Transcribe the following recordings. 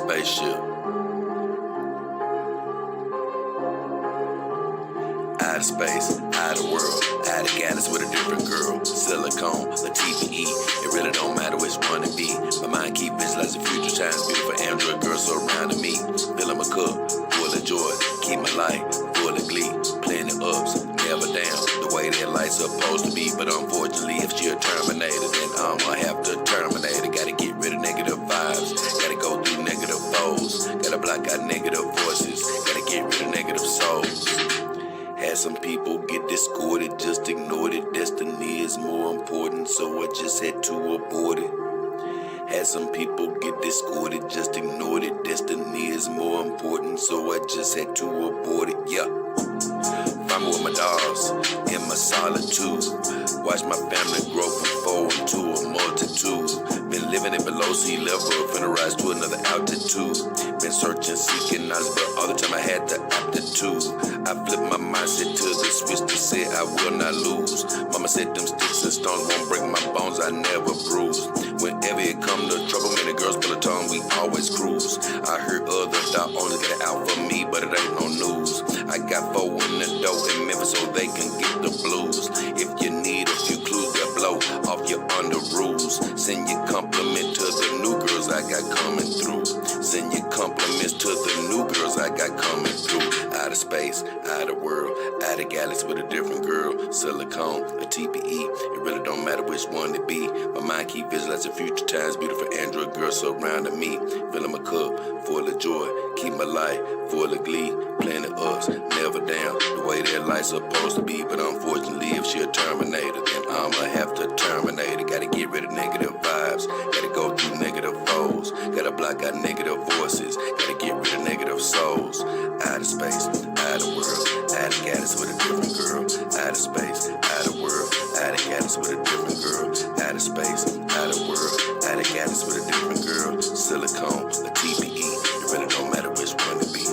spaceship. Out of space, out of world, out of galaxy with a different girl. Silicone, a TPE, it really don't matter which one it be. My mind keep visualizing future times, beautiful Android girls surrounding me. Filling my cup, full of joy, keep my life full of glee. Plenty ups, never down, the way that life's supposed to be. But unfortunately, if you're terminated, then I'ma have to terminate it. Gotta get rid of negative vibes, gotta go through negative foes, gotta block out negative voices, gotta get rid of negative souls. Had some people get discorded, just ignored it. Destiny is more important, so I just had to abort it. Had some people get discorded, just ignored it. Destiny is more important, so I just had to abort it. Yeah. Find me with my dogs in my solitude. Watch my family grow from 4 into a multitude. Been living it below sea level, finna rise to another altitude. Been searching, seeking knowledge, but all the time I had the aptitude. I flipped my mindset to the switch to say I will not lose. Mama said them sticks and stones won't break my bones, I never bruise. Whenever it come to trouble, many girls pull a tongue, we always cruise. I heard other dog owners get it out for me, but it ain't no news. I got 4 in the dough in Memphis so they can get the blues. If you need a few clues, they'll blow off your under rules. Send your compliment to the new girls I got coming through. Send your compliments to the new girls I got coming through. Out of space, out of world, out of galaxy with a different girl. Silicone, a TPE, it really don't matter which one it be. My mind keep visualizing future times, beautiful Android girls surrounding me. Filling my cup, full of joy, keep my life full of glee. Plenty ups, never down, the way that life's supposed to be. But unfortunately, if she'll terminate it, then I'ma have to terminate it. Gotta get rid of negative vibes, gotta go through negative foes, gotta block out negative voices, gotta get rid of negative souls. Out of space, out of world, out of galaxy with a different girl. Out of space, out of world, out of galaxy with a different girl. Out of space, out of world, out of galaxy with a different girl. Silicone, a TPE, it really don't matter which one it be.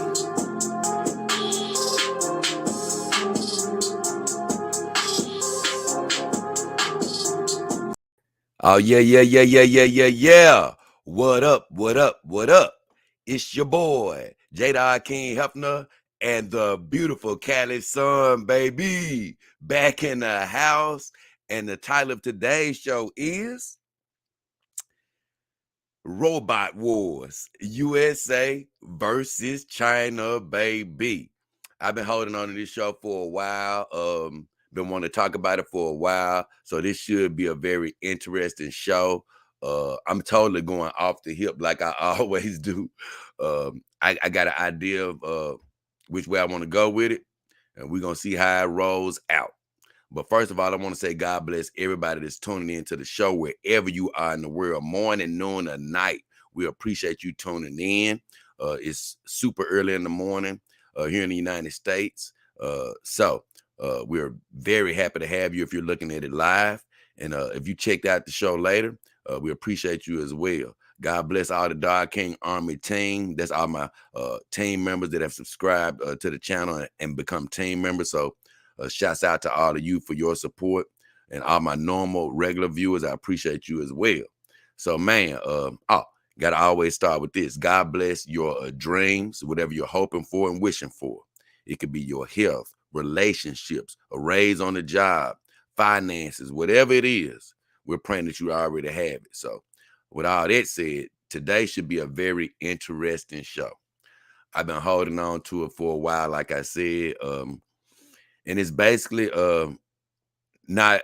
Oh, yeah. What up, what up, what up? It's your boy, Jada King Hefner, and the beautiful Cali Sun, baby, back in the house. And the title of today's show is Robot Wars, USA versus China, baby. I've been holding on to this show for a while. Been wanting to talk about it for a while. So this should be a very interesting show. I'm totally going off the hip like I always do. I got an idea of which way I want to go with it. And we're going to see how it rolls out. But first of all, I want to say God bless everybody that's tuning into the show wherever you are in the world, morning, noon, or night. We appreciate you tuning in. It's super early in the morning here in the United States. So we're very happy to have you if you're looking at it live. And if you checked out the show later, we appreciate you as well. God bless all the Dog King Army team. That's all my team members that have subscribed to the channel and become team members. So shouts out to all of you for your support, and all my normal regular viewers. I appreciate you as well. So man, gotta always start with this. God bless your dreams, whatever you're hoping for and wishing for. It could be your health, relationships, a raise on the job, finances, whatever it is. We're praying that you already have it. So with all that said, today should be a very interesting show. I've been holding on to it for a while, like I said. And it's basically not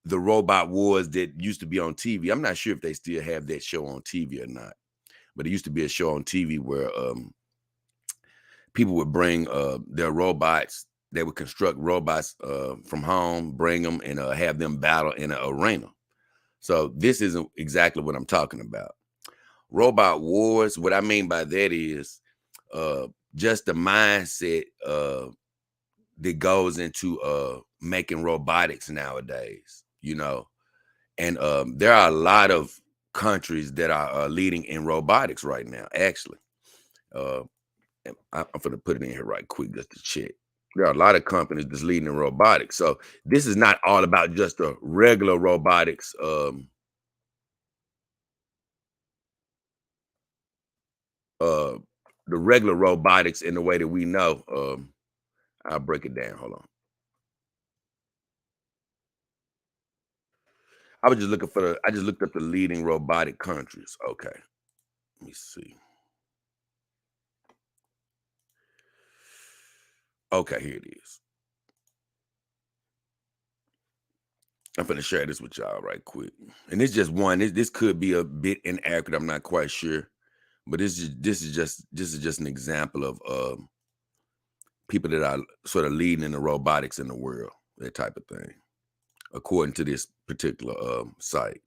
the Robot Wars that used to be on TV. I'm not sure if they still have that show on TV or not, but it used to be a show on TV where people would bring their robots. They would construct robots from home, bring them, and have them battle in an arena. So this isn't exactly what I'm talking about. Robot Wars, what I mean by that is just the mindset that goes into making robotics nowadays, you know. And there are a lot of countries that are leading in robotics right now, actually. I'm going to put it in here right quick just to check. There are a lot of companies that's leading in robotics. So this is not all about just a regular robotics. uh the regular robotics in the way that we know. I'll break it down. Hold on. I was just looking for I just looked up the leading robotic countries. Okay. Let me see. Okay, here it is. I'm gonna share this with y'all right quick. And it's just one. This could be a bit inaccurate. I'm not quite sure, but this is just an example of people that are sort of leading in the robotics in the world, that type of thing, according to this particular site.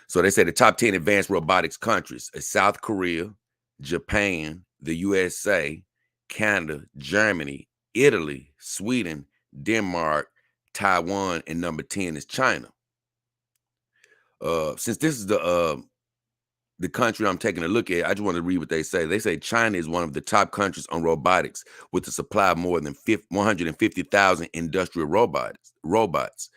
So they say the top 10 advanced robotics countries is South Korea, Japan, the USA, Canada, Germany, Italy, Sweden, Denmark, Taiwan, and number 10 is China. Since this is the country I'm taking a look at, I just want to read what they say. They say China is one of the top countries on robotics with a supply of more than 150,000 industrial robots.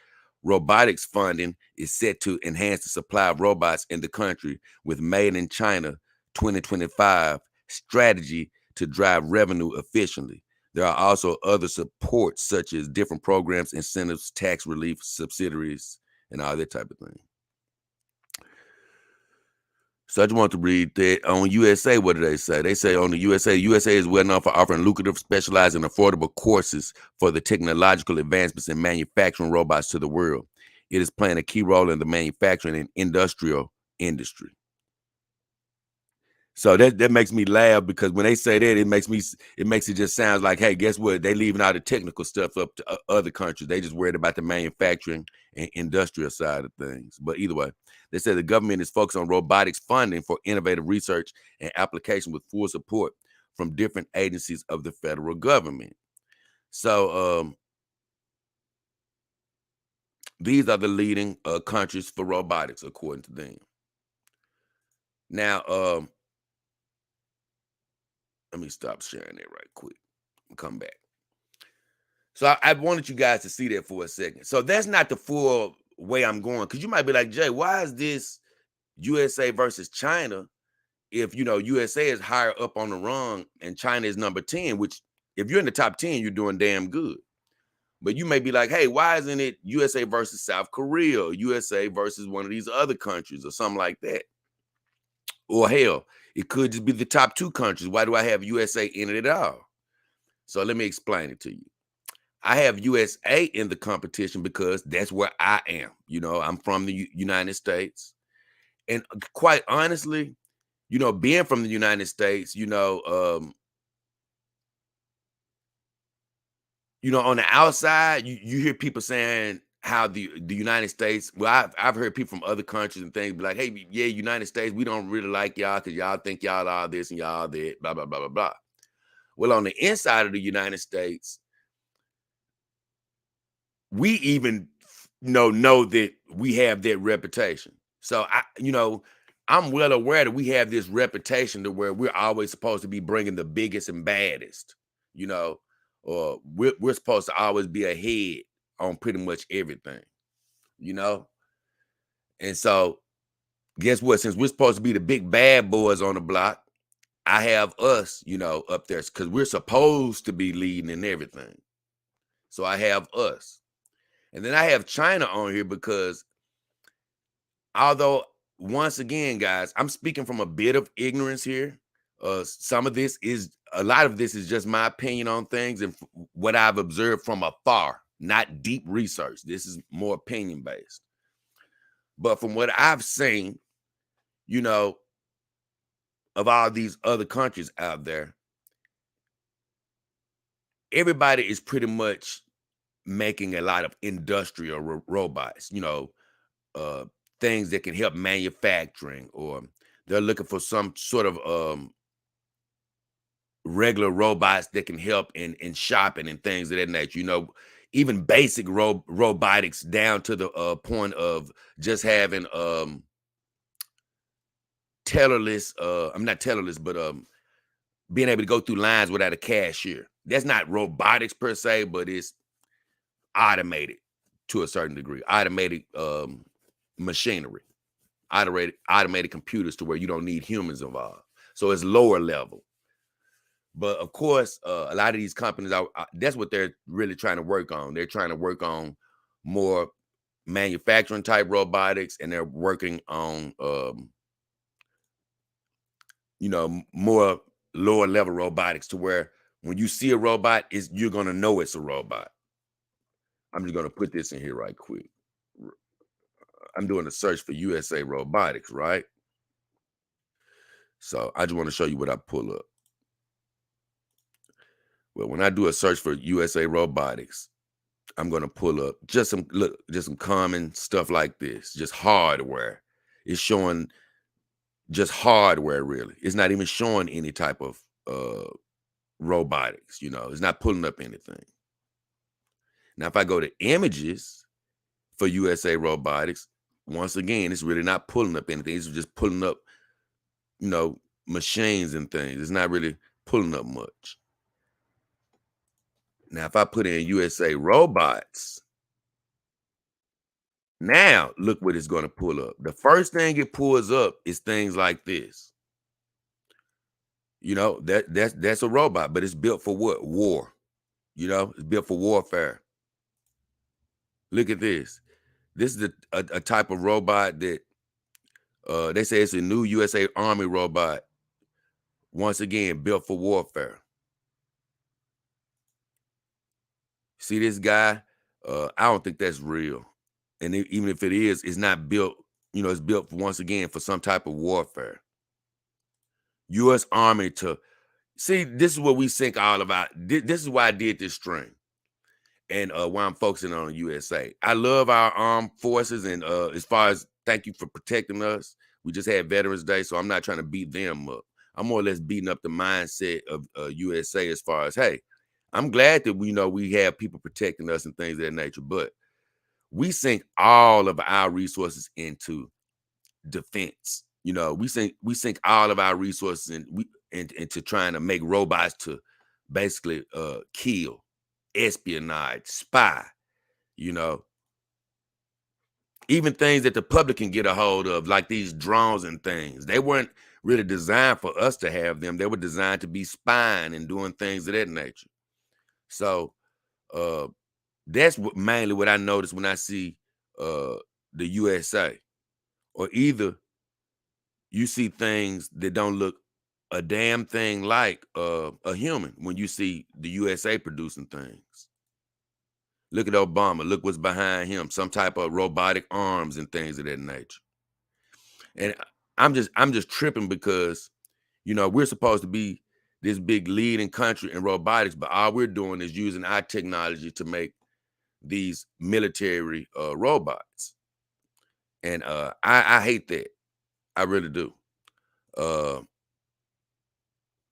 Robotics funding is set to enhance the supply of robots in the country with Made in China 2025 strategy to drive revenue efficiently. There are also other supports such as different programs, incentives, tax relief, subsidiaries, and all that type of thing. So I just want to read that on USA. What do they say? They say on the USA is well known for offering lucrative, specialized, and affordable courses for the technological advancements in manufacturing robots to the world. It is playing a key role in the manufacturing and industrial industry. So that makes me laugh because when they say that, it makes it just sounds like, hey, guess what? They leaving all the technical stuff up to other countries. They just worried about the manufacturing and industrial side of things. But either way, they said the government is focused on robotics funding for innovative research and application with full support from different agencies of the federal government. So these are the leading countries for robotics, according to them. Now, let me stop sharing it right quick and come back. So I wanted you guys to see that for a second. So that's not the full way I'm going, because you might be like, Jay, why is this USA versus China if USA is higher up on the rung and China is number 10, which if you're in the top 10, you're doing damn good. But you may be like, hey, why isn't it USA versus South Korea or USA versus one of these other countries or something like that? Or hell, it could just be the top 2 countries. Why do I have USA in it at all? So let me explain it to you. I have USA in the competition because that's where I am. I'm from the United States. And quite honestly, being from the United States, on the outside, you hear people saying how the United States, well, I've heard people from other countries and things be like, hey, yeah, United States, we don't really like y'all because y'all think y'all are this and y'all that, blah, blah, blah, blah, blah. Well, on the inside of the United States, we even know that we have that reputation. So I'm well aware that we have this reputation to where we're always supposed to be bringing the biggest and baddest, or we're supposed to always be ahead on pretty much everything, And so guess what? Since we're supposed to be the big bad boys on the block, I have us, up there because we're supposed to be leading in everything. So I have us. And then I have China on here because although, once again, guys, I'm speaking from a bit of ignorance here. A lot of this is just my opinion on things and what I've observed from afar, not deep research. This is more opinion based. But from what I've seen, of all these other countries out there, everybody is pretty much making a lot of industrial robots, things that can help manufacturing, or they're looking for some sort of regular robots that can help in shopping and things of that nature. Even basic robotics down to the point of just having tellerless. I'm not tellerless, but being able to go through lines without a cashier. That's not robotics per se, but it's automated to a certain degree. Automated machinery, automated computers to where you don't need humans involved. So it's lower level. But of course, a lot of these companies that's what they're really trying to work on. They're trying to work on more manufacturing type robotics, and they're working on more lower level robotics to where when you see a robot, you're gonna know it's a robot. I'm just gonna put this in here right quick. R- I'm doing a search for USA robotics, right? So I just want to show you what I pull up. Well, when I do a search for USA robotics, I'm gonna pull up just some common stuff like this, just hardware. It's showing just hardware really. It's not even showing any type of robotics, it's not pulling up anything. Now, if I go to images for USA robotics, once again, it's really not pulling up anything. It's just pulling up, you know, machines and things. It's not really pulling up much. Now, if I put in USA robots, now look what it's going to pull up. The first thing it pulls up is things like this. That's a robot, but it's built for what? War. It's built for warfare. Look at this. This is a type of robot that they say it's a new USA Army robot. Once again, built for warfare. See this guy? I don't think that's real. And even if it is, it's not built. It's built once again for some type of warfare. U.S. Army to see. This is what we think all about. This is why I did this stream, and why I'm focusing on USA. I love our armed forces, and as far as thank you for protecting us. We just had Veterans Day, so I'm not trying to beat them up. I'm more or less beating up the mindset of USA as far as, hey, I'm glad that we have people protecting us and things of that nature, but we sink all of our resources into defense. We sink all of our resources into trying to make robots to basically kill, espionage, spy, you know, even things that the public can get a hold of, like these drones and things. They weren't really designed for us to have them. They were designed to be spying and doing things of that nature. So uh that's mainly what I notice when I see uh the USA. Or either you see things that don't look a damn thing like a human when you see the USA producing things. Look at Obama. Look what's behind him. Some type of robotic arms and things of that nature. And I'm just tripping because we're supposed to be this big leading country in robotics, but all we're doing is using our technology to make these military robots. And I hate that. I really do. Uh,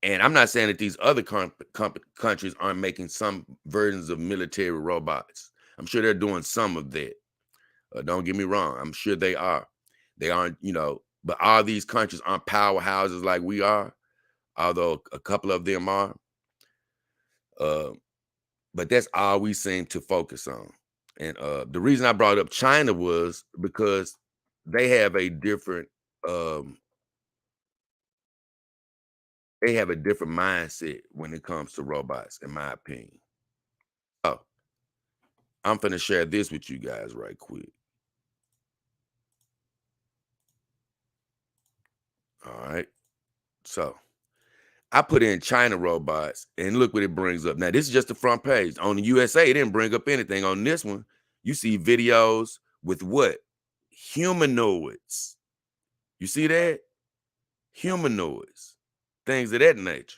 and I'm not saying that these other countries aren't making some versions of military robots. I'm sure they're doing some of that. Don't get me wrong. I'm sure they are. They aren't, but all these countries aren't powerhouses like we are, although a couple of them are. Uh, but that's all we seem to focus on. And the reason I brought up China was because they have a different um, mindset when it comes to robots, in my opinion. Oh, I'm finna share this with you guys right quick. All right. So I put in China robots and look what it brings up. Now, this is just the front page. On the USA, it didn't bring up anything. On this one, you see videos with what? Humanoids. You see that? Humanoids. Things of that nature.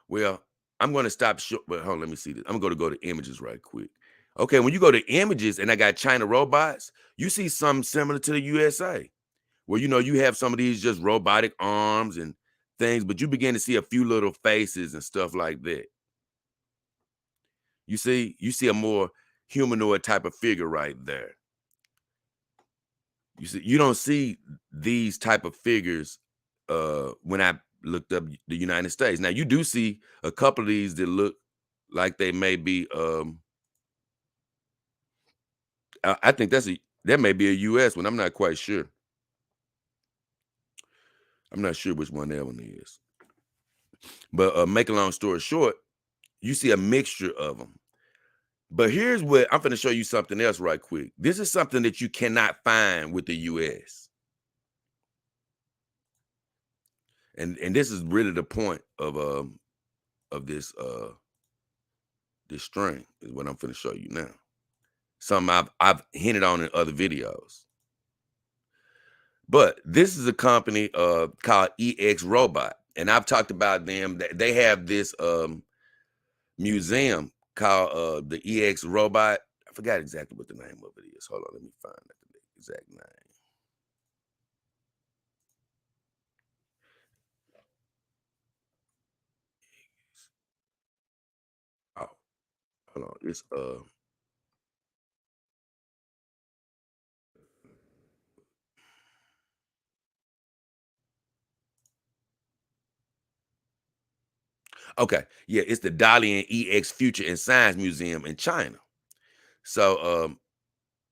Well, I'm going to stop short. But hold on, let me see this. I'm going to go to images right quick. Okay, when you go to images and I got China robots, you see something similar to the USA. Where you have some of these just robotic arms and things, but you begin to see a few little faces and stuff like that. You see a more humanoid type of figure right there. You don't see these type of figures when I looked up the United States. Now you do see a couple of these that look like they may be I think that may be a US one. I'm not quite sure. I'm not sure which one that one is. But make a long story short, you see a mixture of them. But here's what I'm going to show you something else right quick. This is something that you cannot find with the US. And this is really the point of this this string is what I'm going to show you now. Something I've hinted on in other videos. But this is a company called EX Robot, and I've talked about them. They have this museum called the EX Robot. I forgot exactly what the name of it is. Hold on, let me find out the exact name. Oh, hold on. It's okay. Yeah, it's the Dalian EX Future and Science Museum in China. So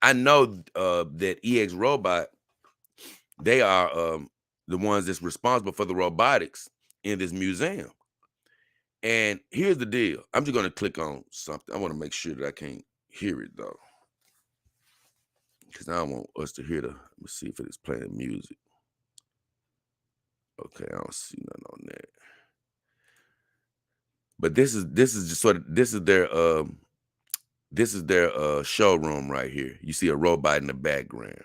I know that EX Robot, they are the ones that's responsible for the robotics in this museum. And here's the deal. I'm just going to click on something. I want to make sure that I can't hear it though, because I don't want us to hear the. Let me see if it is playing music. Okay, I don't see nothing on that. But this is just sort of this is their showroom right here. You see a robot in the background.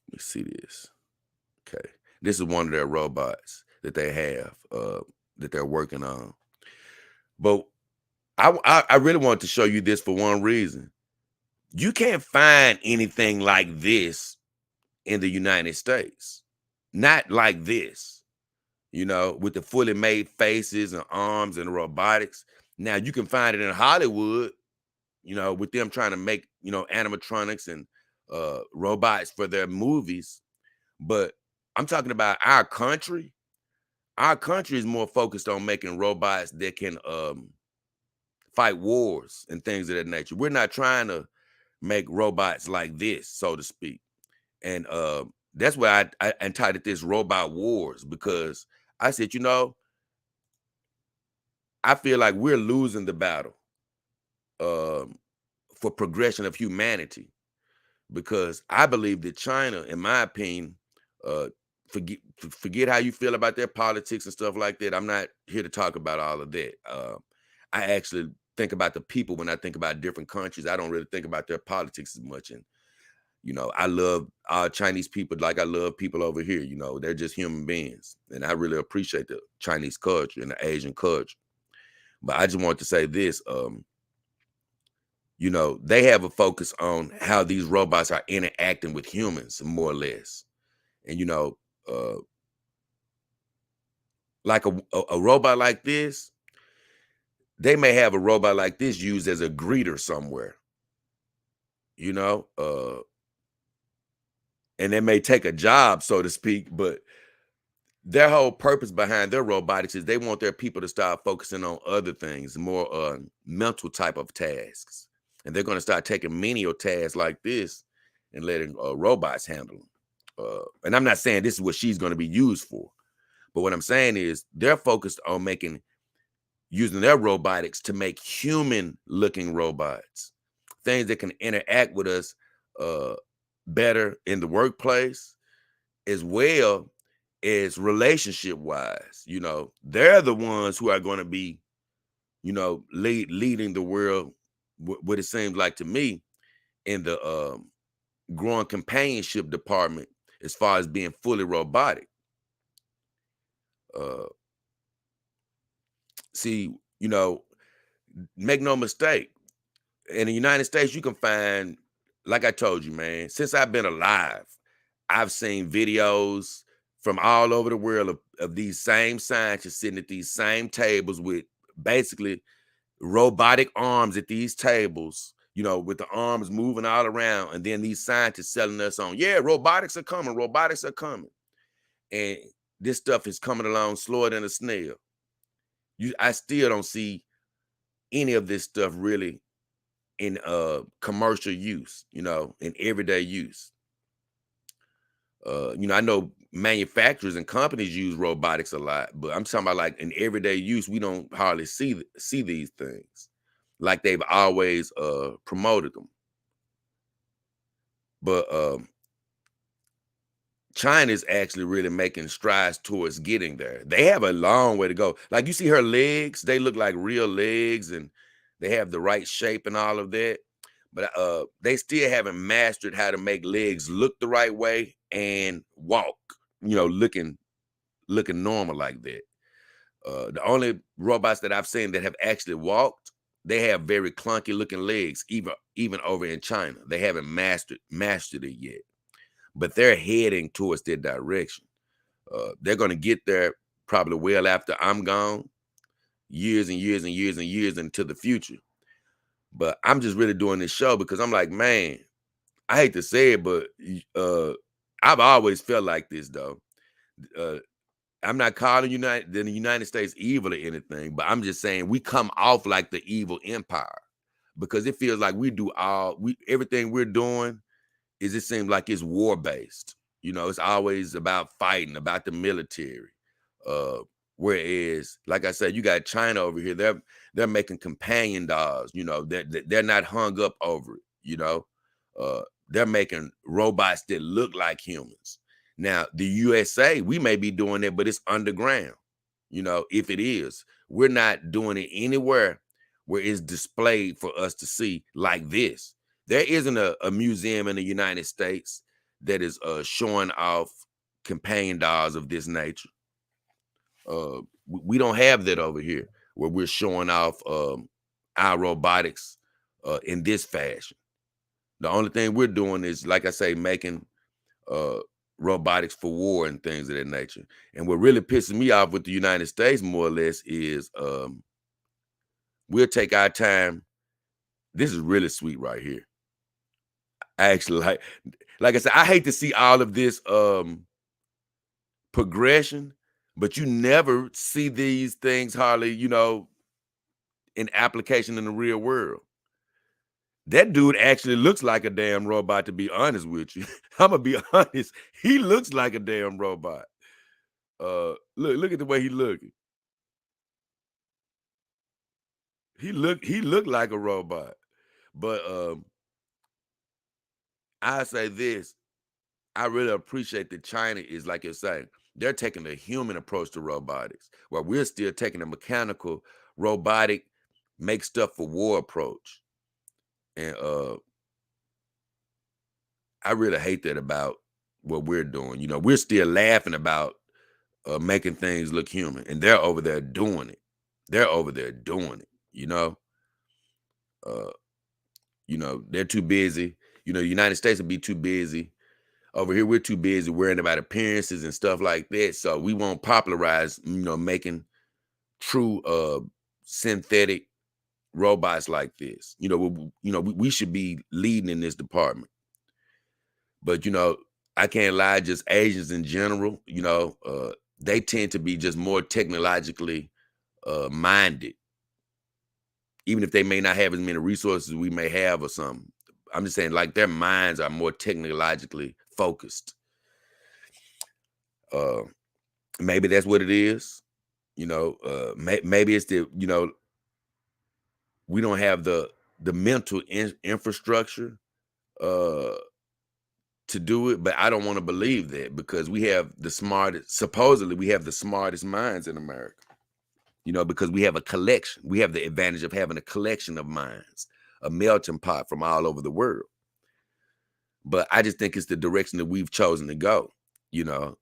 Let me see this. Okay, this is one of their robots that they have that they're working on. But I really want to show you this for one reason. You can't find anything like this in the United States. Not like this, with the fully made faces and arms and robotics. Now you can find it in Hollywood, with them trying to make, animatronics and robots for their movies. But I'm talking about our country. Our country is more focused on making robots that can fight wars and things of that nature. We're not trying to make robots like this, so to speak. And that's why I entitled this Robot Wars, because I said, I feel like we're losing the battle for progression of humanity, because I believe that China, in my opinion, uh, forget how you feel about their politics and stuff like that. I'm not here to talk about all of that. I actually think about the people when I think about different countries. I don't really think about their politics as much. And I love Chinese people like I love people over here. They're just human beings, and I really appreciate the Chinese culture and the Asian culture. But I just want to say this: they have a focus on how these robots are interacting with humans, more or less. And like a robot like this, they may have a robot like this used as a greeter somewhere. You know, uh, and they may take a job, so to speak, but their whole purpose behind their robotics is they want their people to start focusing on other things, more mental type of tasks. And they're going to start taking menial tasks like this and letting robots handle them. And I'm not saying this is what she's going to be used for, but what I'm saying is they're focused on using their robotics to make human looking robots, things that can interact with us better in the workplace, as well as relationship wise. They're the ones who are going to be, leading the world, what it seems like to me, in the growing companionship department, as far as being fully robotic. Uh, see, make no mistake, in the United States, you can find, like I told you, man, since I've been alive, I've seen videos from all over the world of these same scientists sitting at these same tables with basically robotic arms at these tables, with the arms moving all around. And then these scientists selling us on, yeah, robotics are coming, robotics are coming. And this stuff is coming along slower than a snail. I still don't see any of this stuff really in commercial use, in everyday use. I know manufacturers and companies use robotics a lot, but I'm talking about like in everyday use, we don't hardly see these things like they've always promoted them. But China's actually really making strides towards getting there. They have a long way to go. Like you see her legs, they look like real legs and they have the right shape and all of that. But they still haven't mastered how to make legs look the right way and walk, looking normal like that. The only robots that I've seen that have actually walked, they have very clunky looking legs, even over in China. They haven't mastered it yet, but they're heading towards that direction. They're going to get there probably well after I'm gone, years and years and years and years into the future. But I'm just really doing this show because I'm like, man, I hate to say it, but I've always felt like this though. Uh, I'm not calling the United States evil or anything, but I'm just saying we come off like the evil empire because it feels like everything we're doing it seems like it's war based. It's always about fighting, about the military. Uh, Whereas, like I said, you got China over here. They're making companion dolls. They're not hung up over it. They're making robots that look like humans. Now, the USA, we may be doing it, but it's underground. If it is, we're not doing it anywhere where it's displayed for us to see like this. There isn't a museum in the United States that is showing off companion dolls of this nature. We don't have that over here where we're showing off our robotics in this fashion. The only thing we're doing is, like I say, making robotics for war and things of that nature. And what really pisses me off with the United States, more or less, is we'll take our time. This is really sweet right here. I actually like I said, I hate to see all of this progression, but you never see these things hardly, in application in the real world. That dude actually looks like a damn robot, to be honest with you. I'm gonna be honest. He looks like a damn robot. Look at the way he looking. He looked like a robot. But I say this, I really appreciate that China is, like you're saying, they're taking a human approach to robotics, while we're still taking a mechanical, robotic, make stuff for war approach. And I really hate that about what we're doing. We're still laughing about making things look human, and they're over there doing it. They're over there doing it. Uh, they're too busy. The United States would be too busy. Over here, we're too busy worrying about appearances and stuff like that. So we won't popularize, making true synthetic robots like this. We should be leading in this department. But I can't lie, just Asians in general, they tend to be just more technologically minded, even if they may not have as many resources we may have or something. I'm just saying, like, their minds are more technologically focused. Maybe that's what it is. Maybe it's we don't have the mental infrastructure to do it, but I don't want to believe that because supposedly we have the smartest minds in America. Because we have a collection. We have the advantage of having a collection of minds, a melting pot from all over the world. But I just think it's the direction that we've chosen to go, because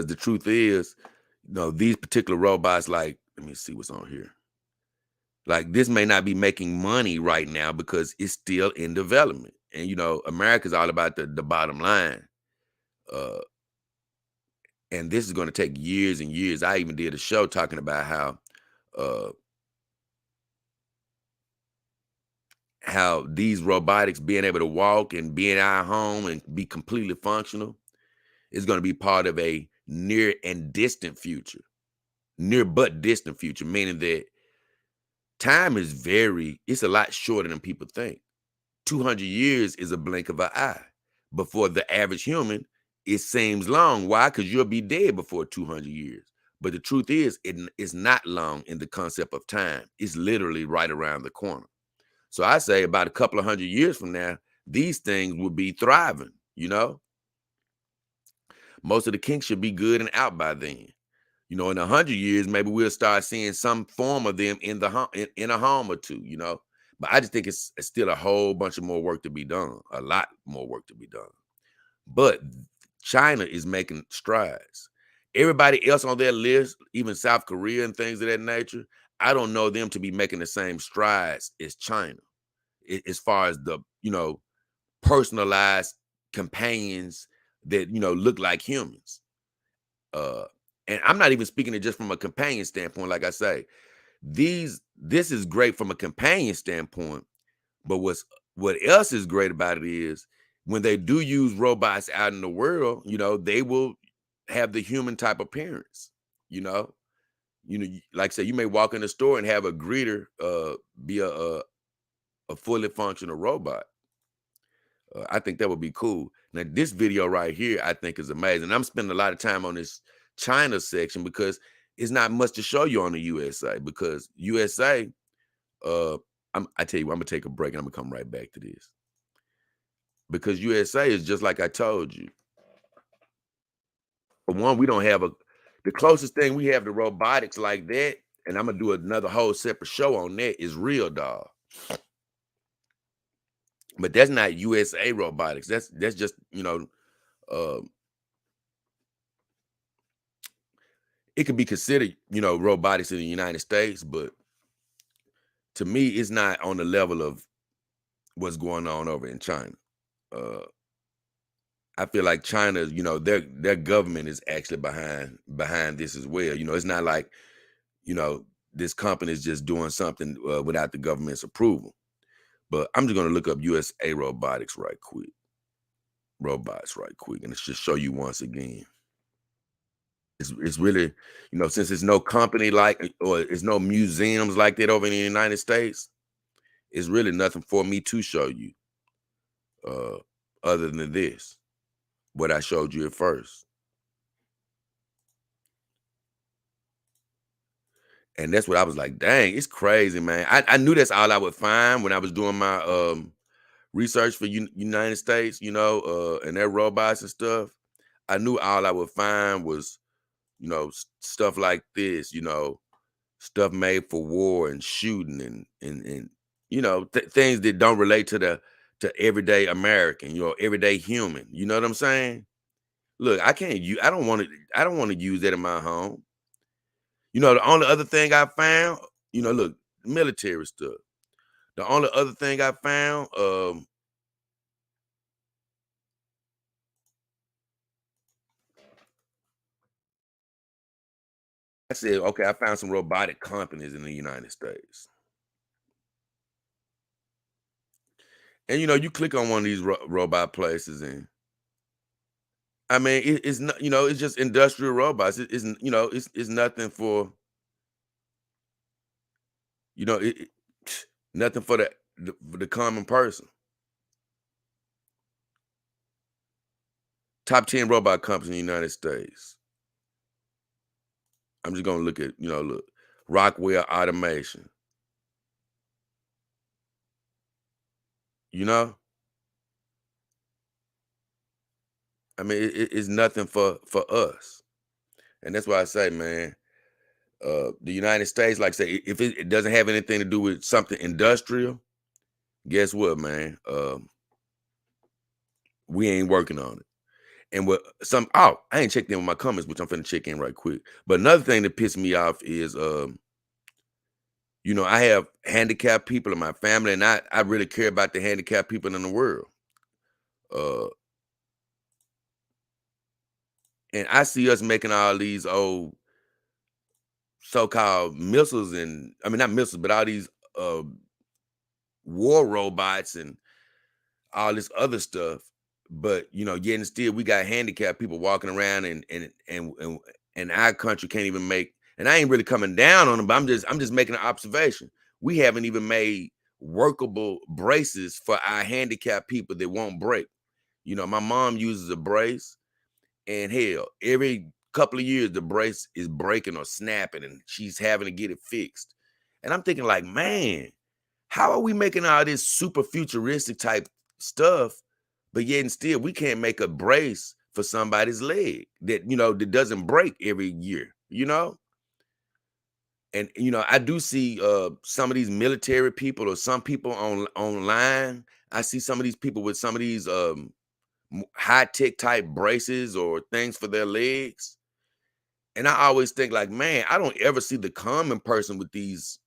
the truth is, these particular robots, like, let me see what's on here. Like, this may not be making money right now because it's still in development. And, America's all about the bottom line. And this is going to take years and years. I even did a show talking about how these robotics being able to walk and be in our home and be completely functional is going to be part of a near but distant future, meaning that time it's a lot shorter than people think. 200 years is a blink of an eye. But for the average human, it seems long. Why? Because you'll be dead before 200 years. But the truth is, it's not long in the concept of time. It's literally right around the corner. So I say about a couple of 100 years from now, these things will be thriving, you know? Most of the kinks should be good and out by then. You know, in 100 years, maybe we'll start seeing some form of them in the home, in a home or two, you know? But I just think it's still a whole bunch of more work to be done, a lot more work to be done. But China is making strides. Everybody else on their list, even South Korea and things of that nature, I don't know them to be making the same strides as China as far as the, personalized companions that, look like humans. Uh, and I'm not even speaking it just from a companion standpoint. Like I say, this is great from a companion standpoint, but what else is great about it is when they do use robots out in the world, they will have the human type appearance. You know, like I say, you may walk in the store and have a greeter be a fully functional robot. I think that would be cool. Now, this video right here, I think is amazing. I'm spending a lot of time on this China section because it's not much to show you on the USA because USA, I tell you what, I'm gonna take a break and I'm gonna come right back to this. Because USA is just like I told you. For one, we don't have the closest thing we have to robotics like that, and I'm gonna do another whole separate show on that, is Real Dog. But that's not USA robotics. That's just, uh, it could be considered, robotics in the United States, but to me, it's not on the level of what's going on over in China. Uh, I feel like China, their government is actually behind this as well. It's not like, this company is just doing something without the government's approval. But I'm just gonna look up USA robotics right quick. Robots right quick, and it's just show you once again. It's really, since there's no company like or it's no museums like that over in the United States, it's really nothing for me to show you uh other than this, what I showed you at first. And that's what I was like, dang, it's crazy, man. I knew that's all I would find when I was doing my research for United States, and their robots and stuff. I knew all I would find was, stuff like this, stuff made for war and shooting and things that don't relate to everyday American, everyday human. You know what I'm saying? Look, I can't use I don't want to use that in my home. The only other thing I found, look, military stuff. The only other thing I found, I said, okay, I found some robotic companies in the United States. And you click on one of these robot places, and I mean, it's not, it's just industrial robots. It isn't, it's nothing for, you know, it, it- nothing for the common person. Top 10 robot companies in the United States. I'm just gonna look at, look, Rockwell Automation. You know, I mean, it's nothing for us, and that's why I say, man, the United States, like I say, if it doesn't have anything to do with something industrial, guess what, man? We ain't working on it. And what I ain't checked in with my comments, which I'm finna check in right quick. But another thing that pissed me off is, I have handicapped people in my family, and I really care about the handicapped people in the world. Uh, and I see us making all these old so-called missiles, and I mean not missiles, but all these uh war robots and all this other stuff. But yet and still we got handicapped people walking around and our country can't even make, and I ain't really coming down on them, but I'm just making an observation. We haven't even made workable braces for our handicapped people that won't break. You know, my mom uses a brace, and hell, every couple of years the brace is breaking or snapping, and she's having to get it fixed. And I'm thinking, like, man, how are we making all this super futuristic type stuff, but yet and still we can't make a brace for somebody's leg that that doesn't break every year, And I do see some of these military people or some people online. I see some of these people with some of these high tech type braces or things for their legs. And I always think, like, man, I don't ever see the common person with these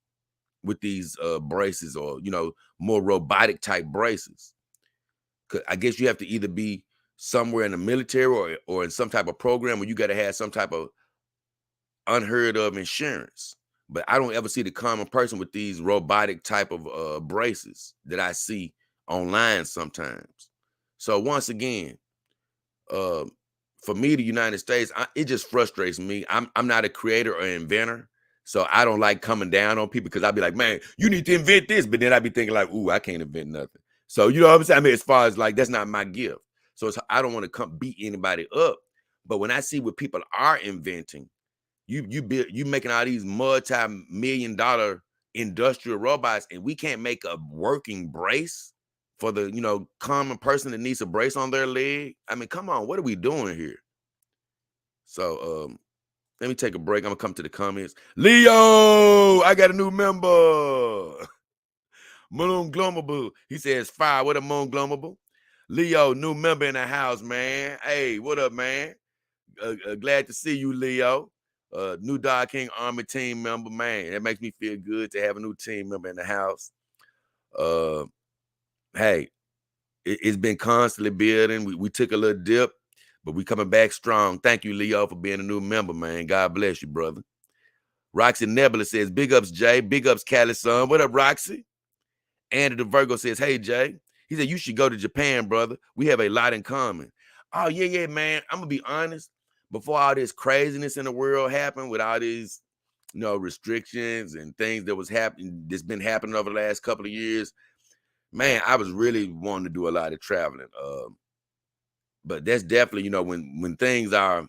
braces or more robotic type braces. 'Cause I guess you have to either be somewhere in the military or in some type of program where you got to have some type of unheard of insurance. But I don't ever see the common person with these robotic type of braces that I see online sometimes. So once again, uh, for me, the United States, it just frustrates me. I'm not a creator or inventor, so I don't like coming down on people because I'd be like, man, you need to invent this, but then I'd be thinking like, ooh, I can't invent nothing. So you know what I'm saying? I mean, as far as like that's not my gift. So I don't want to come beat anybody up. But when I see what people are inventing, you making all these multi-million-dollar industrial robots, and we can't make a working brace for the common person that needs a brace on their leg. I mean, come on, what are we doing here? So let me take a break. I'm gonna come to the comments. Leo, I got a new member. Moon Glomable. He says, fire, what a Moon Glomable. Leo, new member in the house, man. Hey, what up, man? Glad to see you, Leo. New Dog King Army team member, man. That makes me feel good to have a new team member in the house. Hey, it's been constantly building. We took a little dip, but we coming back strong. Thank you, Leo, for being a new member, man. God bless you, brother. Roxy Nebula says, big ups, Jay. Big ups, Cali son. What up, Roxy? Andy the Virgo says, hey, Jay. He said, you should go to Japan, brother. We have a lot in common. Oh, yeah, man. I'm going to be honest. Before all this craziness in the world happened with all these, restrictions and things that's been happening over the last couple of years, man, I was really wanting to do a lot of traveling. But that's definitely, when things are,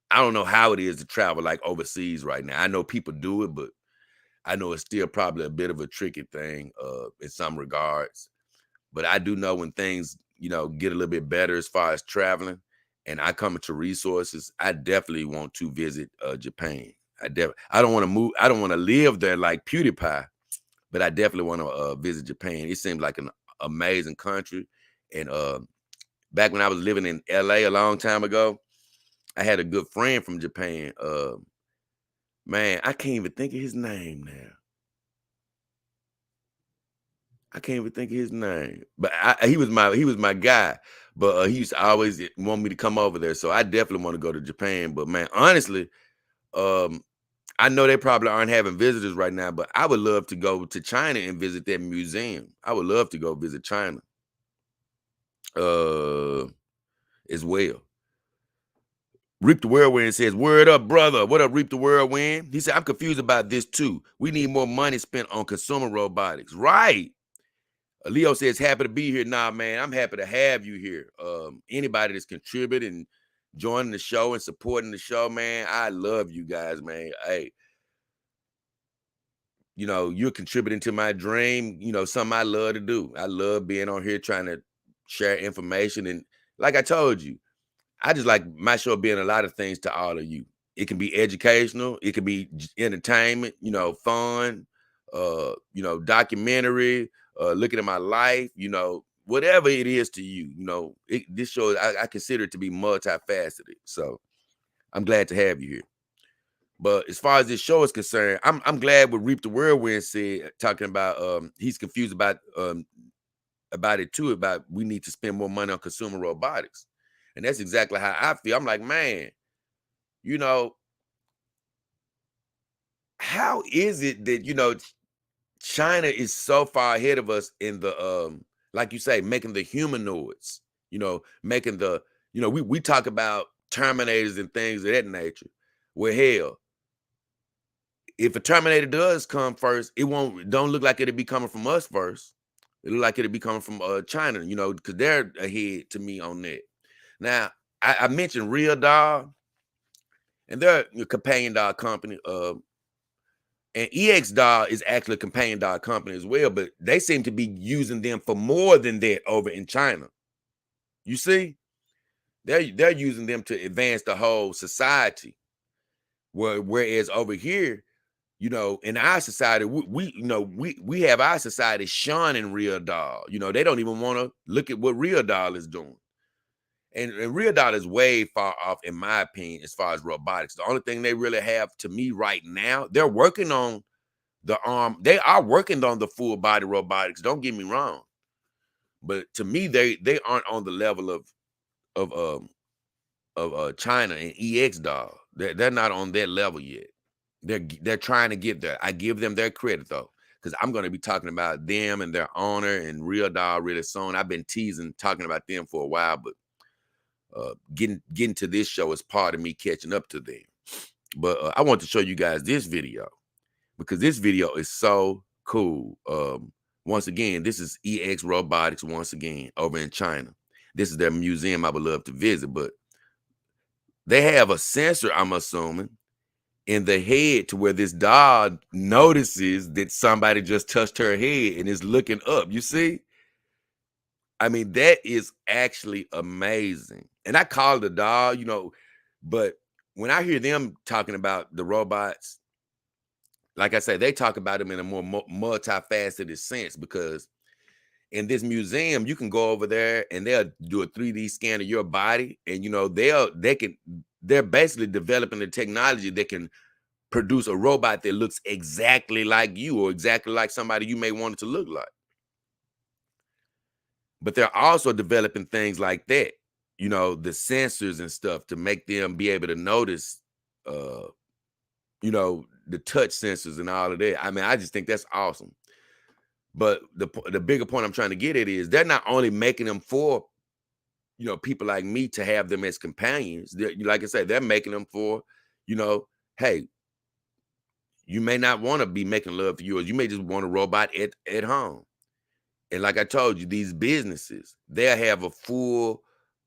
I don't know how it is to travel like overseas right now. I know people do it, but I know it's still probably a bit of a tricky thing in some regards. But I do know when things, get a little bit better as far as traveling and I come into resources, I definitely want to visit Japan. I don't want to move. I don't want to live there like PewDiePie, but I definitely want to visit Japan. It seems like an amazing country. And back when I was living in LA a long time ago, I had a good friend from Japan. Man, I can't even think of his name now. I can't even think of his name, but he was my guy. But he used to always want me to come over there, so I definitely want to go to Japan. But man, honestly, um, I know they probably aren't having visitors right now, but I would love to go to China and visit that museum. I would love to go visit China, uh, as well. Reap the Whirlwind says, word up, brother. What up, Reap the Whirlwind? He said, I'm confused about this too. We need more money spent on consumer robotics. Right. Leo says, happy to be here. Nah, man, I'm happy to have you here. Anybody that's contributing, joining the show and supporting the show, man, I love you guys, man. Hey, you're contributing to my dream, something I love to do. I love being on here trying to share information. And like I told you, I just like my show being a lot of things to all of you. It can be educational, it can be entertainment, fun, documentary, looking at my life, whatever it is to you, this show I consider it to be multifaceted. So I'm glad to have you here. But as far as this show is concerned, I'm glad what Reap the Whirlwind said, talking about he's confused about it too, about we need to spend more money on consumer robotics. And that's exactly how I feel. I'm like, man, how is it that, China is so far ahead of us in the, like you say, making the humanoids, making the, we talk about Terminators and things of that nature. Well, hell, if a Terminator does come first, don't look like it'll be coming from us first. It look like it'll be coming from China, you know, because they're ahead to me on that. Now, I mentioned Real Doll, and they're a companion dog company. And EX Doll is actually a companion dog company as well, but they seem to be using them for more than that over in China. You see, they're using them to advance the whole society. Whereas over here, you know, in our society, we have our society shunning Real Doll. You know, they don't even want to look at what Real Doll is doing. And Real Doll is way far off, in my opinion, as far as robotics. The only thing they really have to me right now, they're working on the arm. They are working on the full body robotics. Don't get me wrong, but to me, they aren't on the level of China and EX Doll. They're not on that level yet. They're trying to get there. I give them their credit though, because I'm going to be talking about them and their owner and Real Doll really soon. I've been teasing talking about them for a while, but getting to this show is part of me catching up to them. But I want to show you guys this video because this video is so cool. Once again, this is EX Robotics once again over in China. This is their museum I would love to visit, but they have a sensor, I'm assuming, in the head to where this dog notices that somebody just touched her head and is looking up. You see? I mean, that is actually amazing. And I call it a dog, you know, but when I hear them talking about the robots, like I say, they talk about them in a more multifaceted sense because in this museum, you can go over there and they'll do a 3D scan of your body, and you know, they're basically developing the technology that can produce a robot that looks exactly like you or exactly like somebody you may want it to look like. But they're also developing things like that, you know, the sensors and stuff to make them be able to notice, uh, you know, the touch sensors and all of that. I mean, I just think that's awesome. But the bigger point I'm trying to get at is they're not only making them for, you know, people like me to have them as companions. Like I said, they're making them for, you know, hey, you may not want to be making love to yours. You may just want a robot at home. And like I told you, these businesses, they'll have a full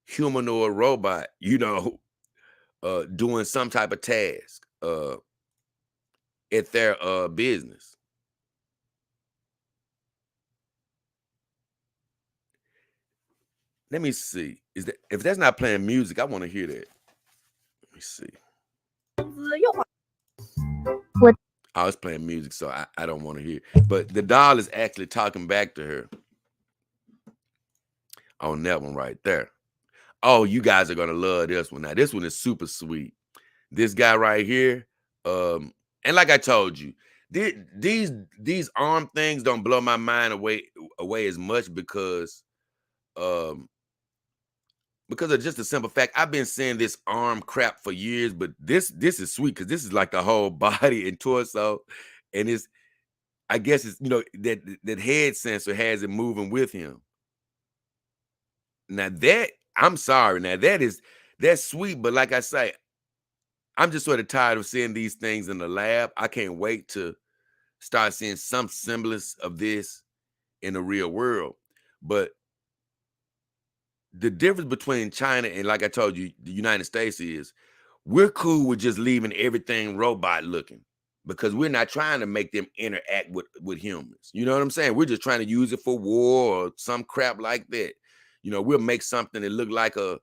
humanoid robot, you know, doing some type of task at their business. Let me see. Is that if that's not playing music, I want to hear that. Let me see. What? I was playing music, so I don't want to hear. But the doll is actually talking back to her on that one right there. Oh, you guys are gonna love this one. Now, this one is super sweet. This guy right here, and like I told you, these arm things don't blow my mind away as much um because of just the simple fact I've been seeing this arm crap for years, but this is sweet because this is like the whole body and torso, and it's I guess it's, you know, that head sensor has it moving with him. Now that I'm sorry, now that's sweet, but like I say, I'm just sort of tired of seeing these things in the lab. I can't wait to start seeing some semblance of this in the real world. But the difference between China and, like I told you, the United States is we're cool with just leaving everything robot looking because we're not trying to make them interact with humans. You know what I'm saying? We're just trying to use it for war or some crap like that. You know, we'll make something that look like a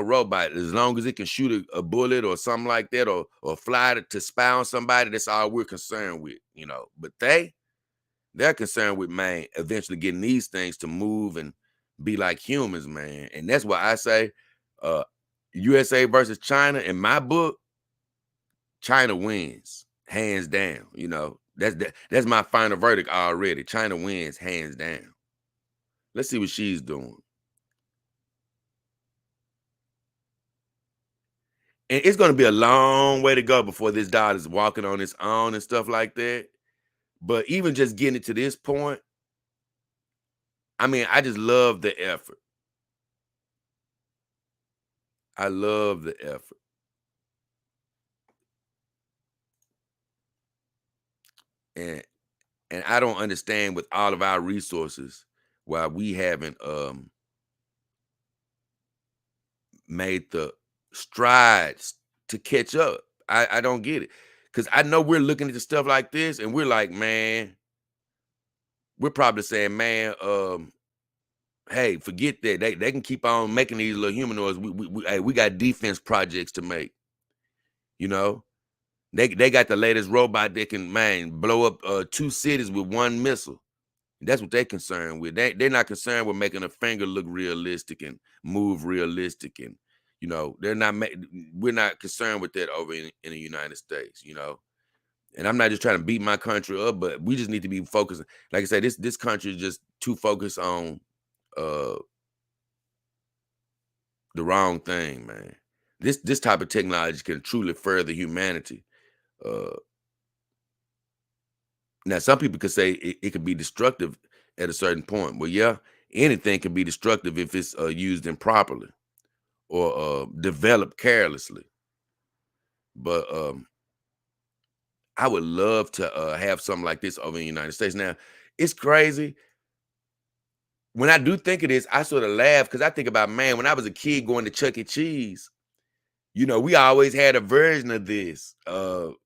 robot as long as it can shoot a bullet or something like that, or fly to spy on somebody. That's all we're concerned with, you know. But they're concerned with, man, eventually getting these things to move and be like humans, man. And that's why I say uh USA versus China, in my book, China wins hands down. You know, that's my final verdict already. China wins hands down. Let's see what she's doing. And it's going to be a long way to go before this dog is walking on its own and stuff like that. But even just getting it to this point, I mean, I just love the effort. I love the effort. And And I don't understand with all of our resources why we haven't made the strides to catch up. I don't get it. Cause I know we're looking at the stuff like this and we're like, man, we're probably saying, man, hey, forget that. They can keep on making these little humanoids. Hey, we got defense projects to make. You know, they got the latest robot that can, man, blow up 2 cities with 1 missile. That's what they're concerned with. They're not concerned with making a finger look realistic and move realistic, and they're not. We're not concerned with that over in the United States. And I'm not just trying to beat my country up, but we just need to be focused. Like I said, this country is just too focused on uh the wrong thing, man. This type of technology can truly further humanity. Uh Now, some people could say it could be destructive at a certain point. Well, yeah, anything can be destructive if it's used improperly or developed carelessly. But I would love to have something like this over in the United States. Now, it's crazy. When I do think of this, I sort of laugh because I think about, man, when I was a kid going to Chuck E. Cheese, we always had a version of this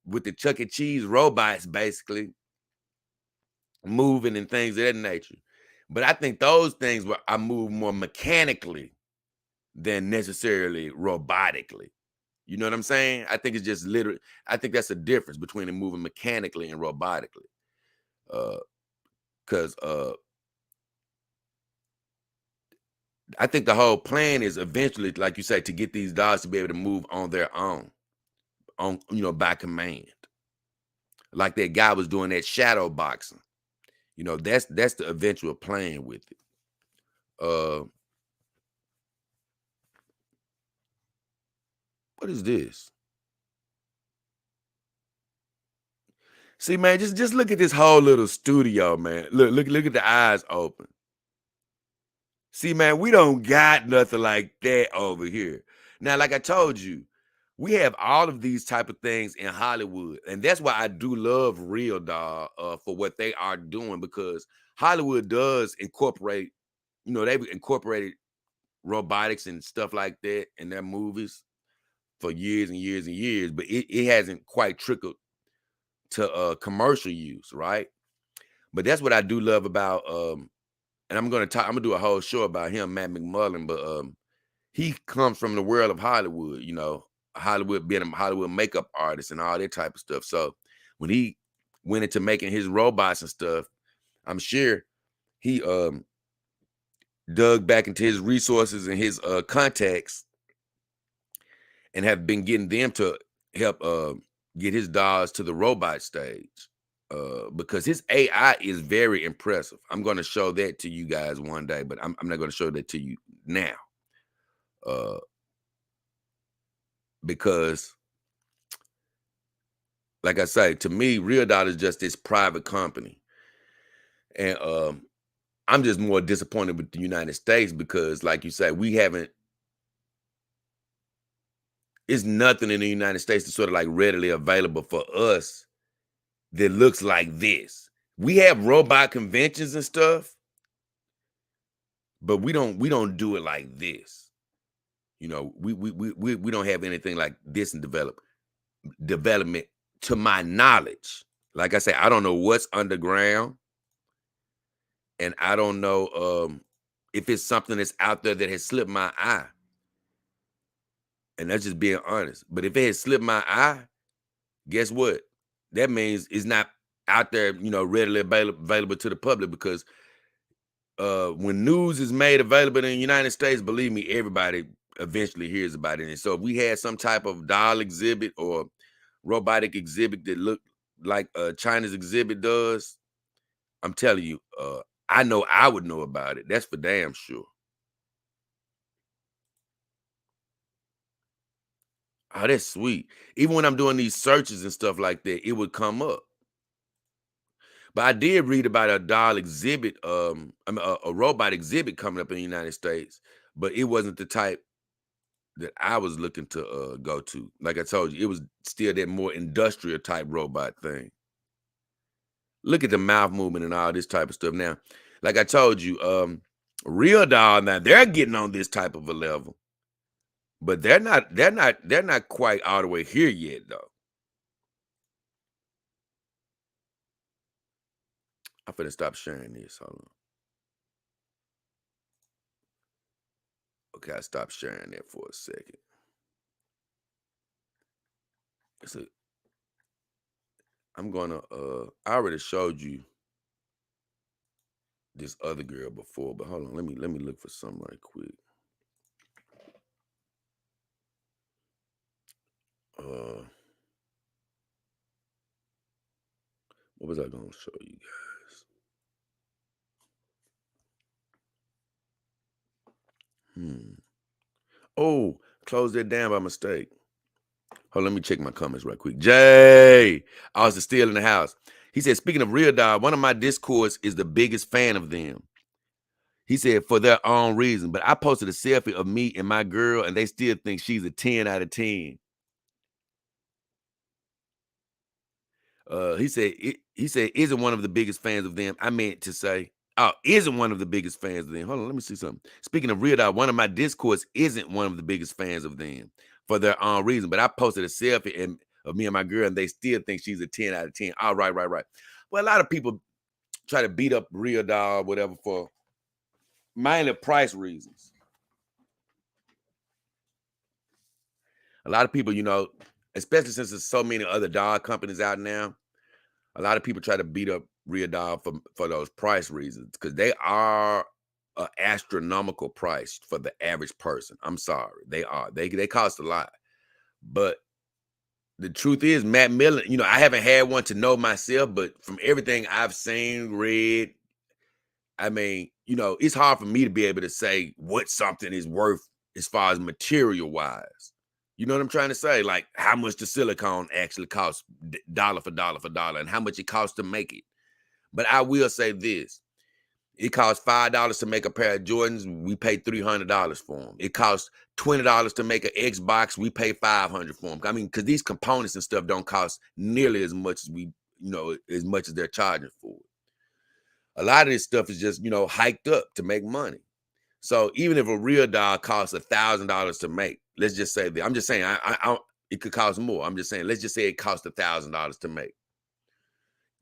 with the Chuck E. Cheese robots, basically moving and things of that nature. But I think those things I move more mechanically than necessarily robotically. You know what I'm saying? I think it's just literally, I think that's the difference between it moving mechanically and robotically. Because I think the whole plan is eventually, like you say, to get these dogs to be able to move on their own, by command. Like that guy was doing that shadow boxing. That's the eventual plan with it. What is this? See, man, just look at this whole little studio, man. Look at the eyes open. See, man, we don't got nothing like that over here. Now, like I told you, we have all of these type of things in Hollywood, and that's why I do love Real Dog for what they are doing, because Hollywood does incorporate, they've incorporated robotics and stuff like that in their movies for years and years and years, but it hasn't quite trickled to commercial use, right? But that's what I do love about and I'm gonna do a whole show about him, Matt McMullen, but he comes from the world of Hollywood, Hollywood, being a Hollywood makeup artist and all that type of stuff. So when he went into making his robots and stuff, I'm sure he dug back into his resources and his contacts and have been getting them to help get his dolls to the robot stage. Because his AI is very impressive. I'm going to show that to you guys one day, but I'm not going to show that to you now. Because, like I say, to me, Real Dot is just this private company. And I'm just more disappointed with the United States because, like you say, it's nothing in the United States that's sort of like readily available for us that looks like this. We have robot conventions and stuff, but we don't do it like this. We don't have anything like this in development to my knowledge. Like I say, I don't know what's underground, and I don't know if it's something that's out there that has slipped my eye. And that's just being honest. But if it has slipped my eye, guess what? That means it's not out there, readily available to the public, because when news is made available in the United States, believe me, everybody eventually hears about it. And so if we had some type of doll exhibit or robotic exhibit that looked like China's exhibit does, I'm telling you, I know I would know about it. That's for damn sure. Oh, that's sweet. Even when I'm doing these searches and stuff like that, it would come up. But I did read about a doll exhibit, a robot exhibit coming up in the United States, but it wasn't the type that I was looking to go to. Like I told you, it was still that more industrial type robot thing. Look at the mouth movement and all this type of stuff. Now, like I told you, Real Doll, now they're getting on this type of a level, but they're not quite all the way here yet, though. I'm finna stop sharing this. Hold on. Okay, I stopped sharing that for a second. So I'm gonna I already showed you this other girl before, but hold on, let me look for something right quick. What was I gonna show you guys? Oh, closed that down by mistake. Hold on, let me check my comments right quick. Jay, Austin still in the house. He said, speaking of Real Dog, one of my discords is the biggest fan of them. He said, for their own reason. But I posted a selfie of me and my girl, and they still think she's a 10 out of 10. He said, isn't one of the biggest fans of them. I meant to say, oh, isn't one of the biggest fans of them. Hold on, let me see something. Speaking of Real Dog, one of my discords isn't one of the biggest fans of them for their own reason. But I posted a selfie of me and my girl, and they still think she's a 10 out of 10. All right. Well, a lot of people try to beat up Real Dog, whatever, for mainly price reasons. A lot of people, especially since there's so many other dog companies out now, a lot of people try to beat up Real Dog for those price reasons because they are an astronomical price for the average person. I'm sorry, they are. They cost a lot, but the truth is, Matt Millen. I haven't had one to know myself, but from everything I've seen, read, I mean, it's hard for me to be able to say what something is worth as far as material wise. You know what I'm trying to say? Like how much the silicone actually costs dollar for dollar for dollar and how much it costs to make it. But I will say this. It costs $5 to make a pair of Jordans. We pay $300 for them. It costs $20 to make an Xbox. We pay $500 for them. I mean, because these components and stuff don't cost nearly as much as as much as they're charging for it. A lot of this stuff is just, hiked up to make money. So even if a Real Dog costs $1,000 to make, let's just say that. I'm just saying, it could cost more. I'm just saying, let's just say it costs $1,000 to make,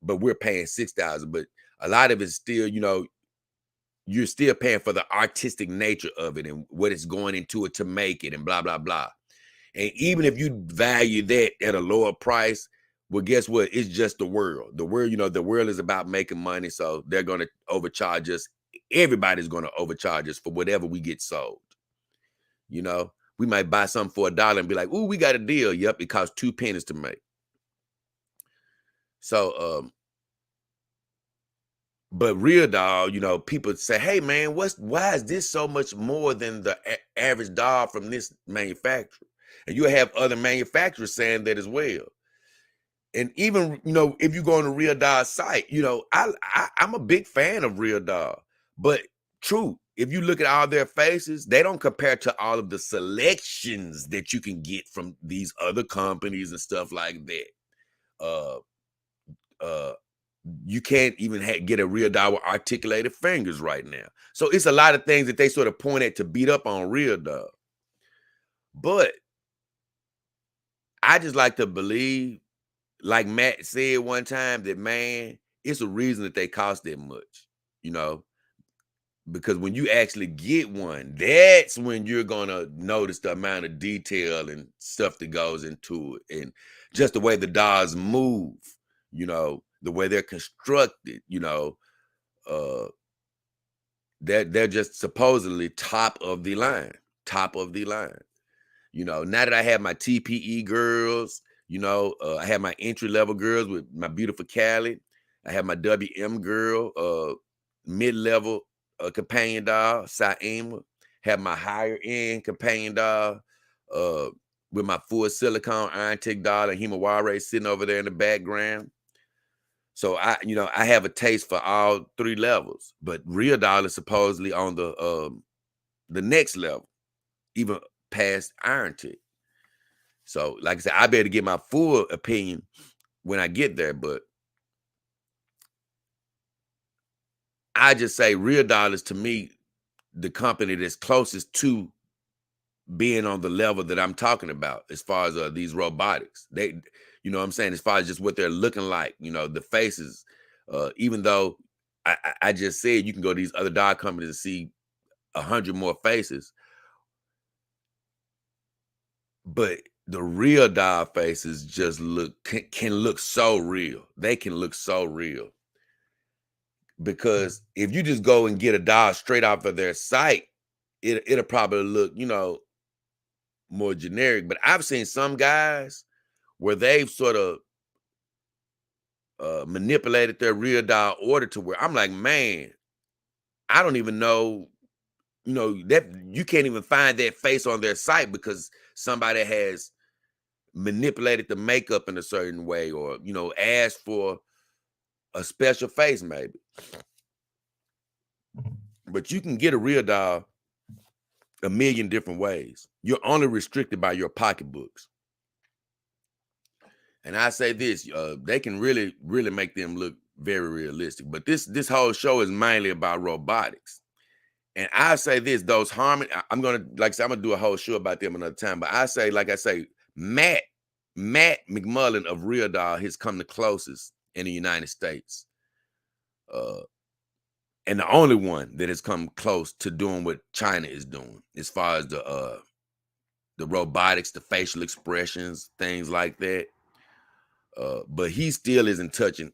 but we're paying $6,000. But a lot of it's still, you're still paying for the artistic nature of it and what it's going into it to make it and blah, blah, blah. And even if you value that at a lower price, well, guess what? It's just the world. The world, the world is about making money. So they're going to overcharge us. Everybody's going to overcharge us for whatever we get sold. We might buy something for $1 and be like, ooh, we got a deal. Yep, it costs 2 pennies to make. So, but Real Dog, people say, hey man, why is this so much more than the average dog from this manufacturer? And you have other manufacturers saying that as well. And even, if you go on the Real Dog site, I'm a big fan of Real Dog. But true, if you look at all their faces, they don't compare to all of the selections that you can get from these other companies and stuff like that. You can't even get a Real Dog with articulated fingers right now. So it's a lot of things that they sort of point at to beat up on Real Dog. But I just like to believe, like Matt said one time, that man, it's a reason that they cost that much, because when you actually get one, that's when you're gonna notice the amount of detail and stuff that goes into it, and just the way the dogs move, the way they're constructed, they're just supposedly top of the line. Now that I have my TPE girls, I have my entry level girls with my beautiful Callie. I have my WM girl, mid level companion dog, Saima. Have my higher end companion dog with my full silicone iron tick dog and Himawari sitting over there in the background. So I have a taste for all 3 levels, but Real Dog is supposedly on the next level, even past iron tick. So, like I said, I better get my full opinion when I get there. But I just say Real Doll is to me the company that's closest to being on the level that I'm talking about as far as these robotics. They, you know what I'm saying, as far as just what they're looking like, you know, the faces, even though I just said you can go to these other doll companies and see 100 more faces, but the Real Doll faces just can look so real. They can look so real because if you just go and get a doll straight off of their site, it'll probably look, you know, more generic. But I've seen some guys where they've sort of manipulated their Real Doll order to where I'm like, man, I don't even know, you know, that you can't even find that face on their site because somebody has manipulated the makeup in a certain way, or you know, asked for a special face maybe. But you can get a Real Doll a million different ways. You're only restricted by your pocketbooks. And I say this, they can really make them look very realistic. But this whole show is mainly about robotics. And I say this, those Harmony, I'm gonna, like I said, I'm gonna do a whole show about them another time. But I say, like I say, Matt McMullen of Real Doll has come the closest in the United States. And the only one that has come close to doing what China is doing as far as the robotics, the facial expressions, things like that. But he still isn't touching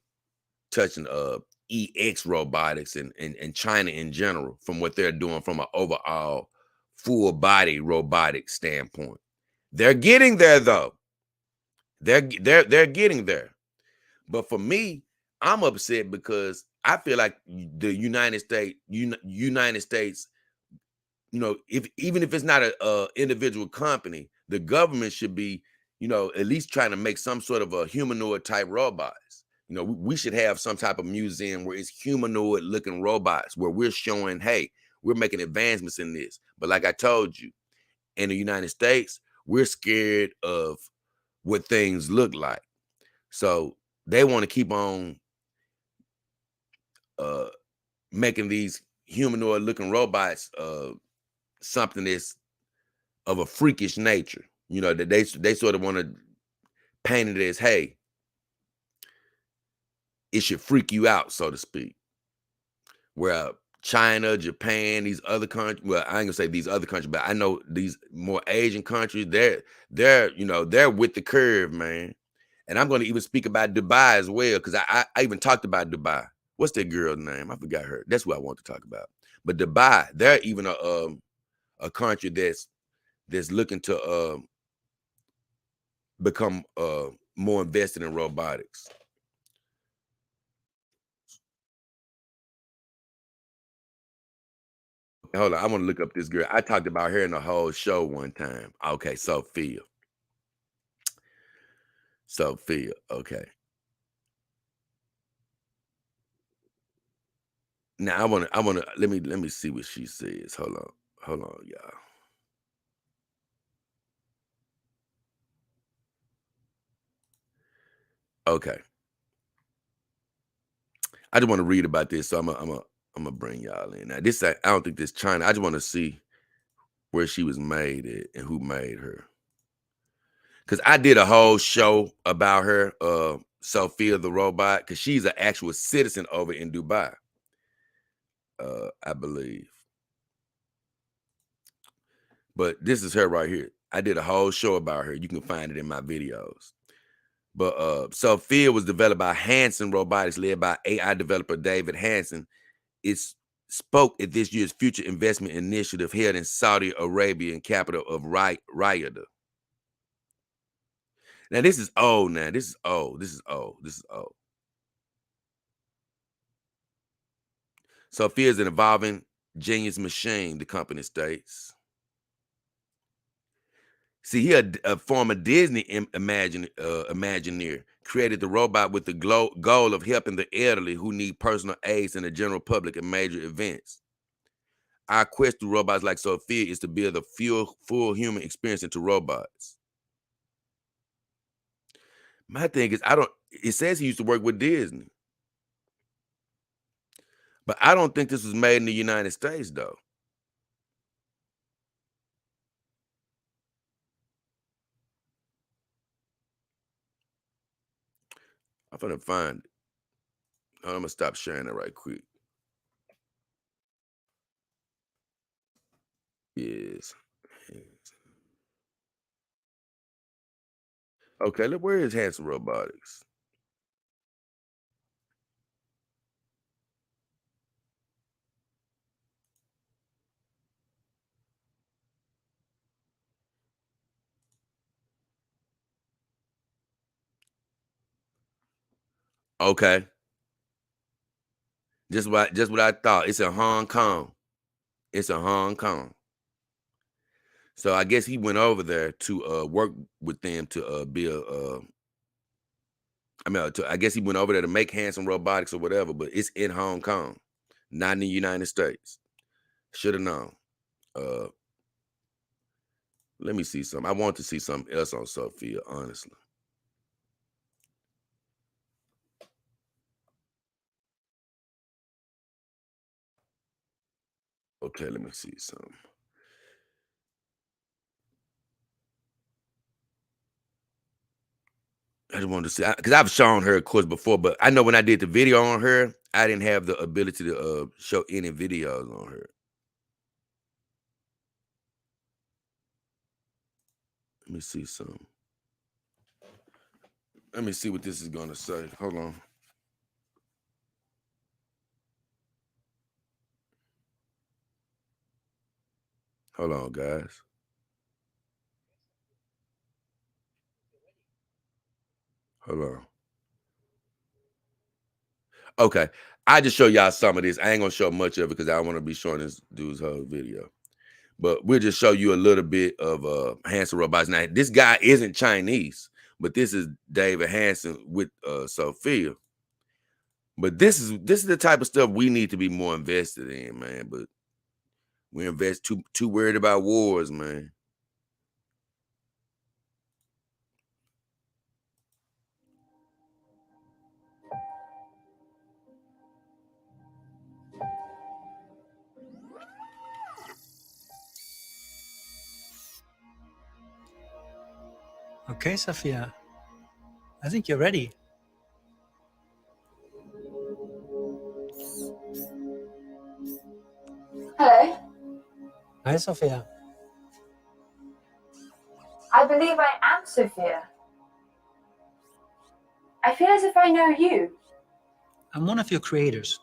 EX robotics and China in general from what they're doing from an overall full body robotic standpoint. They're getting there though. They're getting there. But for me, I'm upset because I feel like the United States, you know, if even if it's not a individual company, the government should be, you know, at least trying to make some sort of a humanoid type robots. You know, we should have some type of museum where it's humanoid looking robots, where we're showing, hey, we're making advancements in this. But like I told you, in the United States, we're scared of what things look like. So they want to keep on uh making these humanoid looking robots something that's of a freakish nature. You know, that they sort of want to paint it as, hey, it should freak you out, so to speak. Where China, Japan, these other countries, well, I ain't gonna say these other countries, but I know these more Asian countries, they're you know, they're with the curve, man. And I'm gonna even speak about Dubai as well, because I even talked about Dubai. What's that girl's name? I forgot her. That's what I want to talk about. But Dubai, they're even a country that's looking to become more invested in robotics. Hold on, I want to look up this girl. I talked about her in the whole show one time. Okay, Sophia. Sophia. Okay. Now I wanna let me see what she says. Hold on, y'all. Okay. I just want to read about this. So I'm gonna bring y'all in. Now, I don't think this China. I just want to see where she was made at and who made her. Because I did a whole show about her, Sophia the robot, because she's an actual citizen over in Dubai, I believe. But this is her right here. I did a whole show about her. You can find it in my videos. But Sophia was developed by Hanson Robotics, led by AI developer David Hanson. It's spoke at this year's Future Investment Initiative held in Saudi Arabia and capital of Riyadh. Now this is old. Now this is old. This is old. This is old. Sophia is an evolving genius machine, the company states. See, he a former Disney Imagineer, created the robot with the goal of helping the elderly who need personal aids in the general public at major events. Our quest through robots like Sophia is to build a full human experience into robots. My thing is, it says he used to work with Disney, But I don't think this was made in the United States, though. I'm gonna find it. I'm gonna stop sharing it right quick. Yes. Okay, look, where is Hanson Robotics? Okay. Just what I thought. It's in Hong Kong. It's in Hong Kong. So I guess he went over there to work with them to build I guess he went over there to make Hanson Robotics or whatever, but it's in Hong Kong, not in the United States. Should have known. Uh Let me see something. I want to see something else on Sophia, honestly. Okay, let me see something. I just wanted to see because I've shown her, of course, before, but I know when I did the video on her, I didn't have the ability to show any videos on her. Let me see something. Let me see what this is gonna say. Hold on. Hold on, guys. Hold on. Okay. I just show y'all some of this. I ain't gonna show much of it because I don't want to be showing this dude's whole video. But we'll just show you a little bit of Hanson Robotics. Now, this guy isn't Chinese, but this is David Hanson with Sophia. But this is the type of stuff we need to be more invested in, man. But we invest too worried about wars, man. Okay, Sophia. I think you're ready. Hello. Hi, Sophia. I believe I am Sophia. I feel as if I know you. I'm one of your creators.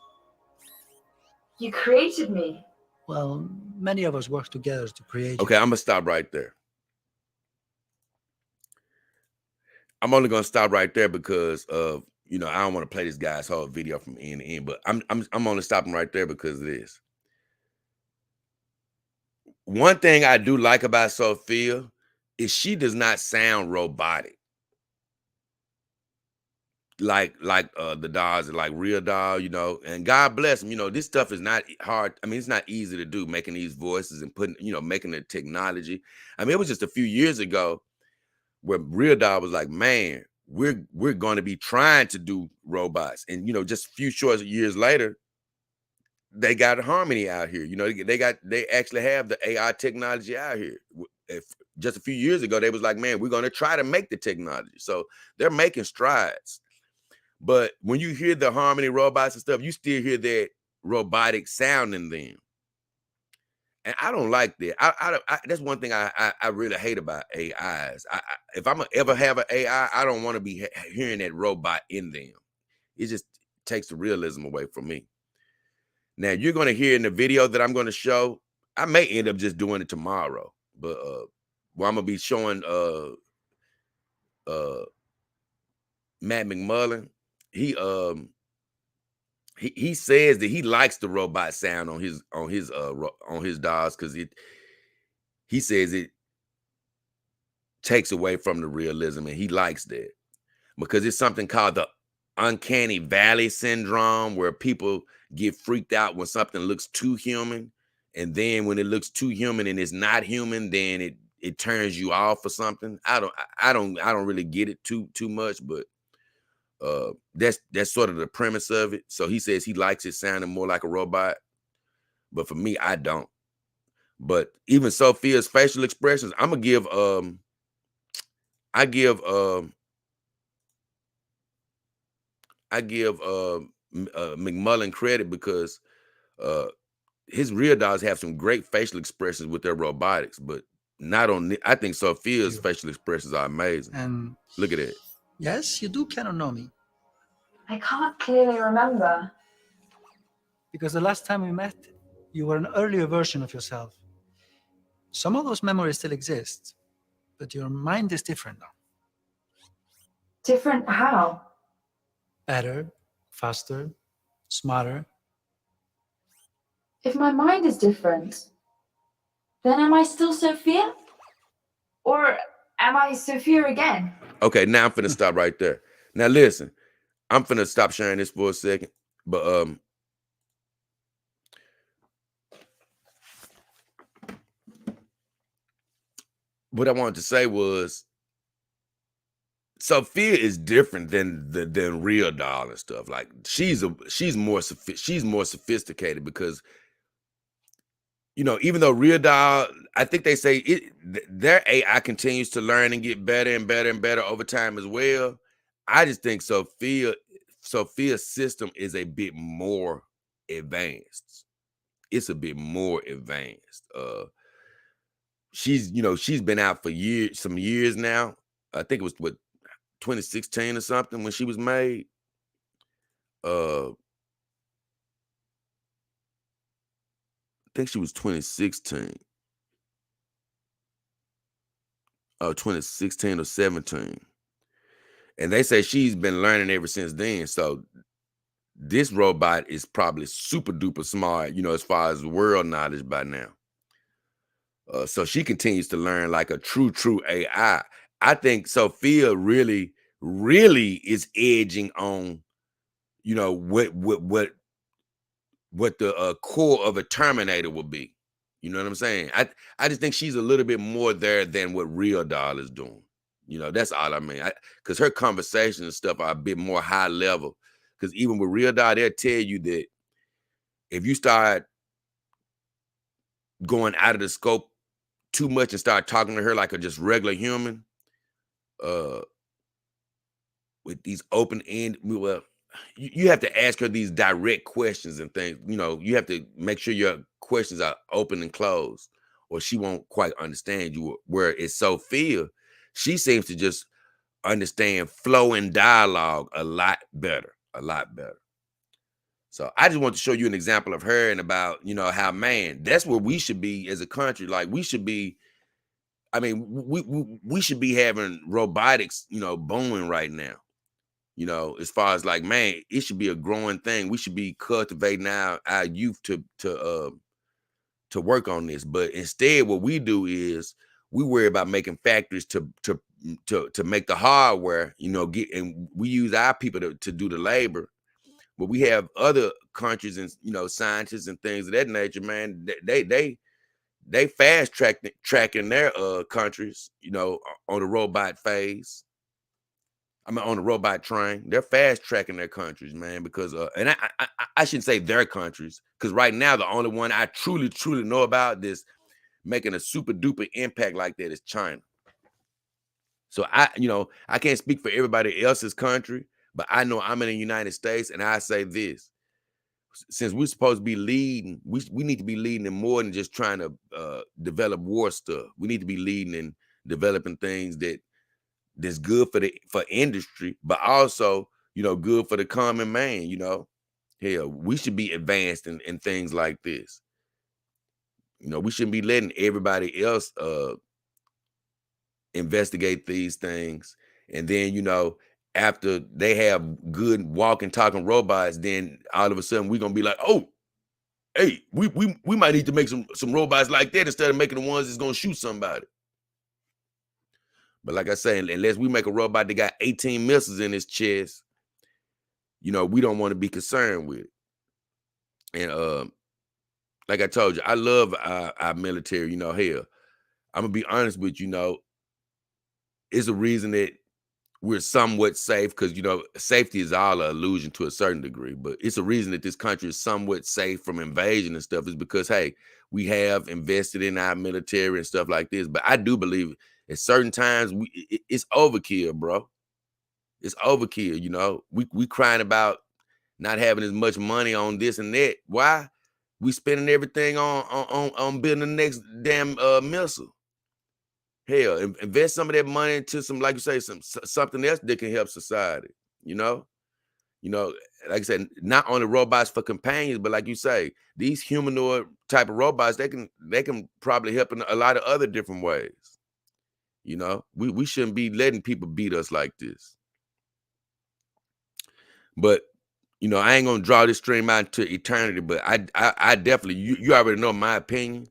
You created me. Well, many of us work together to create Okay, I'm gonna stop right there. I'm only gonna stop right there because of I don't want to play this guy's whole video from end to end, but I'm only stopping right there because of this. One thing I do like about Sophia is she does not sound robotic. Like the dolls are like real doll, and God bless them. This stuff is not hard. I mean, it's not easy to do, making these voices and putting, making the technology. I mean, it was just a few years ago where real doll was like, man, we're going to be trying to do robots, and just a few short years later, they got Harmony out here. They actually have the AI technology out here. If just a few years ago, they was like, man, we're going to try to make the technology. So they're making strides. But when you hear the Harmony robots and stuff, you still hear that robotic sound in them. And I don't like that. That's one thing I really hate about AIs. If I'm gonna ever have an AI, I don't want to be hearing that robot in them. It just takes the realism away from me. Now you're gonna hear in the video that I'm gonna show. I may end up just doing it tomorrow, but I'm gonna be showing Matt McMullen. He says that he likes the robot sound on his dolls because he says it takes away from the realism, and he likes that because it's something called the uncanny valley syndrome, where people get freaked out when something looks too human, and then when it looks too human and it's not human, then it turns you off or something. I don't really get it too much, but That's sort of the premise of it. So he says he likes it sounding more like a robot, but for me, I don't. But even Sophia's facial expressions, I'm gonna give I give McMullen credit because his real dolls have some great facial expressions with their robotics, but not on. I think Sophia's facial expressions are amazing. And Look at it. yes, you do kind of know me. I can't clearly remember. Because the last time we met, you were an earlier version of yourself. Some of those memories still exist, but your mind is different now. Different how? Better, faster, smarter. If my mind is different, then am I still Sophia? Or am I Sophia again? Okay, now I'm finna stop right there. Now listen, I'm finna stop sharing this for a second, but what I wanted to say was Sophia is different than Real Doll and stuff. Like she's more sophisticated because even though Real Doll, I think they say their AI continues to learn and get better and better and better over time as well. I just think Sophia's system is a bit more advanced. It's a bit more advanced. She's been out for some years now. I think it was 2016 or something when she was made. I think she was 2016. 2016 or 17. And they say she's been learning ever since then. So this robot is probably super duper smart, as far as world knowledge by now. So she continues to learn like a true AI. I think Sophia really, really is edging on, what the core of a Terminator would be. You know what I'm saying? I just think she's a little bit more there than what Real Doll is doing. That's all I mean. Because her conversations and stuff are a bit more high level. Because even with Real Doll, they'll tell you that if you start going out of the scope too much and start talking to her like a just regular human, with these open end, well, you have to ask her these direct questions and things. You have to make sure your questions are open and closed, or she won't quite understand you. Where it's Sophia, she seems to just understand flow and dialogue a lot better. So I just want to show you an example of her and about, how, man, that's where we should be as a country. Like we should be, we should be having robotics, booming right now. As far as like, man, it should be a growing thing. We should be cultivating our youth to work on this. But instead, what we do is we worry about making factories to make the hardware, and we use our people to do the labor. But we have other countries and scientists and things of that nature, man. They fast tracking their countries, on the robot phase. On the robot train. They're fast tracking their countries, man, because and I shouldn't say their countries, because right now the only one I truly know about this making a super duper impact like that is China. So I can't speak for everybody else's country, but I know I'm in the United States, and I say this: since we're supposed to be leading, we need to be leading in more than just trying to develop war stuff. We need to be leading in developing things that's good for industry, but also, good for the common man. Hell, we should be advanced in things like this. We shouldn't be letting everybody else investigate these things. And then, after they have good walking, talking robots, then all of a sudden we're gonna be like, oh, hey, we might need to make some robots like that instead of making the ones that's gonna shoot somebody. But like I say, unless we make a robot that got 18 missiles in his chest, we don't want to be concerned with it. And like I told you, I love our military. Hell, I'm gonna be honest with you. It's a reason that we're somewhat safe because, you know, safety is all an illusion to a certain degree, but it's a reason that this country is somewhat safe from invasion and stuff is because, hey, we have invested in our military and stuff like this. But I do believe at certain times it's overkill, bro. It's overkill, you know. We crying about not having as much money on this and that. Why? We spending everything on building the next damn missile. Hell, invest some of that money into some, like you say, something else that can help society. You know, like I said, not only robots for companions, but like you say, these humanoid type of robots, they can probably help in a lot of other different ways. You know, we shouldn't be letting people beat us like this. But you know, I ain't gonna draw this stream out to eternity. But I definitely, you already know my opinion.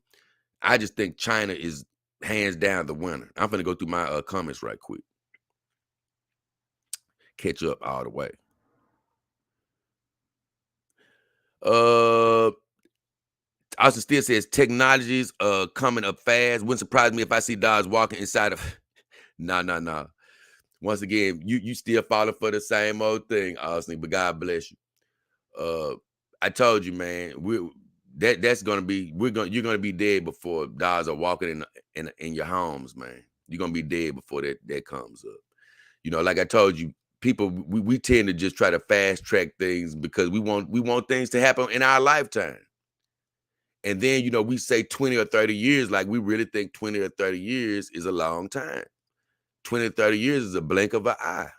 I just think China is hands down the winner. I'm gonna go through my comments right quick. Catch up all the way. Austin still says technologies coming up fast. Wouldn't surprise me if I see dogs walking inside of nah. Once again, you still falling for the same old thing, Austin, but God bless you. I told you, man, that's gonna be you're gonna be dead before dogs are walking in your homes, man. You're gonna be dead before that comes up. You know, like I told you, people we tend to just try to fast track things because we want things to happen in our lifetime. And then, you know, we say 20 or 30 years, like we really think 20 or 30 years is a long time. 20 or 30 years is a blink of an eye.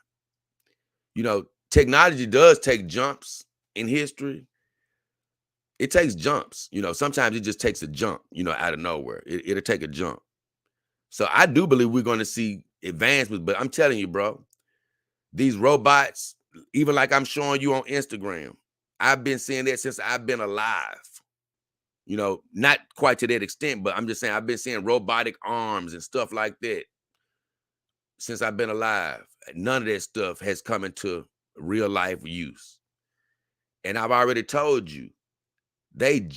You know, technology does take jumps in history. It takes jumps. You know, sometimes it just takes a jump, you know, out of nowhere. It'll take a jump. So I do believe we're going to see advancements, but I'm telling you, bro, these robots, even like I'm showing you on Instagram, I've been seeing that since I've been alive. You know, not quite to that extent, but I'm just saying I've been seeing robotic arms and stuff like that since I've been alive. None of that stuff has come into real life use. And I've already told you, they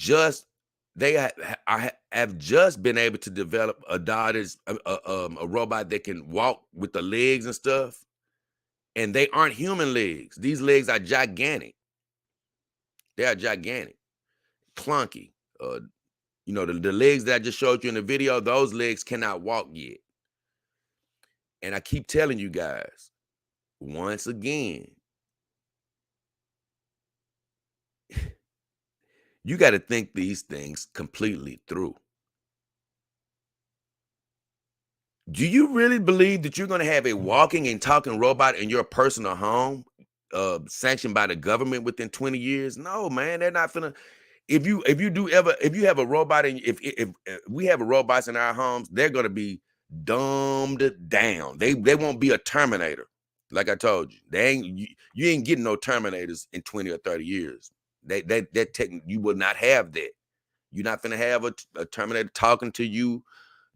have just been able to develop a robot that can walk with the legs and stuff. And they aren't human legs. These legs are gigantic. They are gigantic, clunky. You know, the legs that I just showed you in the video, those legs cannot walk yet. And I keep telling you guys, once again, you got to think these things completely through. Do you really believe that you're going to have a walking and talking robot in your personal home sanctioned by the government within 20 years? No, man, they're not finna. If you have a robot and if we have robots in our homes, they're going to be dumbed down. They won't be a Terminator. Like I told you, you ain't getting no Terminators in 20 or 30 years. You will not have that. You're not gonna have a Terminator talking to you,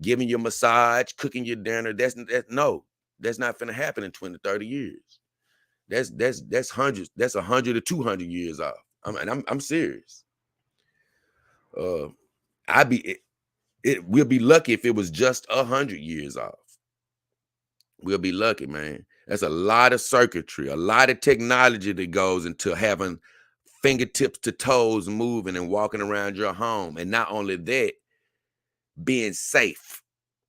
giving you a massage, cooking your dinner. That's not gonna happen in 20, 30 years. That's hundreds. That's 100 to 200 years off. I'm serious. We'll be lucky if it was just 100 years off. We'll be lucky, man. That's a lot of circuitry, a lot of technology that goes into having fingertips to toes moving and walking around your home. And not only that, being safe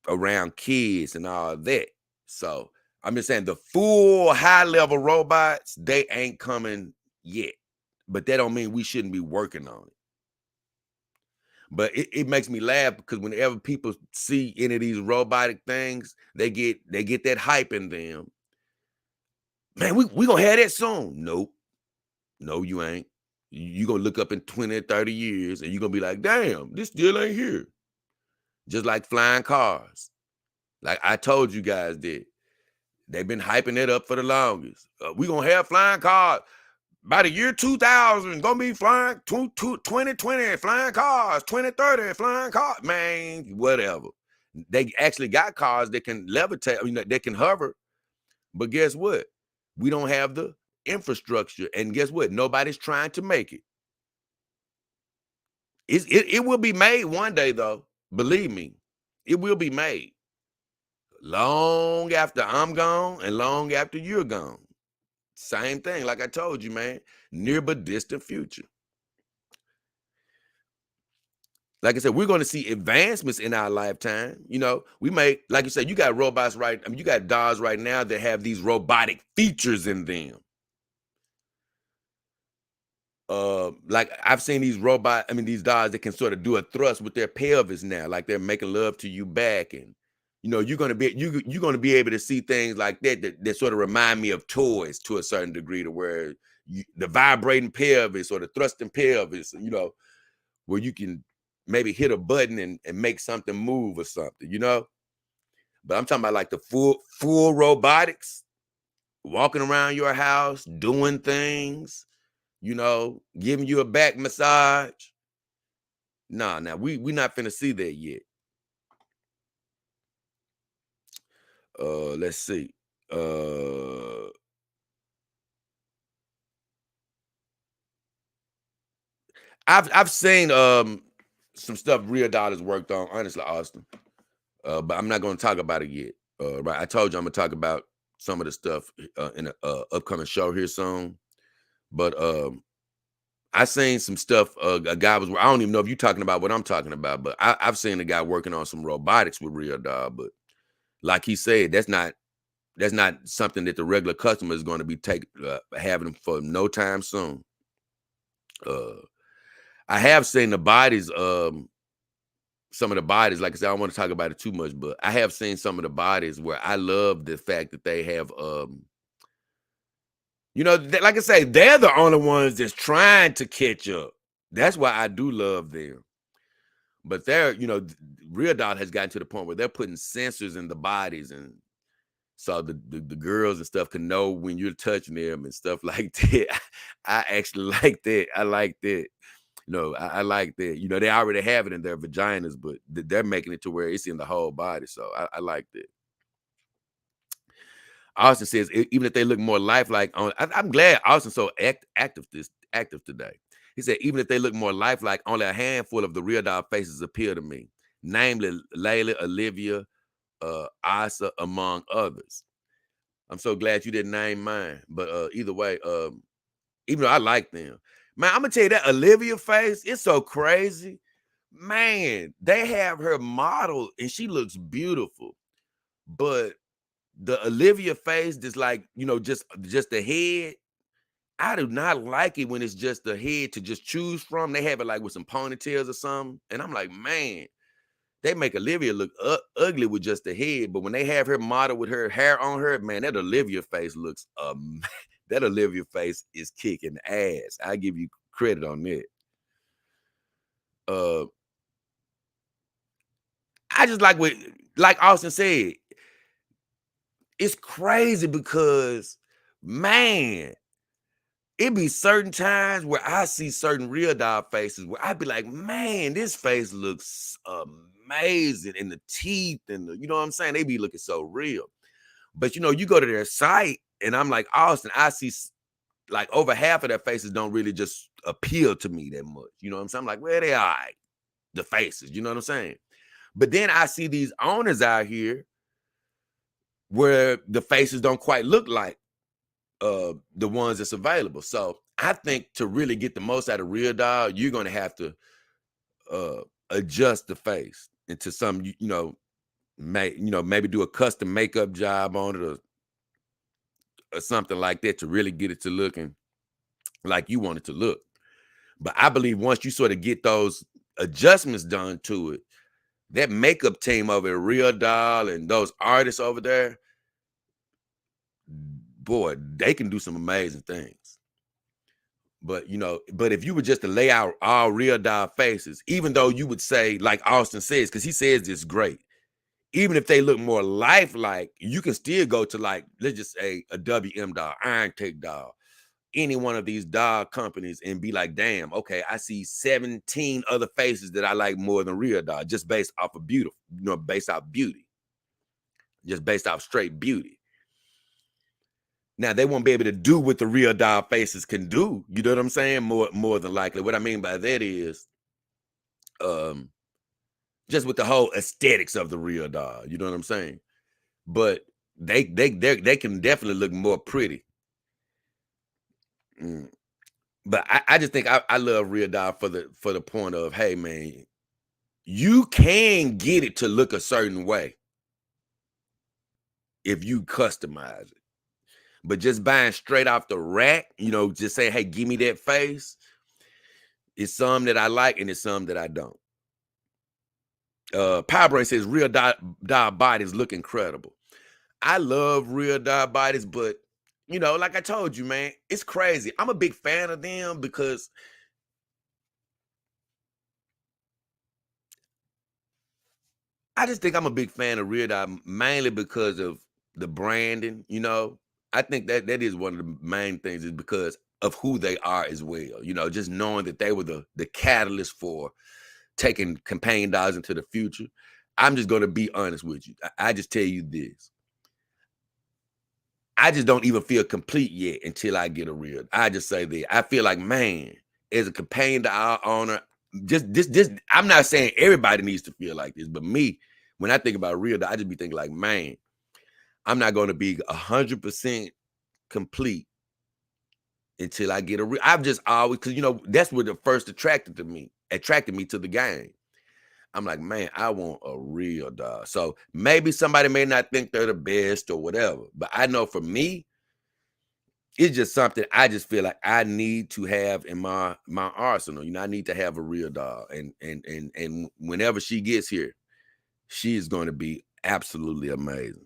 around kids and all that. So I'm just saying the full high-level robots, they ain't coming yet. But that don't mean we shouldn't be working on it. But it makes me laugh because whenever people see any of these robotic things, they get that hype in them. Man, we gonna have that soon. Nope. No, you ain't. You gonna look up in 20 or 30 years and you're gonna be like, damn, this still ain't here. Just like flying cars. Like I told you guys that. They've been hyping it up for the longest. We gonna have flying cars. By the year 2000, gonna be flying 2020, flying cars, 2030, flying cars. Man, whatever. They actually got cars that can levitate, they can hover. But guess what? We don't have the infrastructure. And guess what? Nobody's trying to make it. It will be made one day, though. Believe me, it will be made. long after I'm gone and long after you're gone. Same thing, like I told you, man. Near but distant future. Like I said, we're going to see advancements in our lifetime. You know, we may, like you said, you got robots you got dolls right now that have these robotic features in them. Like I've seen these these dolls that can sort of do a thrust with their pelvis now, like they're making love to you back. And you know, you're gonna be able to see things like that sort of remind me of toys to a certain degree, to where the vibrating pelvis or the thrusting pelvis, you know, where you can maybe hit a button and make something move or something, you know. But I'm talking about like the full robotics, walking around your house, doing things, you know, giving you a back massage. Nah, we not finna see that yet. Let's see. I've seen some stuff Real Doll has worked on, honestly, Austin. But I'm not gonna talk about it yet. Right. I told you I'm gonna talk about some of the stuff in an upcoming show here soon. But I seen some stuff. A guy was. I don't even know if you're talking about what I'm talking about, but I've seen a guy working on some robotics with Real Doll. But like he said, that's not something that the regular customer is going to be having for no time soon. I have seen the bodies. Some of the bodies, like I said, I don't want to talk about it too much, but I have seen some of the bodies where I love the fact that they have, you know, like I say, they're the only ones that's trying to catch up. That's why I do love them. But they're, you know, Real Doll has gotten to the point where they're putting sensors in the bodies, and so the girls and stuff can know when you're touching them and stuff like that. I actually like that. I like that. You know, I like that. You know, they already have it in their vaginas, but they're making it to where it's in the whole body. So I like that. Austin says, even if they look more lifelike I'm glad Austin's so active today. He said, even if they look more lifelike, only a handful of the Real Doll faces appeal to me, namely Layla, Olivia, Asa, among others. I'm so glad you didn't name mine. But either way, even though I like them, man, I'm gonna tell you that Olivia face, it's so crazy. Man, they have her model and she looks beautiful. But the Olivia face, just like, you know, just the head, I do not like it when it's just the head to just choose from. They have it like with some ponytails or something. And I'm like, man, they make Olivia look ugly with just the head. But when they have her model with her hair on her, man, that Olivia face looks that Olivia face is kicking ass. I give you credit on that. I just like Austin said, it's crazy because, man, it be certain times where I see certain Real Doll faces where I'd be like, man, this face looks amazing, and the teeth and you know what I'm saying? They be looking so real. But you know, you go to their site and I'm like, Austin, I see like over half of their faces don't really just appeal to me that much. You know what I'm saying? I'm like, well, they all right, the faces, you know what I'm saying? But then I see these owners out here where the faces don't quite look like the ones that's available. So I think to really get the most out of Real Doll, you're gonna have to adjust the face into some, you know, maybe do a custom makeup job on it or something like that to really get it to looking like you want it to look. But I believe once you sort of get those adjustments done to it, that makeup team over at Real Doll and those artists over there, boy, they can do some amazing things. But, you know, if you were just to lay out all Real Doll faces, even though you would say, like Austin says, because he says it's great, even if they look more lifelike, you can still go to, like, let's just say a WM Doll, Iron Take Doll, any one of these doll companies, and be like, damn, okay, I see 17 other faces that I like more than Real Doll, just based off of beauty, you know, based off beauty, just based off straight beauty. Now, they won't be able to do what the Real Doll faces can do. You know what I'm saying? More than likely. What I mean by that is, just with the whole aesthetics of the Real Doll. You know what I'm saying? but they can definitely look more pretty. Mm. But I just think I love Real Doll for the point of, hey man, you can get it to look a certain way if you customize it. But just buying straight off the rack, just say, hey, give me that face. It's some that I like and it's some that I don't. Power Brain says Real Doll bodies look incredible. I love Real Doll bodies, but like I told you, man, it's crazy. I'm a big fan of them because I just think I'm a big fan of Real Doll mainly because of the branding. I think that is one of the main things is because of who they are as well. Just knowing that they were the catalyst for taking companion dolls into the future. I'm just going to be honest with you. I just tell you this. I just don't even feel complete yet until I get a Real. I just say that I feel like, man, as a companion doll owner, just I'm not saying everybody needs to feel like this, but me, when I think about Real Doll, I just be thinking like, man, I'm not going to be 100% complete until I get a Real. I've just always, because that's what the first attracted me to the game. I'm like, man, I want a Real Doll. So maybe somebody may not think they're the best or whatever, but I know for me, it's just something I just feel like I need to have in my arsenal. I need to have a Real Doll, and whenever she gets here, she is going to be absolutely amazing.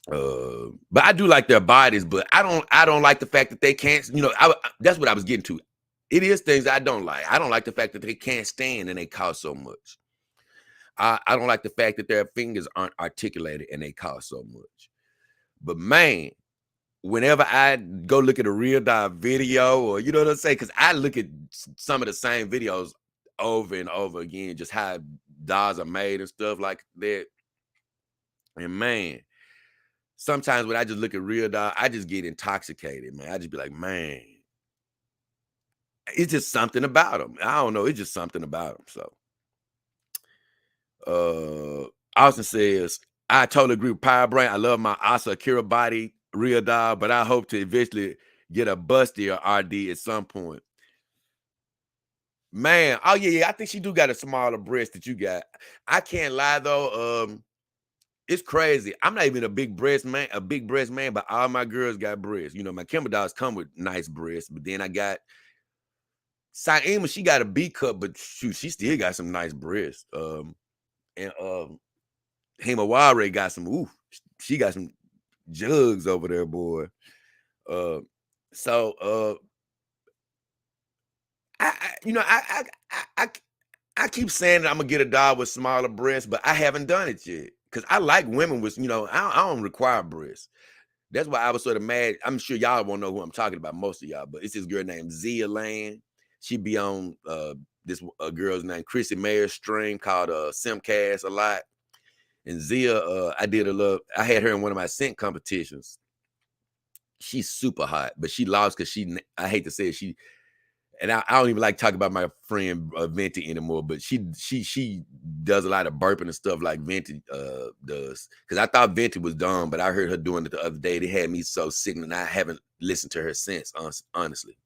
But I do like their bodies, but I don't like the fact that they can't. That's what I was getting to. It is things I don't like. I don't like the fact that they can't stand and they cost so much. I don't like the fact that their fingers aren't articulated and they cost so much. But man, whenever I go look at a Real Doll video, or you know what I'm saying, because I look at some of the same videos over and over again, just how dolls are made and stuff like that. And man, sometimes when I just look at Real Doll, I just get intoxicated, man. I just be like, man, it's just something about them. I don't know. It's just something about them. So, Austin says, I totally agree with Power Brain. I love my Asa Akira body Real Doll, but I hope to eventually get a busty or RD at some point. Man, oh yeah, I think she do got a smaller breast that you got. I can't lie though. It's crazy. I'm not even a big breast man, but all my girls got breasts. My Kimber dolls come with nice breasts, but then I got Saima, she got a B cup, but shoot, she still got some nice breasts. And Himawari got some, she got some jugs over there, boy. So I keep saying that I'm gonna get a doll with smaller breasts, but I haven't done it yet because I like women with, I don't require breasts. That's why I was sort of mad. I'm sure y'all won't know who I'm talking about, most of y'all, but it's this girl named Zia Land. She be on this girl's named Chrissy Mayer's stream called Simcast a lot. And Zia, I had her in one of my scent competitions. She's super hot, but she lost because I hate to say it, and I don't even like talking about my friend Venti anymore, but she does a lot of burping and stuff like Venti does. Because I thought Venti was dumb, but I heard her doing it the other day. It had me so sick, and I haven't listened to her since, honestly.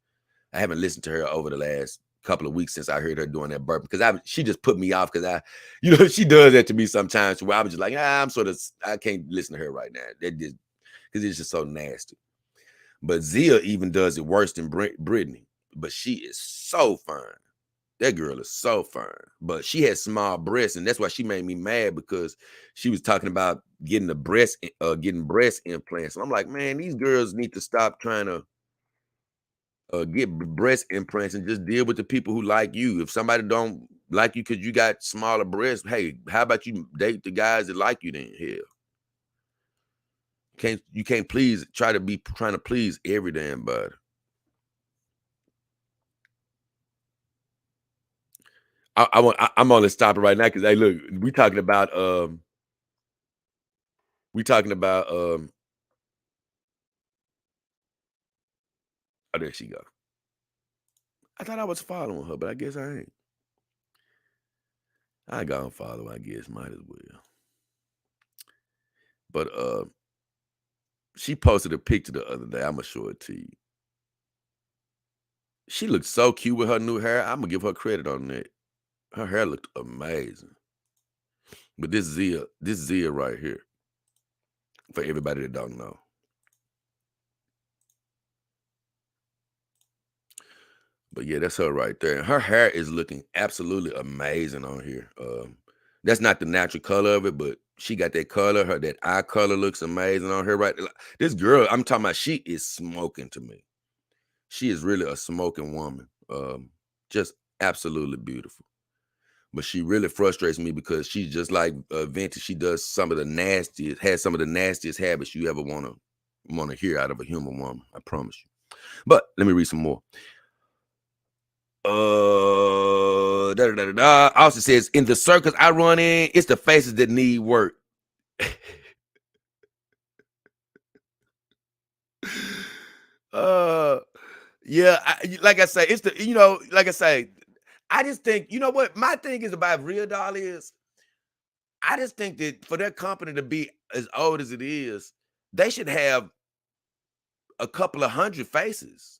I haven't listened to her over the last couple of weeks since I heard her doing that burp, because she just put me off because she does that to me sometimes where I was just like, I can't listen to her right now. That just because it's just so nasty. But Zia even does it worse than Brittany. But she is so fine. That girl is so fine. But she has small breasts, and that's why she made me mad, because she was talking about getting breast implants. And I'm like, man, these girls need to stop trying to get breast implants and just deal with the people who like you. If somebody don't like you because you got smaller breasts, hey, how about you date the guys that like you then? Hell. You can't trying to please every damn body. I'm gonna stop it right now because hey, look, we talking about oh, there she go. I thought I was following her, but I guess I ain't. I got to follow, I guess, might as well. But she posted a picture the other day. I'm gonna show it to you. She looked so cute with her new hair. I'm gonna give her credit on that. Her hair looked amazing. But this is Zia right here. For everybody that don't know. But yeah, that's her right there. And her hair is looking absolutely amazing on here. That's not the natural color of it, but she got that color. That eye color looks amazing on her right. This girl, I'm talking about, she is smoking to me. She is really a smoking woman. Just absolutely beautiful. But she really frustrates me because she's just like Vintage. She does some of the nastiest habits you ever want to hear out of a human woman. I promise you. But let me read some more. Also says, in the circles I run in, it's the faces that need work. Yeah, like I say, it's the, like I say, I just think, you know what my thing is about Real Doll is, I just think that for their company to be as old as it is, they should have a couple of hundred faces.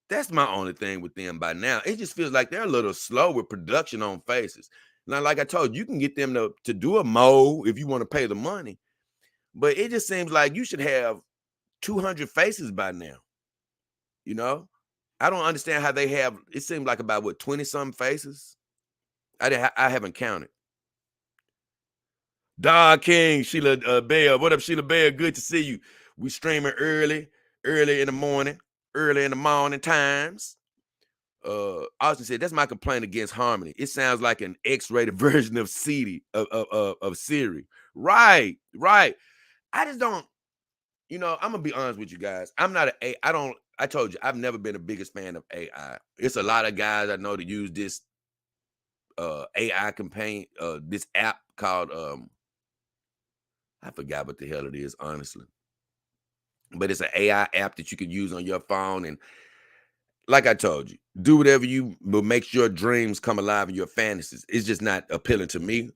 That's my only thing with them by now. It just feels like they're a little slow with production on faces. Now, like I told you, you can get them to do a mold if you want to pay the money. But it just seems like you should have 200 faces by now. You know? I don't understand how they have, it seems like about, 20-something faces? I haven't counted. Dog King, Sheila Bell. What up, Sheila Bell? Good to see you. We streaming early in the morning times. Austin said, that's my complaint against Harmony. It sounds like an X-rated version of Siri, of Siri. Right. I just don't, I'm gonna be honest with you guys. I told you, I've never been the biggest fan of AI. It's a lot of guys I know that use this AI campaign, this app called I forgot what the hell it is, honestly. But it's an AI app that you can use on your phone. And like I told you, do whatever will make your dreams come alive in your fantasies. It's just not appealing to me.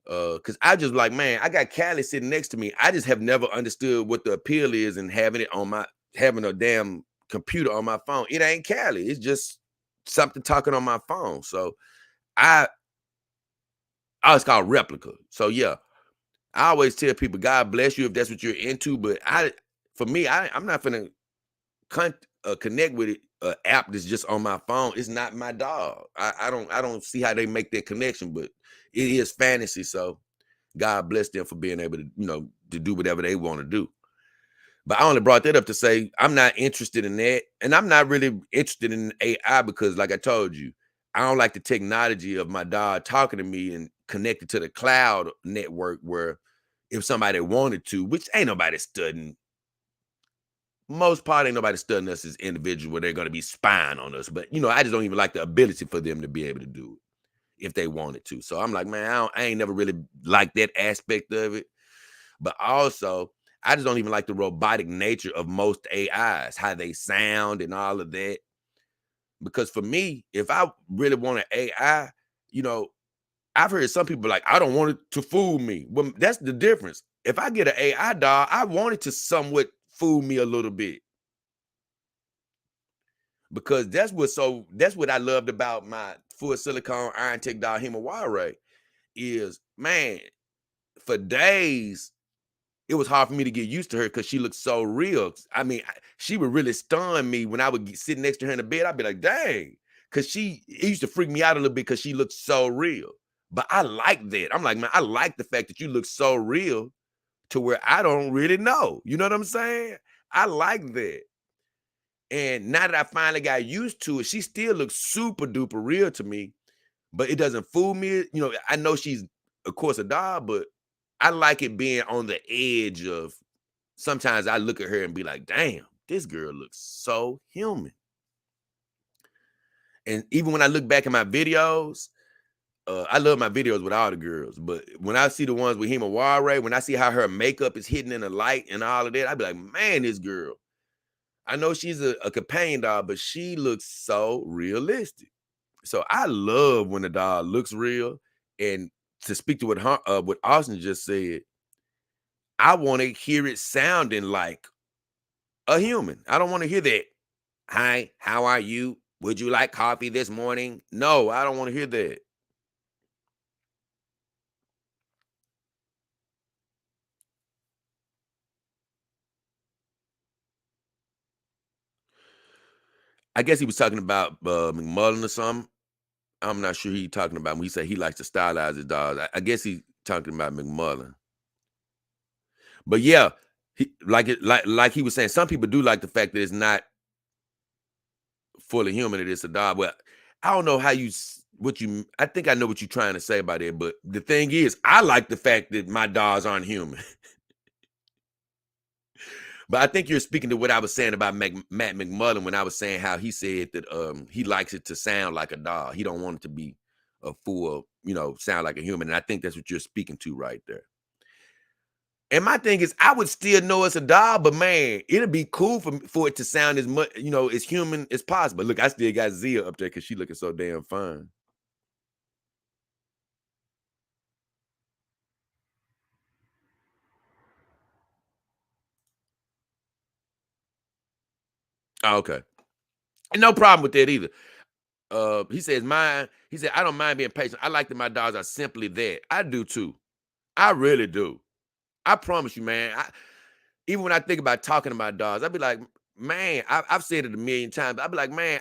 Because I just like, man, I got Callie sitting next to me. I just have never understood what the appeal is in having a damn computer on my phone. It ain't Callie. It's just something talking on my phone. So it's called Replica. So yeah, I always tell people, God bless you if that's what you're into. But I'm not finna connect with it. App that's just on my phone. It's not my dog. I don't see how they make that connection, but it is fantasy. So God bless them for being able to, to do whatever they want to do. But I only brought that up to say I'm not interested in that. And I'm not really interested in AI because, like I told you, I don't like the technology of my dog talking to me and connected to the cloud network where if somebody wanted to, which ain't nobody studying. Most part ain't nobody studying us as individuals where they're going to be spying on us. But, I just don't even like the ability for them to be able to do it if they wanted to. So I'm like, man, I ain't never really liked that aspect of it. But also, I just don't even like the robotic nature of most AIs, how they sound and all of that. Because for me, if I really want an AI, I've heard some people like, I don't want it to fool me. Well, that's the difference. If I get an AI dog, I want it to somewhat fool me a little bit. Because that's what I loved about my full silicone iron tech dog Himawari is, man, for days, it was hard for me to get used to her because she looked so real. I mean, she would really stun me when I would sit next to her in the bed. I'd be like, dang, because it used to freak me out a little bit because she looked so real. But I like that. I'm like, man, I like the fact that you look so real to where I don't really know. You know what I'm saying? I like that. And now that I finally got used to it, she still looks super duper real to me, but it doesn't fool me. I know she's, of course, a dog, but I like it being on the edge of, sometimes I look at her and be like, damn, this girl looks so human. And even when I look back at my videos, I love my videos with all the girls, but when I see the ones with Himawari, when I see how her makeup is hidden in the light and all of that, I'd be like, man, this girl. I know she's a companion dog, but she looks so realistic. So I love when the dog looks real. And to speak to what Austin just said, I want to hear it sounding like a human. I don't want to hear that. Hi, how are you? Would you like coffee this morning? No, I don't want to hear that. I guess he was talking about McMullen or something. I'm not sure he talking about when he said he likes to stylize his dogs. I guess he's talking about McMullen. But yeah, like he was saying, some people do like the fact that it's not fully human, that it's a dog. Well, I don't know how I think I know what you're trying to say about it, but the thing is, I like the fact that my dogs aren't human. But I think you're speaking to what I was saying about Matt McMullen when I was saying how he said that he likes it to sound like a dog. He don't want it to be a full, sound like a human. And I think that's what you're speaking to right there. And my thing is, I would still know it's a dog, but man, it'd be cool for it to sound as much, as human as possible. Look, I still got Zia up there because she looking so damn fine. Oh, okay. And no problem with that either. He said, I don't mind being patient. I like that my dogs are simply that. I do too. I really do. I promise you, man. Even when I think about talking about dogs, I'd be like, man, I've said it a million times. I'd be like, man,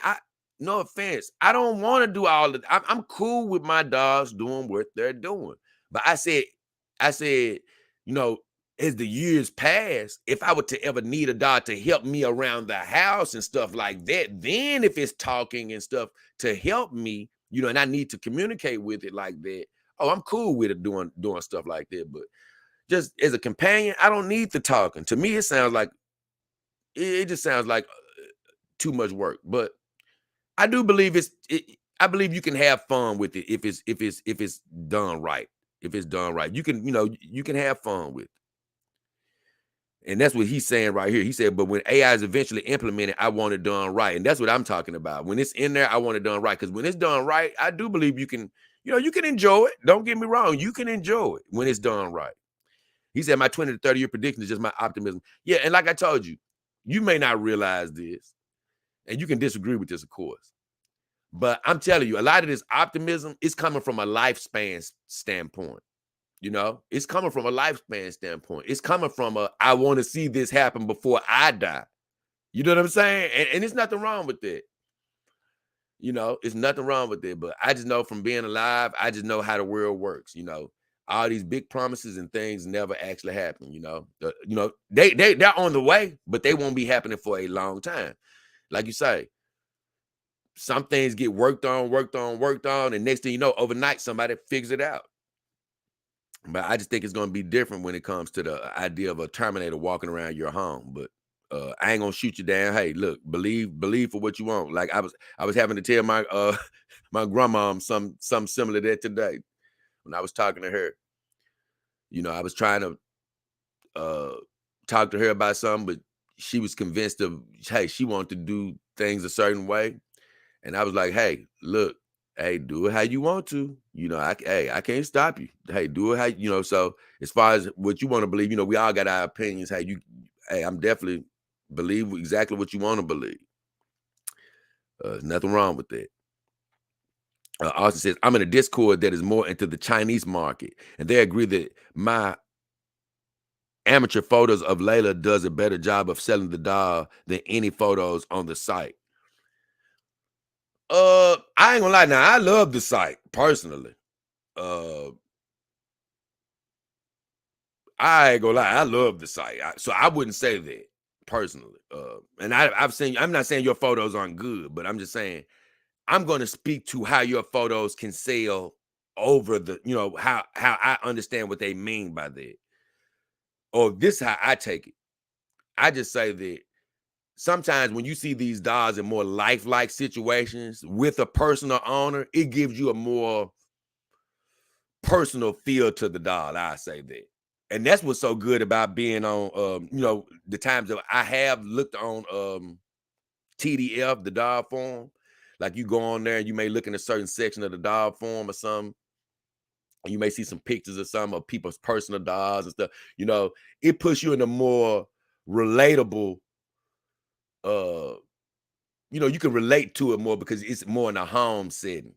no offense, I don't want to do all of it. I'm cool with my dogs doing what they're doing. But I said, as the years pass, if I were to ever need a dog to help me around the house and stuff like that, then if it's talking and stuff to help me, and I need to communicate with it like that, oh, I'm cool with it doing stuff like that. But just as a companion, I don't need the talking. To me, it sounds like it just sounds like too much work. But I do believe I believe you can have fun with it if it's done right. If it's done right, you can have fun with it. And that's what he's saying right here. He said, but when AI is eventually implemented, I want it done right. And that's what I'm talking about. When it's in there, I want it done right. Because when it's done right, I do believe you can enjoy it. Don't get me wrong. You can enjoy it when it's done right. He said, my 20 to 30 year prediction is just my optimism. Yeah, and like I told you, you may not realize this, and you can disagree with this, of course. But I'm telling you, a lot of this optimism is coming from a lifespan standpoint. It's coming from a lifespan standpoint. It's coming from I want to see this happen before I die. You know what I'm saying? And there's nothing wrong with that. It's nothing wrong with it. But I just know from being alive, I just know how the world works. All these big promises and things never actually happen. They're on the way, but they won't be happening for a long time. Like you say, some things get worked on, and next thing you know, overnight somebody figures it out. But I just think it's going to be different when it comes to the idea of a Terminator walking around your home. But I ain't gonna shoot you down. Hey, look, believe for what you want. Like I was having to tell my my grandma something similar to that today when I was talking to her. I was trying to talk to her about something, but she was convinced of, hey, she wanted to do things a certain way. And I was like, hey, look, hey, do it how you want to. I can't stop you. Hey, do it how, so as far as what you want to believe, we all got our opinions. Hey, I'm definitely believe exactly what you want to believe. There's nothing wrong with that. Austin says, I'm in a Discord that is more into the Chinese market, and they agree that my amateur photos of Layla does a better job of selling the doll than any photos on the site. I ain't gonna lie. Now, I love the site personally. I ain't gonna lie. I love the site, so I wouldn't say that personally. And I've seen. I'm not saying your photos aren't good, but I'm just saying I'm going to speak to how your photos can sell over the, how I understand what they mean by that. Or this is how I take it. I just say that sometimes when you see these dolls in more lifelike situations with a personal owner, it gives you a more personal feel to the doll. I say that. And that's what's so good about being on, the times that I have looked on TDF, the doll forum. Like you go on there and you may look in a certain section of the dog form or something. You may see some pictures of some of people's personal dolls and stuff. You know, it puts you in a more relatable, you know, you can relate to it more because it's more in a home setting.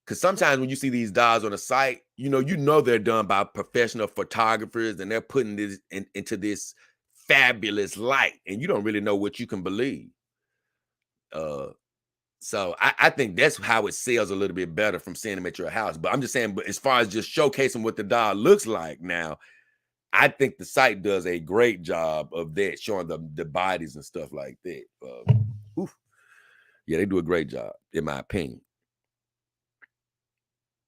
Because sometimes when you see these dolls on the site, you know they're done by professional photographers and they're putting this into this fabulous light, and you don't really know what you can believe. So I think that's how it sells a little bit better from seeing them at your house. But I'm just saying, but as far as just showcasing what the doll looks like now, I think the site does a great job of that, showing the bodies and stuff like that. Yeah, they do a great job, in my opinion.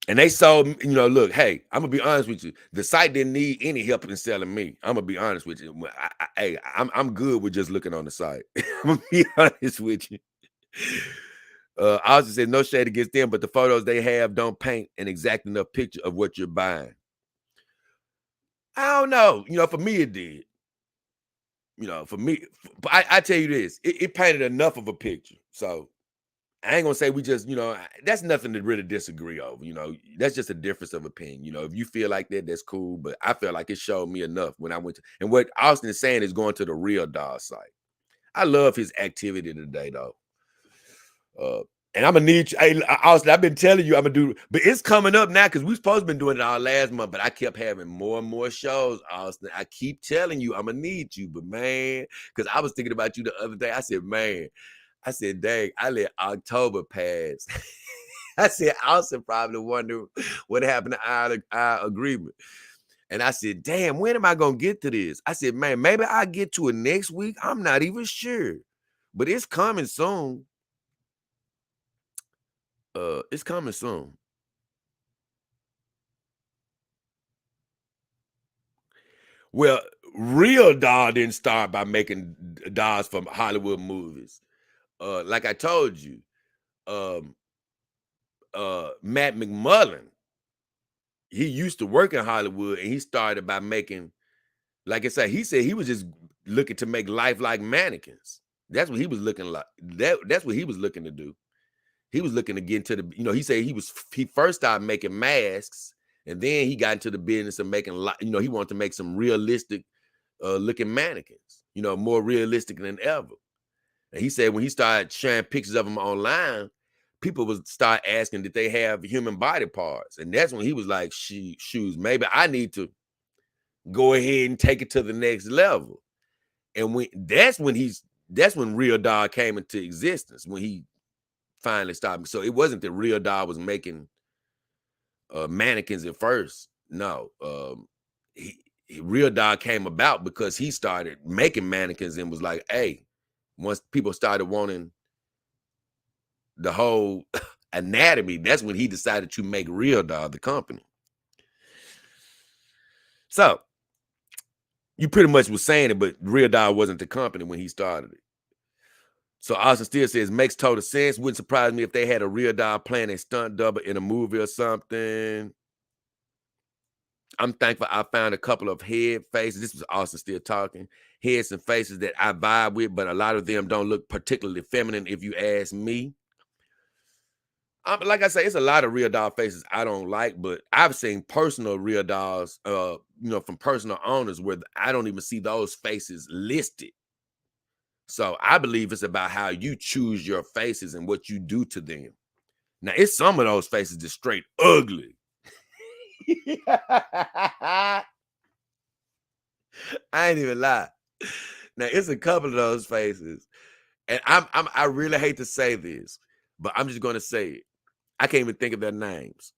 And they sold, you know, look, hey, I'm gonna be honest with you. The site didn't need any help in selling me. I'm gonna be honest with you. I'm good with just looking on the site. I'm gonna be honest with you. I also said no shade against them, but the photos they have don't paint an exact enough picture of what you're buying. I don't know. You know, for me, it did. You know, for me, but I tell you this, it painted enough of a picture. So I ain't gonna say we just, you know, that's nothing to really disagree over. You know, that's just a difference of opinion. You know, if you feel like that, that's cool. But I feel like it showed me enough when I went to, and what Austin is saying is going to the Real Doll site. I love his activity today, though. And I'm gonna need you. Hey, Austin, I've been telling you I'm gonna do, but it's coming up now because we supposed to been doing it all last month, but I kept having more and more shows, Austin. I keep telling you I'm gonna need you, but man, because I was thinking about you the other day. I said, man, I said, dang, I let October pass. I said, Austin probably wonder what happened to our agreement. And I said, damn, when am I gonna get to this? I said, man, maybe I'll get to it next week. I'm not even sure, but it's coming soon. It's coming soon. Well, Real Doll didn't start by making dolls from Hollywood movies. Like I told you, Matt McMullen, he used to work in Hollywood, and he started by making, like I said, he said he was just looking to make lifelike mannequins. That's what he was looking like. That's what he was looking to do. He was looking to get into the, you know, he said he first started making masks, and then he got into the business of making, you know, he wanted to make some realistic looking mannequins, you know, more realistic than ever. And he said when he started sharing pictures of them online, people would start asking, did they have human body parts? And that's when he was like, shoes, maybe I need to go ahead and take it to the next level. And that's when Real Doll came into existence, when he finally stopped. So it wasn't that Real Doll was making mannequins at first. No, Real Doll came about because he started making mannequins and was like, hey, once people started wanting the whole anatomy, that's when he decided to make Real Doll the company. So you pretty much was saying it, but Real Doll wasn't the company when he started it. So Austin still says, makes total sense. Wouldn't surprise me if they had a Real Doll playing a stunt double in a movie or something. I'm thankful I found a couple of head faces. This was Austin still talking. Heads and faces that I vibe with, but a lot of them don't look particularly feminine if you ask me. Like I say, it's a lot of Real Doll faces I don't like, but I've seen personal Real Dolls, you know, from personal owners where I don't even see those faces listed. So I believe it's about how you choose your faces and what you do to them. Now, it's some of those faces just straight ugly. I ain't even lie. Now, it's a couple of those faces. And I really hate to say this, but I'm just gonna say it. I can't even think of their names.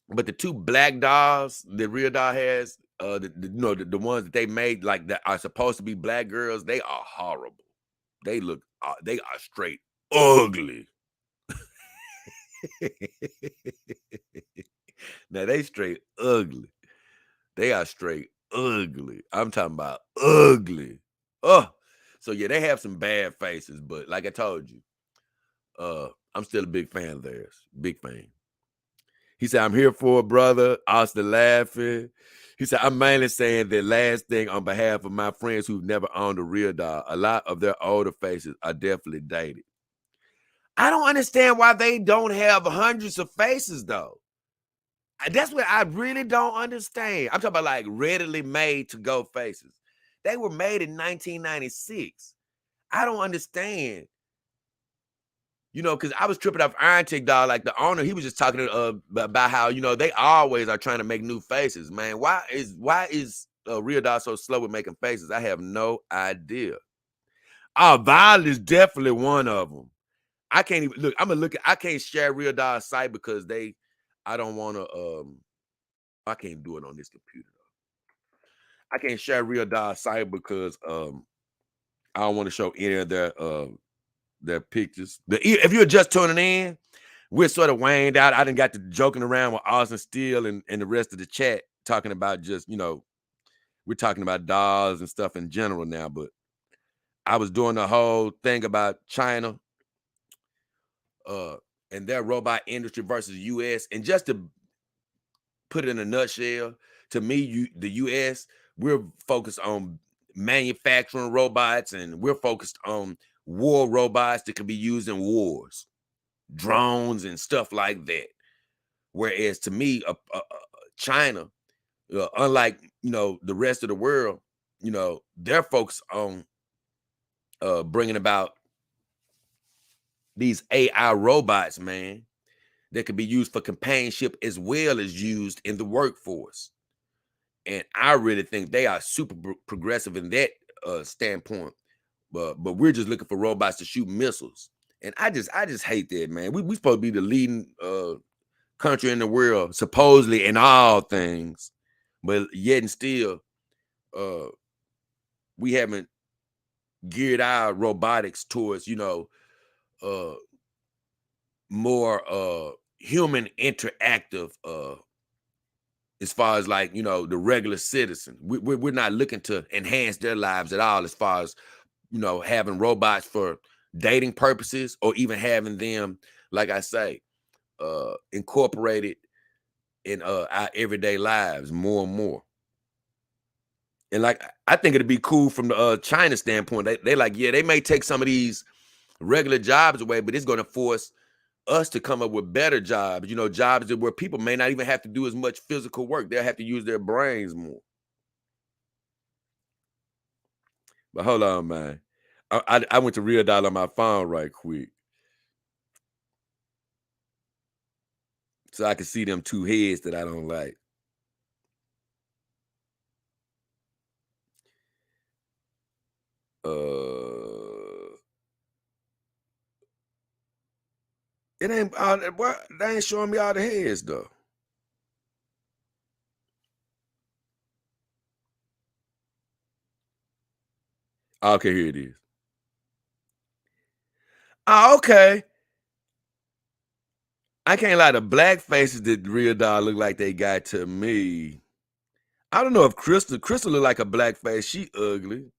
But the two black dolls that Real Doll has, the ones that they made like that are supposed to be black girls, they are horrible. They are straight ugly. Now they straight ugly. They are straight ugly. I'm talking about ugly. Oh, so yeah, they have some bad faces, but like I told you, I'm still a big fan of theirs. Big fan. He said, I'm here for it, brother. Austin laughing. He said, I'm mainly saying the last thing on behalf of my friends who've never owned a Real Doll. A lot of their older faces are definitely dated. I don't understand why they don't have hundreds of faces, though. That's what I really don't understand. I'm talking about like readily made to go faces. They were made in 1996. I don't understand. You know, because I was tripping off Iron Tick, dog. Like the owner, he was just talking about how, you know, they always are trying to make new faces, man. Why is Real Dog so slow with making faces? I have no idea. Oh, Violet is definitely one of them. I can't even look. I'm gonna look at. I can't share Real Dog's site because I don't want to. I can't do it on this computer. I can't share Real Dog's site because I don't want to show any of their pictures. If you're just tuning in, we're sort of waned out. I done got to joking around with Austin Steele and the rest of the chat talking about just, you know, we're talking about dolls and stuff in general now, but I was doing the whole thing about China and their robot industry versus US. And just to put it in a nutshell, to me, the US, we're focused on manufacturing robots and we're focused on war robots that can be used in wars, drones and stuff like that. Whereas to me, China, unlike, you know, the rest of the world, you know, they're focused on bringing about these AI robots, man, that could be used for companionship as well as used in the workforce. And I really think they are super progressive in that standpoint. But we're just looking for robots to shoot missiles. And I just hate that, man. We supposed to be the leading country in the world, supposedly in all things, but yet and still, we haven't geared our robotics towards, you know, more human interactive as far as like, you know, the regular citizen. We're not looking to enhance their lives at all as far as, you know, having robots for dating purposes or even having them, like I say, incorporated in our everyday lives more and more. And like, I think it'd be cool from the China standpoint. They like, yeah, they may take some of these regular jobs away, but it's going to force us to come up with better jobs, you know, jobs where people may not even have to do as much physical work. They'll have to use their brains more. But hold on, man. I went to Real Dog on my phone right quick, so I can see them two heads that I don't like. It ain't all that. What? They ain't showing me all the heads though. Okay, here it is. Oh, okay. I can't lie. The black faces that Real Dog look like they got to me. I don't know if Crystal look like a black face. She ugly.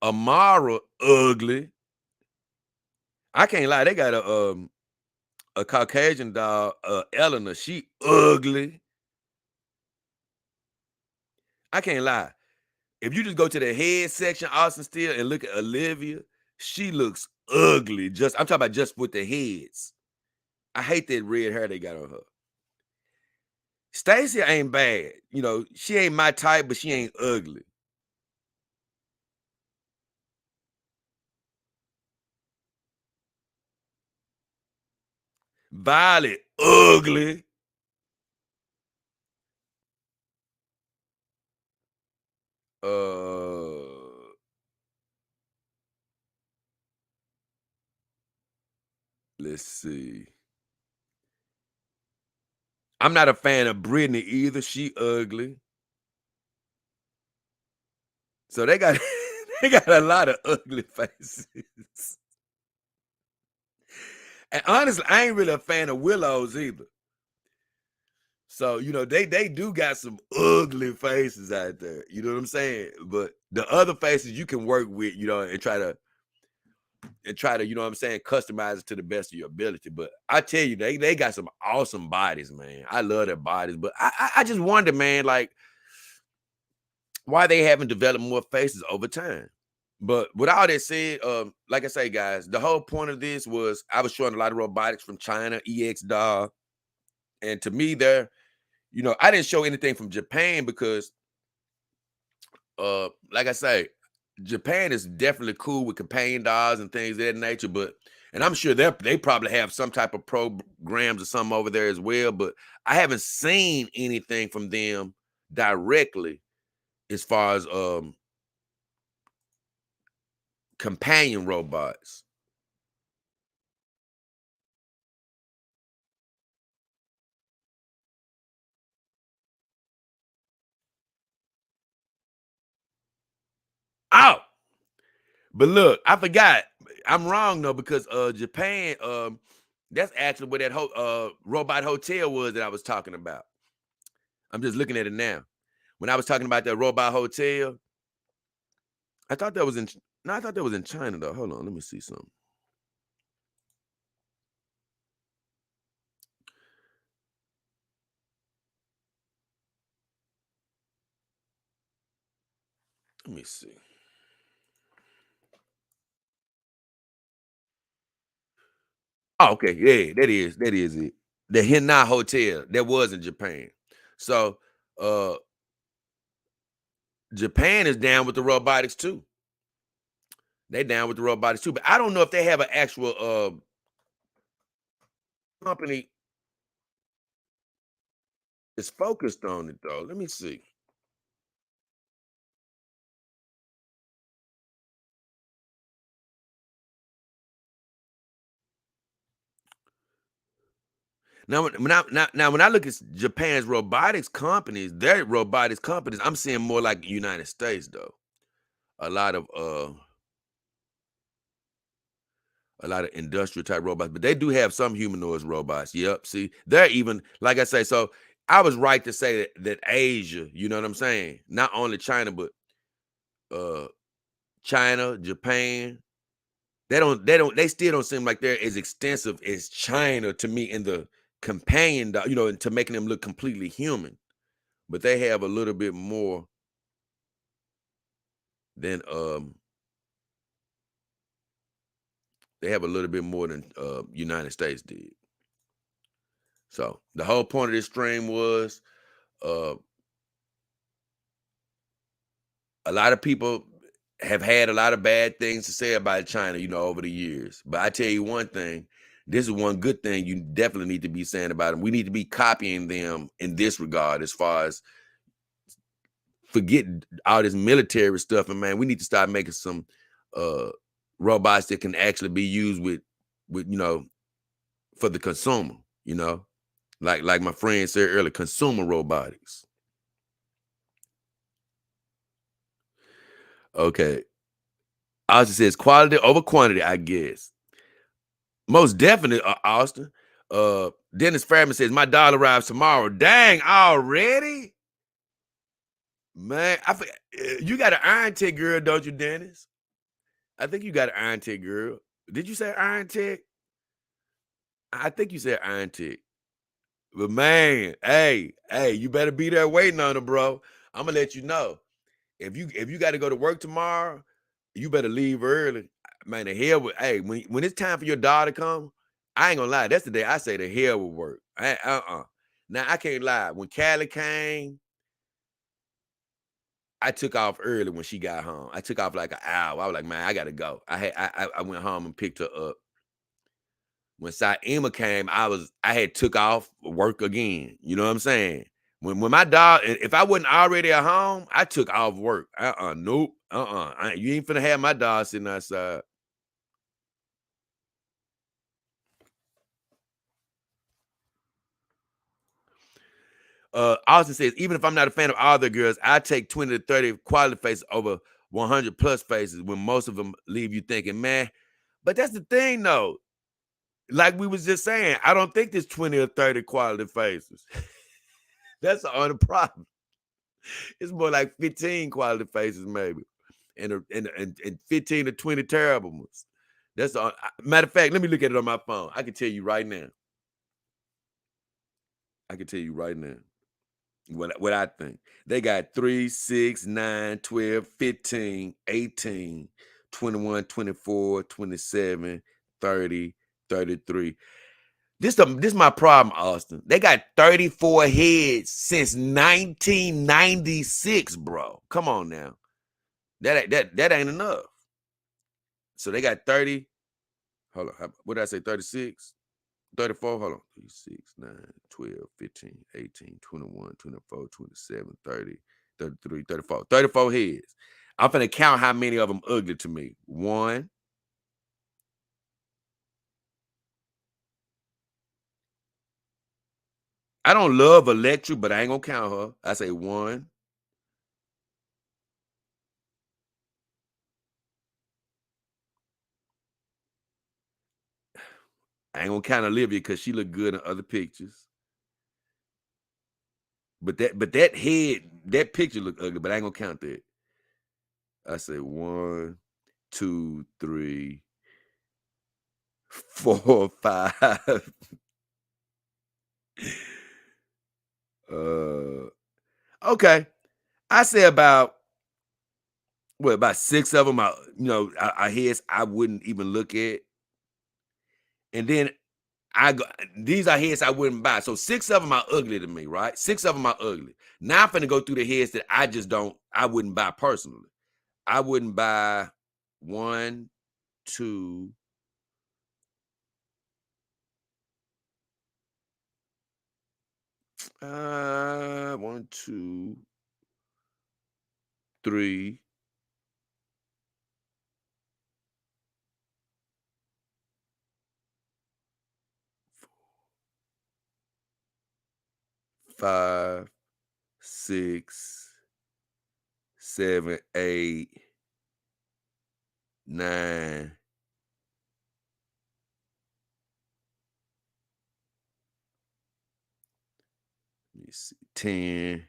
Amara ugly. I can't lie. They got a Caucasian dog, Eleanor. She ugly. I can't lie. If you just go to the head section, Austin Steele, and look at Olivia, she looks ugly. I'm talking about just with the heads. I hate that red hair they got on her. Stacey ain't bad. You know, she ain't my type, but she ain't ugly. Violet, ugly. Let's see. I'm not a fan of Brittany either. She ugly. So they got they got a lot of ugly faces. And honestly, I ain't really a fan of Willow's either. So, you know, they do got some ugly faces out there. You know what I'm saying? But the other faces you can work with, you know, and try to, you know what I'm saying, customize it to the best of your ability. But I tell you, they got some awesome bodies, man. I love their bodies. But I just wonder, man, like, why they haven't developed more faces over time. But with all that said, like I say, guys, the whole point of this was I was showing a lot of robotics from China, EX Dog. And to me, they're you know, I didn't show anything from Japan because, like I say, Japan is definitely cool with companion dogs and things of that nature. And I'm sure they probably have some type of programs or something over there as well. But I haven't seen anything from them directly as far as companion robots. Oh, but look, I forgot. I'm wrong though, because Japan, that's actually where that robot hotel was that I was talking about. I'm just looking at it now. When I was talking about that robot hotel, I thought that was in no, I thought that was in China though. Hold on, let me see something. Let me see. Oh, okay, yeah, that is it. The Hina Hotel that was in Japan. So Japan is down with the robotics too. They down with the robotics too, but I don't know if they have an actual company that's focused on it though. Let me see. Now, when I look at Japan's robotics companies, their robotics companies, I'm seeing more like United States though. A lot of industrial type robots, but they do have some humanoid robots. Yep. See, they're even like I say. So I was right to say that Asia, you know what I'm saying? Not only China, but China, Japan. They still don't seem like they're as extensive as China to me in the companion, you know, into making them look completely human. But they have a little bit more than United States did. So the whole point of this stream was a lot of people have had a lot of bad things to say about China, you know, over the years. But I tell you one thing, this is one good thing you definitely need to be saying about them. We need to be copying them in this regard, as far as forget all this military stuff. And man, we need to start making some robots that can actually be used with you know, for the consumer, you know, like my friend said earlier, consumer robotics. Okay. Austin says quality over quantity, I guess. Most definitely, Austin. Dennis Fairman says my doll arrives tomorrow. Dang, already? Man, you got an Iron Tech girl, don't you, Dennis? I think you got an Iron Tech girl. Did you say Iron Tech? I think you said Iron Tech. But man, hey, you better be there waiting on her, bro. I'm gonna let you know. If you got to go to work tomorrow, you better leave early. Man, the hell with when it's time for your daughter to come, I ain't gonna lie. That's the day I say the hell with work. Now I can't lie. When Callie came, I took off early when she got home. I took off like an hour. I was like, man, I gotta go. I went home and picked her up. When Saima came, I had took off work again. You know what I'm saying? When my dog, if I wasn't already at home, I took off work. Nope. You ain't finna have my dog sitting outside. Austin says, even if I'm not a fan of all the girls, I take 20 to 30 quality faces over 100 plus faces when most of them leave you thinking, man. But that's the thing, though. Like we was just saying, I don't think there's 20 or 30 quality faces. That's the only problem. It's more like 15 quality faces, maybe, and 15 to 20 terrible ones. That's the matter of fact. Let me look at it on my phone. I can tell you right now. What I think. They got 3, 6, 9, 12, 15, 18, 21, 24, 27, 30, 33. This my problem, Austin. They got 34 heads since 1996, bro. Come on now. That ain't enough. So they got 30. Hold on. What did I say? 36? 34? Hold on. 36, 9, 12, 15, 18, 21, 24, 27, 30, 33, 34. 34 heads. I'm finna count how many of them ugly to me. 1. I don't love Electra, but I ain't gonna count her. I say 1. I ain't gonna count Olivia because she look good in other pictures. But that head, that picture look ugly, but I ain't gonna count that. I say 1, 2, 3, 4, 5. Okay. I say about 6 of them are heads I wouldn't even look at. And then these are heads I wouldn't buy. So 6 of them are ugly to me, right? 6 of them are ugly. Now I'm finna go through the heads that I wouldn't buy personally. I wouldn't buy 1, 2, 1, 2, 3, 5, 6, 7, 8, 9. Let me see. 10.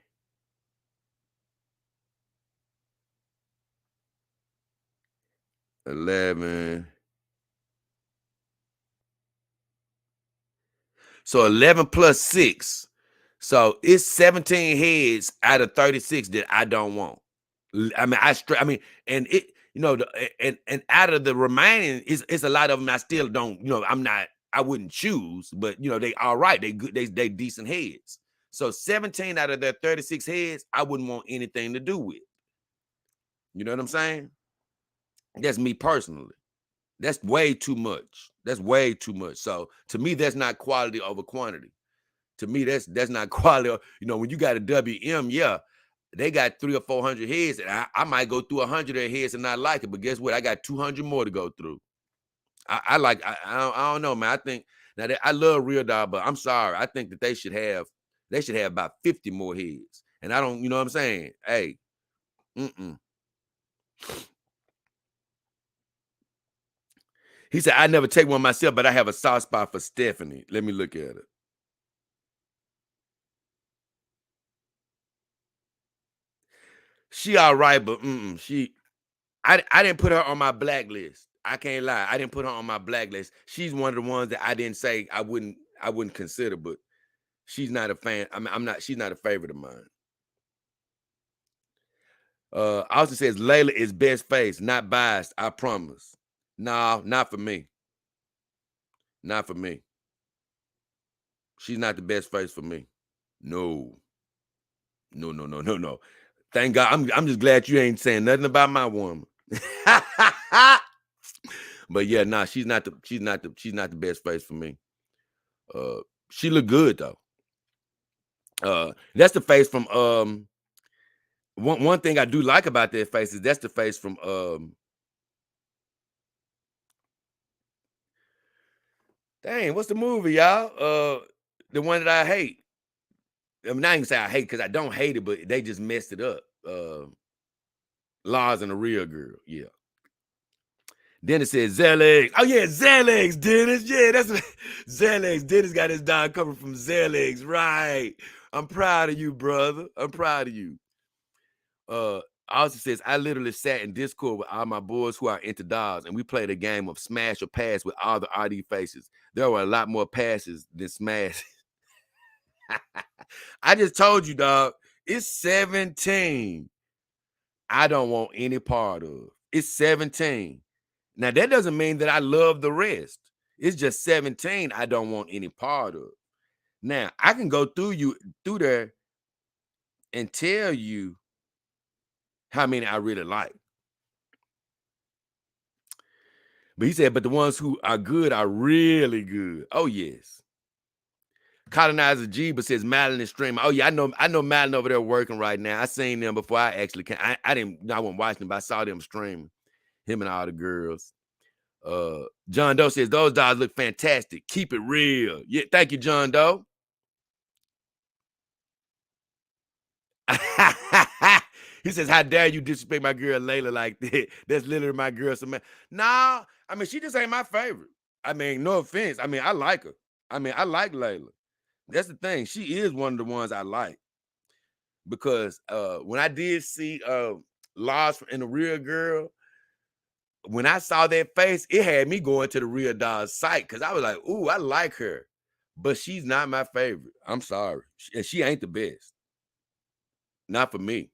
11. So 11 plus 6. So it's 17 heads out of 36 that I don't want. I mean, and it, and out of the remaining, it's a lot of them I still don't, I wouldn't choose, but they all right. They good, they decent heads. So 17 out of their 36 heads, I wouldn't want anything to do with. You know what I'm saying? That's me personally. That's way too much. That's way too much. So to me, that's not quality over quantity. To me, that's not quality. When you got a WM, yeah, they got 300 or 400 heads, and I might go through 100 of heads and not like it. But guess what? I got 200 more to go through. I don't know, man. I think now I love Real Dog, but I'm sorry. I think that they should have about 50 more heads. And I don't, you know what I'm saying? Hey, He said, I never take one myself, but I have a soft spot for Stephanie. Let me look at it. She all right, but I didn't put her on my blacklist. I can't lie. I didn't put her on my blacklist. She's one of the ones that I didn't say I wouldn't consider, but she's not a fan. I mean, she's not a favorite of mine. Also says Layla is best face, not biased, I promise. No, not for me. Not for me. She's not the best face for me. No. Thank God. I'm just glad you ain't saying nothing about my woman. But yeah, nah, she's not the best face for me. She look good though. That's the face from one thing I do like about that face is that's the face from dang, what's the movie, y'all? The one that I hate. I mean, I ain't gonna say I hate because I don't hate it, but they just messed it up. Lars and the Real Girl, yeah. Dennis says Zelex. Oh yeah, Zelex, Dennis. Yeah, that's Zelex. Dennis got his dog coming from Zelex, right? I'm proud of you, brother. I'm proud of you. Also says I literally sat in Discord with all my boys who are into dogs, and we played a game of smash or pass with all the RD faces. There were a lot more passes than smash. I just told you, dog. It's 17. I don't want any part of. It's 17. Now, that doesn't mean that I love the rest. It's just 17 I don't want any part of. Now, I can go through there and tell you how many I really like. But he said, but the ones who are good are really good. Oh, yes. Colonizer G, but says Madeline is streaming. Oh, yeah, I know Madeline over there working right now. I seen them before I actually came. I wasn't watching them, but I saw them streaming. Him and all the girls. John Doe says, those dogs look fantastic. Keep it real. Yeah, thank you, John Doe. He says, how dare you disrespect my girl Layla like that? That's literally my girl. Nah, I mean, she just ain't my favorite. I mean, no offense. I mean, I like her. I mean, I like Layla. That's the thing. She is one of the ones I like. Because when I did see Lost in the Real Girl, when I saw that face, it had me going to the Real Doll's site because I was like, ooh, I like her. But she's not my favorite. I'm sorry. She ain't the best. Not for me.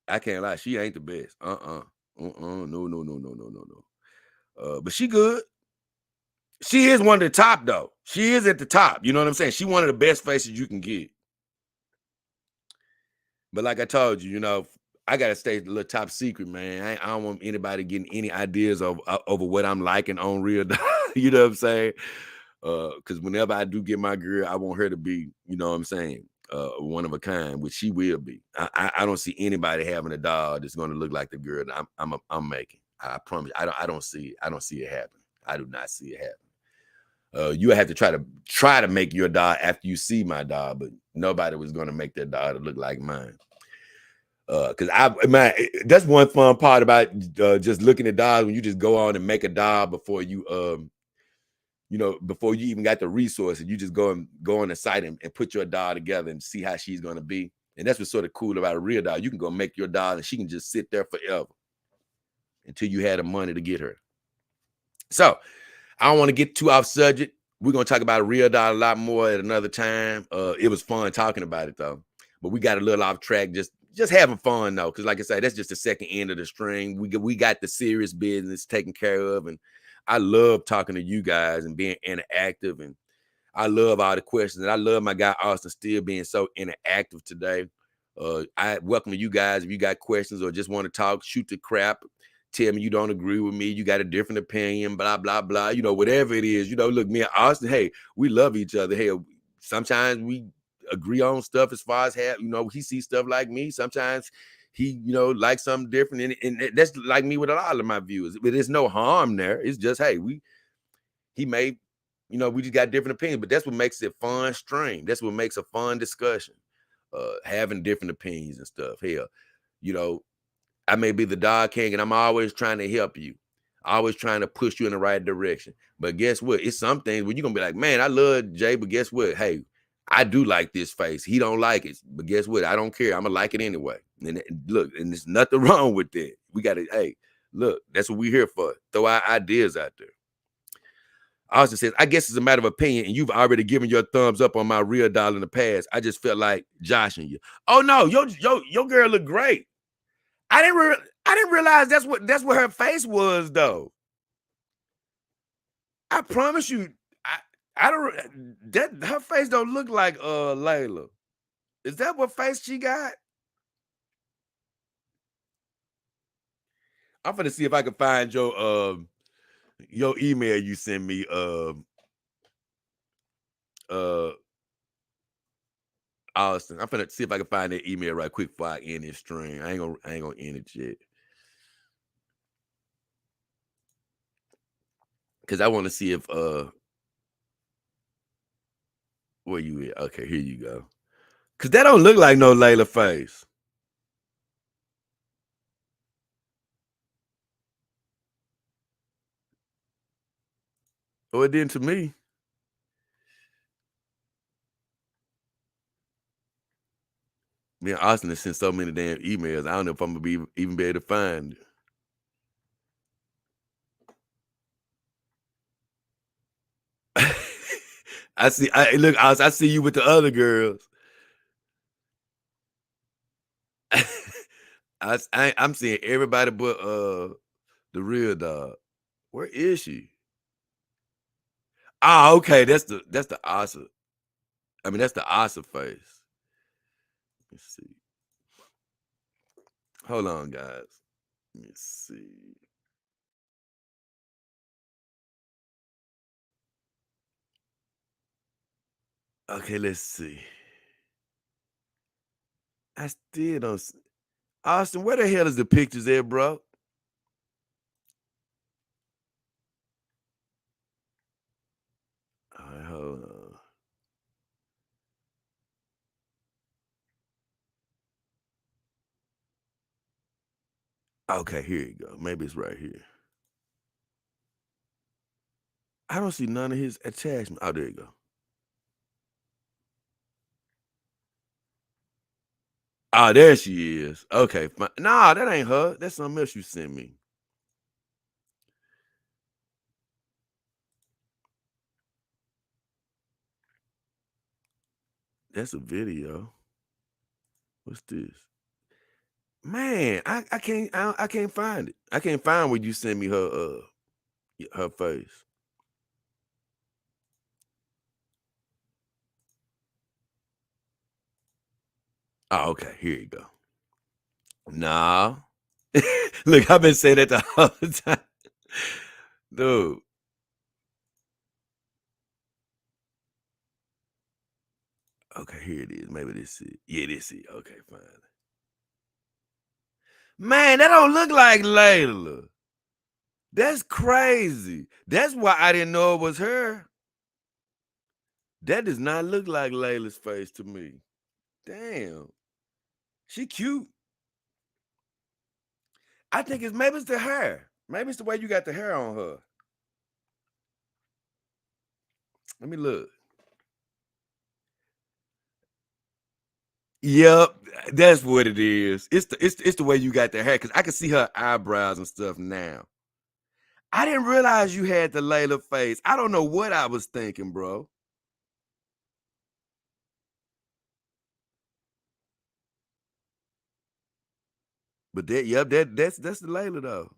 I can't lie. She ain't the best. No. But she good. She is one of the top, though. She is at the top. You know what I'm saying? She one of the best faces you can get. But like I told you, I gotta stay a little top secret, man. I don't want anybody getting any ideas over what I'm liking on Real. You know what I'm saying? Because whenever I do get my girl, I want her to be, you know what I'm saying, one of a kind, which she will be. I don't see anybody having a dog that's going to look like the girl that I'm making. I promise. I don't see it happen. I do not see it happen. You have to try to make your dog after you see my dog, but nobody was going to make their dog to look like mine. Because that's one fun part about just looking at dogs when you just go on and make a dog before you before you even got the resources. You just go on the site and put your dog together and see how she's going to be. And that's what's sort of cool about a real dog. You can go make your dog and she can just sit there forever until you had the money to get her. So I don't want to get too off subject. We're going to talk about a real dog a lot more at another time. It was fun talking about it though, but we got a little off track, just having fun though. Cause like I said, that's just the second end of the string. We got the serious business taken care of. And I love talking to you guys and being interactive. And I love all the questions. And I love my guy Austin still being so interactive today. I welcome you guys. If you got questions or just want to talk, shoot the crap. Tell me you don't agree with me. You got a different opinion, blah, blah, blah. Whatever it is, look, me and Austin, hey, we love each other. Hey, sometimes we agree on stuff as far as he sees stuff like me. Sometimes he, likes something different. And that's like me with a lot of my viewers. But there's no harm there. It's just, hey, we just got different opinions. But that's what makes it fun stream. That's what makes a fun discussion. Having different opinions and stuff. Hell, I may be the dog king and I'm always trying to help you. Always trying to push you in the right direction. But guess what? It's some things where you're going to be like, man, I love Jay, but guess what? Hey, I do like this face. He don't like it. But guess what? I don't care. I'm going to like it anyway. And look, and there's nothing wrong with that. We got to, hey, look, that's what we're here for. Throw our ideas out there. Austin says, I guess it's a matter of opinion, and you've already given your thumbs up on my real doll in the past. I just felt like joshing you. Oh, no, your girl look great. I didn't realize that's what her face was though. I promise you, I don't that her face don't look like Layla. Is that what face she got? I'm gonna see if I can find your email you sent me Austin. I'm gonna see if I can find that email right quick before I end this stream. I ain't gonna end it yet. Because I want to see if where you at? Okay, here you go. Because that don't look like no Layla face. Oh, it didn't to me. Me and Austin has sent so many damn emails. I don't know if I'm gonna even be able to find it. I see you with the other girls. I'm seeing everybody but the real dog. Where is she? Ah, okay. That's the Asa. I mean, that's the Asa face. Let's see. Hold on, guys. Let me see. Okay, let's see. I still don't. Austin, where the hell is the pictures at, bro? All right, hold on. Okay, here you go. Maybe it's right here. I don't see none of his attachment. Oh, there you go. Oh, there she is. Okay, fine. Nah, that ain't her. That's something else you sent me. That's a video. What's this? Man, I can't find it. I can't find where you sent me her face. Oh, okay. Here you go. Nah. Look, I've been saying that the whole time. Dude. Okay, here it is. Maybe this is it. Yeah, this is it. Okay, fine. Man, that don't look like Layla. That's crazy. That's why I didn't know it was her. That does not look like Layla's face to me. Damn. She cute. I think maybe it's the hair. Maybe it's the way you got the hair on her. Let me look. Yep, that's what it is. It's the way you got the hair, because I can see her eyebrows and stuff now. I didn't realize you had the Layla face. I don't know what I was thinking, bro. But that's the Layla though.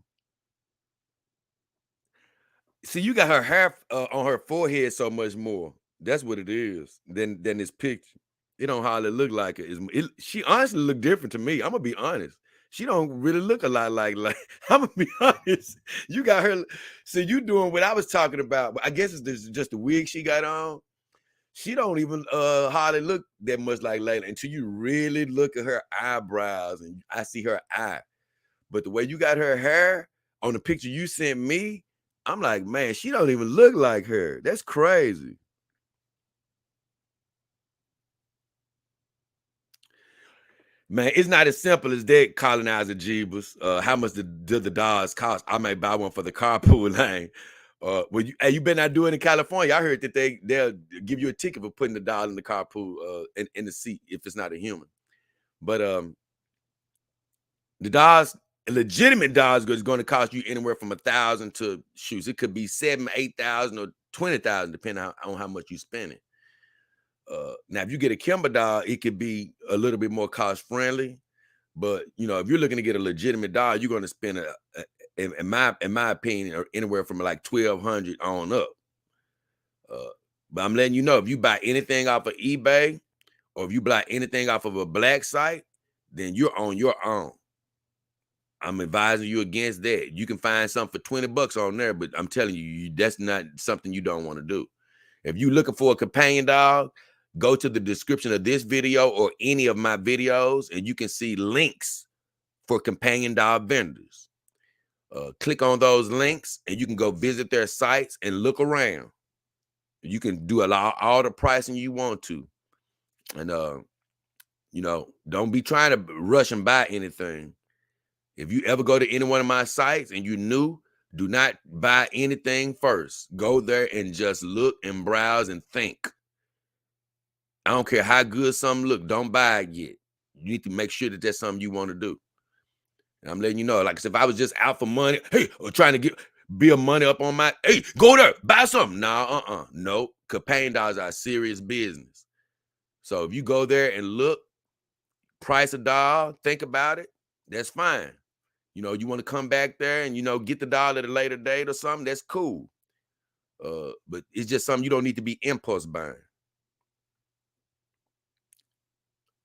See, you got her hair on her forehead so much more. That's what it is than this picture. It don't hardly look like it. She honestly look different to me. I'm gonna be honest. She don't really look a lot like I'm gonna be honest. You got her. See, you doing what I was talking about. But I guess it's just the wig she got on. She don't even hardly look that much like Layla until you really look at her eyebrows and I see her eye. But the way you got her hair on the picture you sent me, I'm like, man, she don't even look like her. That's crazy. Man, it's not as simple as that, Colonizer Jeebus. How much do the dogs cost? I may buy one for the carpool lane. Well, you better not do it in California. I heard that they'll give you a ticket for putting the dog in the carpool in the seat if it's not a human. But the dogs, legitimate dogs, is going to cost you anywhere from $1,000 to shoes. It could be $7,000, $8,000, or $20,000, depending on how much you spend it. Now, if you get a Kimber dog, it could be a little bit more cost friendly. But if you're looking to get a legitimate dog, you're going to spend in my opinion, anywhere from like $1,200 on up. But I'm letting you know, if you buy anything off of eBay or if you buy anything off of a black site, then you're on your own. I'm advising you against that. You can find something for $20 on there, but I'm telling you, that's not something you don't want to do. If you're looking for a companion dog, go to the description of this video or any of my videos, and you can see links for companion dog vendors. Click on those links, and you can go visit their sites and look around. You can do all the pricing you want to. And, don't be trying to rush and buy anything. If you ever go to any one of my sites and you're new, do not buy anything first. Go there and just look and browse and think. I don't care how good something look. Don't buy it yet. You need to make sure that that's something you want to do. And I'm letting you know, like if I was just out for money, hey, or trying to build money up on my, hey, go there, buy something. Nah, no. Companion dogs are serious business. So if you go there and look, price a dog, think about it, that's fine. You want to come back there and, get the dog at a later date or something, that's cool. But it's just something you don't need to be impulse buying.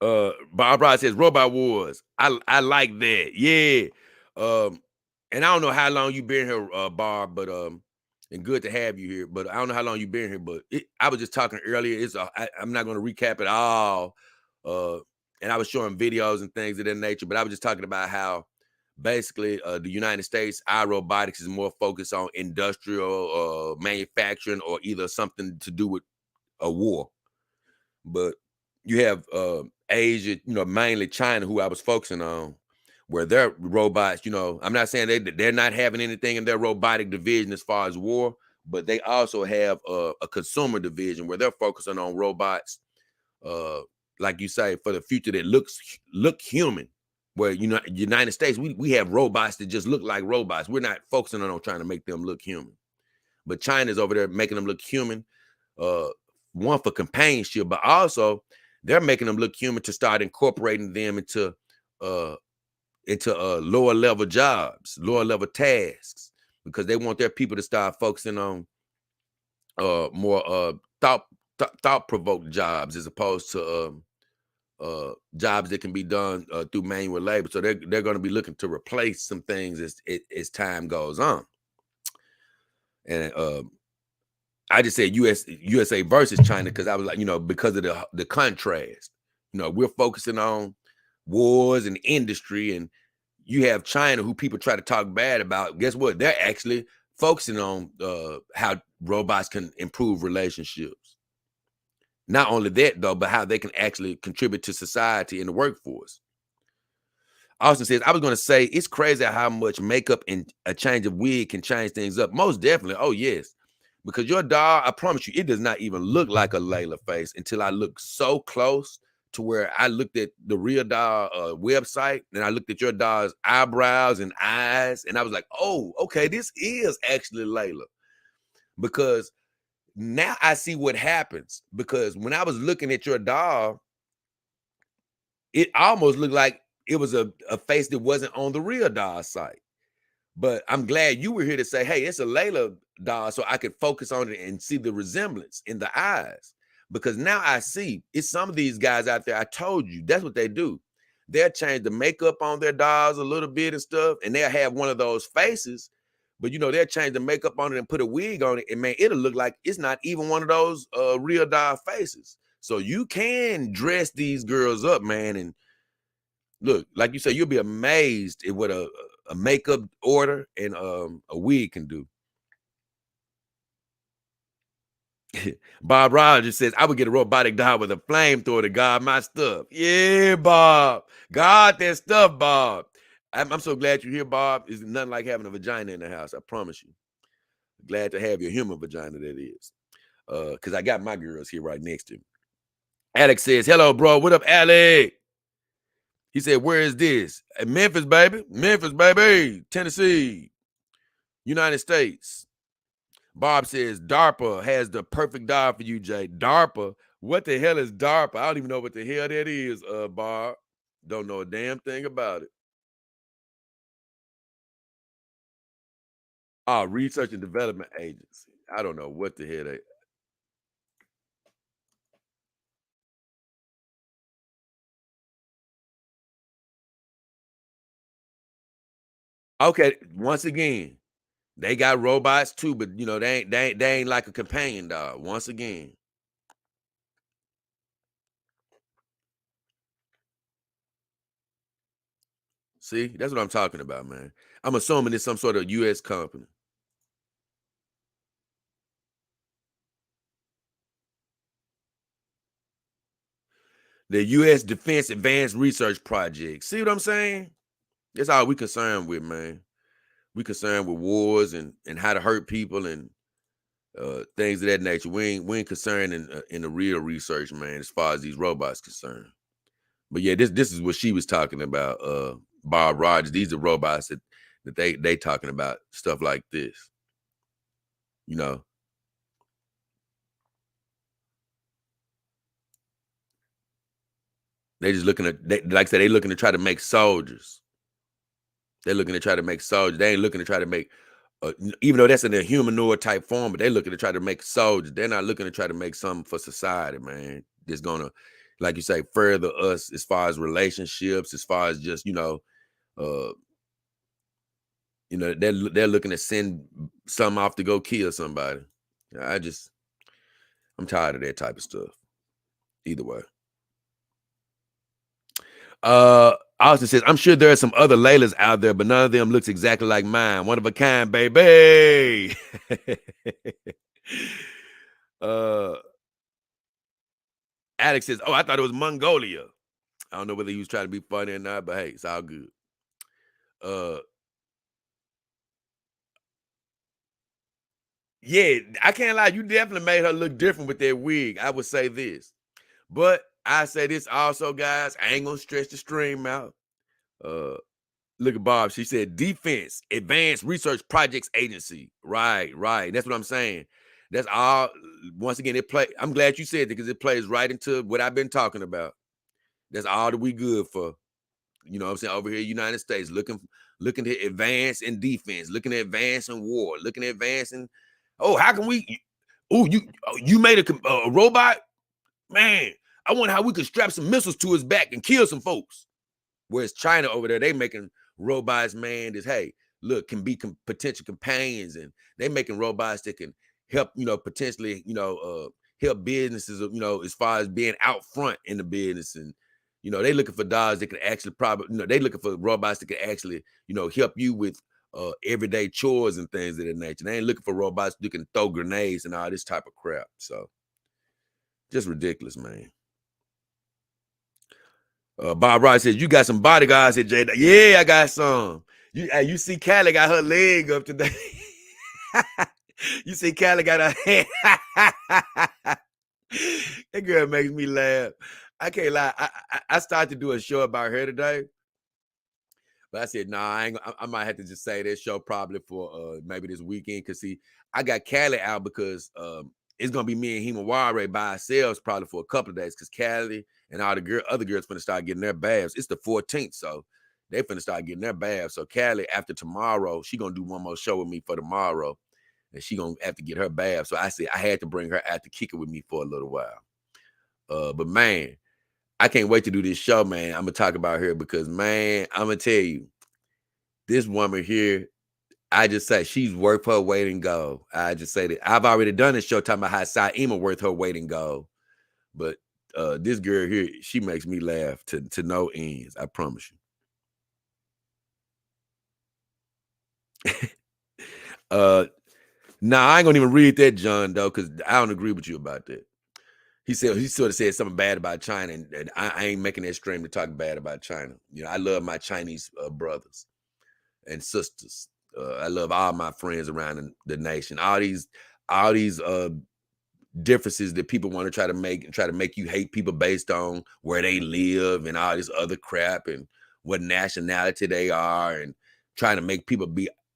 Bob Ross says Robot Wars. I like that. Yeah. And I don't know how long you been here, Bob, but and good to have you here. But I don't know how long you been here, but I was just talking earlier. I'm not going to recap it all. And I was showing videos and things of that nature, but I was just talking about how basically the United States, our robotics is more focused on industrial manufacturing or either something to do with a war. But you have Asia, mainly China, who I was focusing on, where their robots, I'm not saying they're not having anything in their robotic division as far as war, but they also have a consumer division where they're focusing on robots, like you say, for the future that look human. Where United States, we have robots that just look like robots. We're not focusing on trying to make them look human. But China's over there making them look human. One for companionship, but also they're making them look human to start incorporating them into lower level jobs, lower level tasks, because they want their people to start focusing on more thought-provoked jobs as opposed to jobs that can be done through manual labor. So they're going to be looking to replace some things as time goes on. And I just said USA versus China because I was like, because of the contrast. We're focusing on wars and industry, and you have China, who people try to talk bad about. Guess what? They're actually focusing on how robots can improve relationships. Not only that, though, but how they can actually contribute to society and the workforce. Austin says, I was going to say, it's crazy how much makeup and a change of wig can change things up. Most definitely. Oh, yes. Because your doll, I promise you, it does not even look like a Layla face until I look so close to where I looked at the real doll website, and I looked at your doll's eyebrows and eyes, and I was like, oh, okay, this is actually Layla. Because now I see what happens. Because when I was looking at your doll, it almost looked like it was a face that wasn't on the real doll site. But I'm glad you were here to say, hey, it's a Layla doll, so I could focus on it and see the resemblance in the eyes. Because now I see it's some of these guys out there. I told you that's what they do. They'll change the makeup on their dolls a little bit and stuff, and they'll have one of those faces. But they'll change the makeup on it and put a wig on it, and man, it'll look like it's not even one of those real doll faces. So you can dress these girls up, man, and look, like you said, you'll be amazed at what a makeup order and a wig can do. Bob Rogers says, I would get a robotic doll with a flamethrower to guard my stuff. Yeah, Bob. Guard that stuff, Bob. I'm so glad you're here, Bob. It's nothing like having a vagina in the house. I promise you. Glad to have your human vagina, that is. Because I got my girls here right next to me. Alex says, hello, bro. What up, Alex? He said, where is this? Memphis, baby. Memphis, baby. Tennessee. United States. Bob says, DARPA has the perfect doll for you, Jay. DARPA? What the hell is DARPA? I don't even know what the hell that is, Bob. Don't know a damn thing about it. Oh, Research and Development Agency. I don't know what the hell they... Okay, once again, they got robots too, but they ain't like a companion dog. Once again. See, that's what I'm talking about, man. I'm assuming it's some sort of U.S. company. The U.S. Defense Advanced Research Project. See what I'm saying? That's all we concerned with, man. We concerned with wars and how to hurt people and things of that nature. We ain't concerned in the real research, man, as far as these robots concerned. But yeah, this is what she was talking about, Bob Rogers. These are robots that they talking about, stuff like this. They just looking at, like I said, they looking to try to make soldiers. They're looking to try to make soldiers. They ain't looking to try to make even though that's in a humanoid type form, but they're looking to try to make soldiers. They're not looking to try to make something for society, man. That's gonna, like you say, further us as far as relationships, as far as just they're looking to send some off to go kill somebody. I'm tired of that type of stuff. Either way. Austin says, I'm sure there are some other Laylas out there, but none of them looks exactly like mine. One of a kind, baby. Alex says, oh, I thought it was Mongolia. I don't know whether he was trying to be funny or not, but hey, it's all good. Yeah, I can't lie. You definitely made her look different with that wig. I would say this. But I say this also, guys. I ain't gonna stretch the stream out. Look at Bob. She said Defense Advanced Research Projects Agency. Right. That's what I'm saying. That's all. Once again, I'm glad you said it because it plays right into what I've been talking about. That's all that we good for. You know what I'm saying? Over here, United States, looking to advance in defense, looking to advance in war, looking to advance in. Oh, how can we? Oh, you made a robot, man. I wonder how we could strap some missiles to his back and kill some folks. Whereas China over there, they making robots, man. That hey, look, can be potential companions, and they making robots that can help, potentially, help businesses, as far as being out front in the business. And they looking for dogs that can actually they looking for robots that can actually, help you with everyday chores and things of that nature. They ain't looking for robots that can throw grenades and all this type of crap. So just ridiculous, man. Bob Rice says, you got some bodyguards at J. Yeah, I got some. You see Callie got her leg up today. You see Callie got her hand. That girl makes me laugh. I can't lie. I started to do a show about her today. But I said, nah, I might have to just say this show probably for maybe this weekend. Because, see, I got Callie out because it's going to be me and Himawari by ourselves probably for a couple of days. Because Callie and all the other girls finna start getting their baths. It's the 14th, so they finna start getting their baths. So Callie, after tomorrow, she going to do one more show with me for tomorrow. And she going to have to get her bath. So I said I had to bring her out to kick it with me for a little while. But, man, I can't wait to do this show, man. I'm going to talk about her because, man, I'm going to tell you, this woman here, I just say she's worth her weight in gold. I just say that. I've already done this show talking about how Saima worth her weight in gold. But this girl here, she makes me laugh to no ends. I promise you. Nah, I ain't gonna even read that, John, though, because I don't agree with you about that. He sort of said something bad about China, and I ain't making that stream to talk bad about China. I love my Chinese brothers and sisters. I love all my friends around the nation. All these differences that people want to try to make you hate people based on where they live and all this other crap and what nationality they are, and trying to make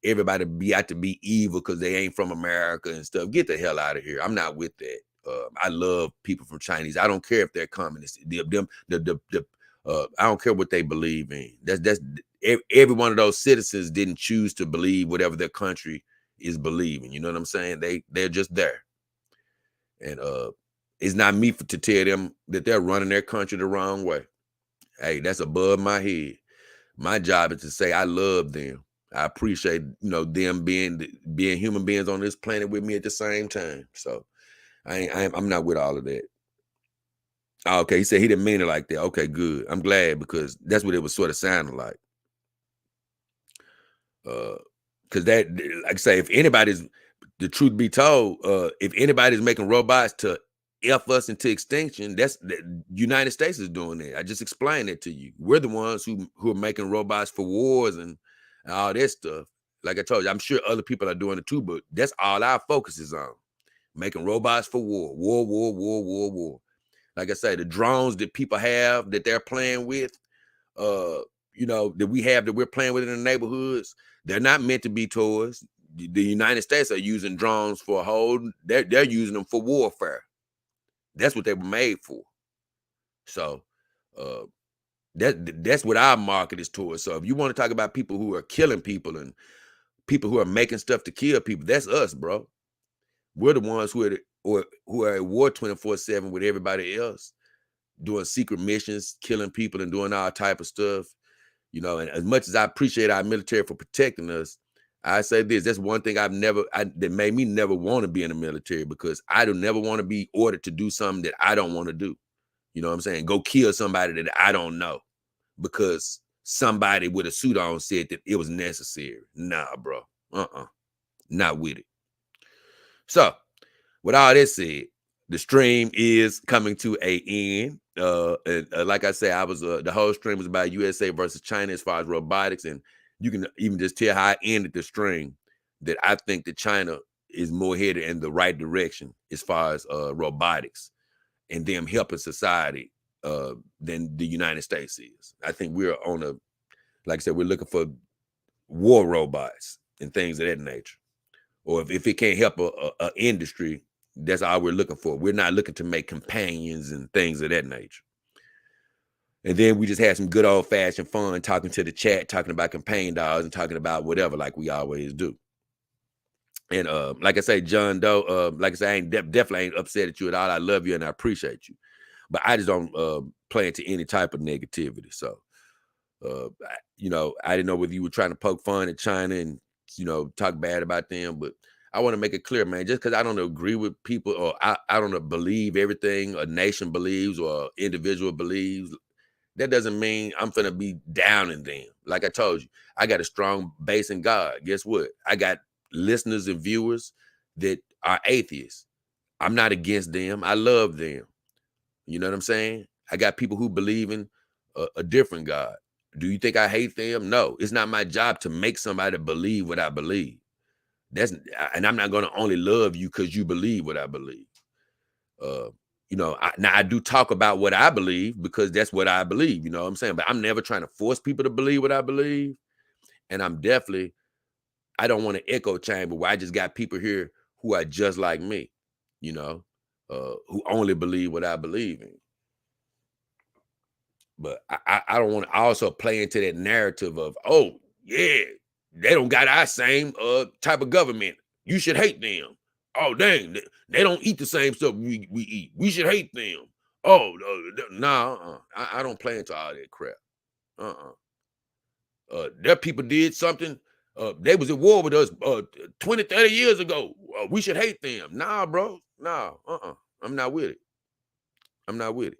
everybody be out to be evil because they ain't from America and stuff. Get the hell out of here. I'm not with that. I love people from Chinese. I don't care if they're communists. I don't care what they believe in. That's every one of those citizens didn't choose to believe whatever their country is believing. You know what I'm saying? They're just there. And it's not me to tell them that they're running their country the wrong way. Hey, that's above my head. My job is to say I love them. I appreciate, them being human beings on this planet with me at the same time. So I'm not with all of that. Okay, he said he didn't mean it like that. Okay, good. I'm glad because that's what it was sort of sounding like. Because that, like I say, if anybody's, the truth be told, if anybody's making robots to F us into extinction, that's the United States is doing that. I just explained it to you. We're the ones who are making robots for wars and all that stuff. Like I told you, I'm sure other people are doing it too, but that's all our focus is on. Making robots for war. War. Like I say, the drones that people have that they're playing with, that we have that we're playing with in the neighborhoods, they're not meant to be toys. The United States are using drones for they're using them for warfare. That's what they were made for. So that's what our market is towards. So if you want to talk about people who are killing people and people who are making stuff to kill people. That's us, bro. We're the ones who are at war 24/7 with everybody else, doing secret missions, killing people, and doing all type of stuff. You know, and as much as I appreciate our military for protecting us, I say this: that's one thing that made me never want to be in the military, because I don't never want to be ordered to do something that I don't want to do. You know what I'm saying? Go kill somebody that I don't know because somebody with a suit on said that it was necessary. Nah, bro. Not with it. So, with all that said, the stream is coming to an end. Like I said, I was the whole stream was about USA versus China as far as robotics, and you can even just tell how I ended the stream that I think that China is more headed in the right direction as far as robotics and them helping society than the United States is. I think we're on a, like I said, we're looking for war robots and things of that nature. Or if it can't help a industry, that's all we're looking for. We're not looking to make companions and things of that nature. And then we just had some good old fashioned fun talking to the chat, talking about companion dogs and talking about whatever, like we always do. And like I say, John Doe, like I say, I ain't definitely ain't upset at you at all. I love you and I appreciate you, but I just don't play into any type of negativity. So, you know, I didn't know whether you were trying to poke fun at China and, you know, talk bad about them, but I want to make it clear, man, just because I don't agree with people or I don't believe everything a nation believes or an individual believes, that doesn't mean I'm finna be down in them. Like I told you, I got a strong base in God. Guess what? I got listeners and viewers that are atheists. I'm not against them. I love them. You know what I'm saying? I got people who believe in a different God. Do you think I hate them? No, it's not my job to make somebody believe what I believe. And I'm not going to only love you because you believe what I believe. You know, I do talk about what I believe because that's what I believe. You know what I'm saying? But I'm never trying to force people to believe what I believe. And I don't want an echo chamber where I just got people here who are just like me, you know, who only believe what I believe in. But I don't want to also play into that narrative of, oh, yeah, they don't got our same type of government. You should hate them. Oh, dang, they don't eat the same stuff we eat. We should hate them. Oh, no, I don't play into all that crap. Their people did something. They was at war with us 20, 30 years ago. We should hate them. Nah, bro. Nah, I'm not with it. I'm not with it.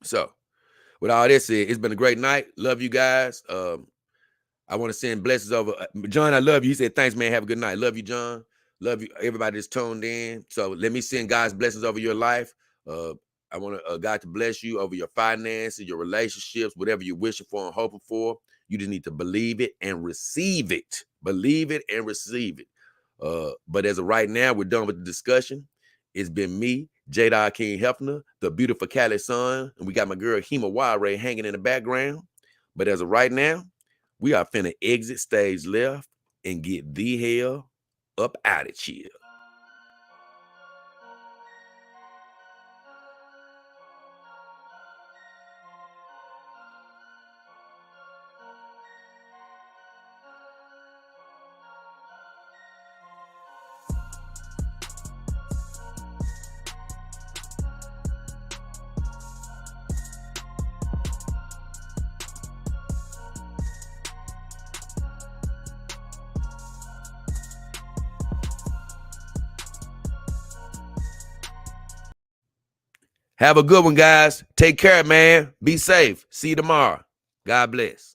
So, with all that said, it's been a great night. Love you guys. I want to send blessings over. John, I love you. He said, thanks, man. Have a good night. Love you, John. Love you, everybody that's tuned in. So let me send God's blessings over your life. I want God to bless you over your finances, your relationships, whatever you're wishing for and hoping for. You just need to believe it and receive it. Believe it and receive it. But as of right now, we're done with the discussion. It's been me, J. King Hefner, the beautiful Cali son, and we got my girl Hema Ware hanging in the background. But as of right now, we are finna exit stage left and get the hell up out of here. Have a good one, guys. Take care, man. Be safe. See you tomorrow. God bless.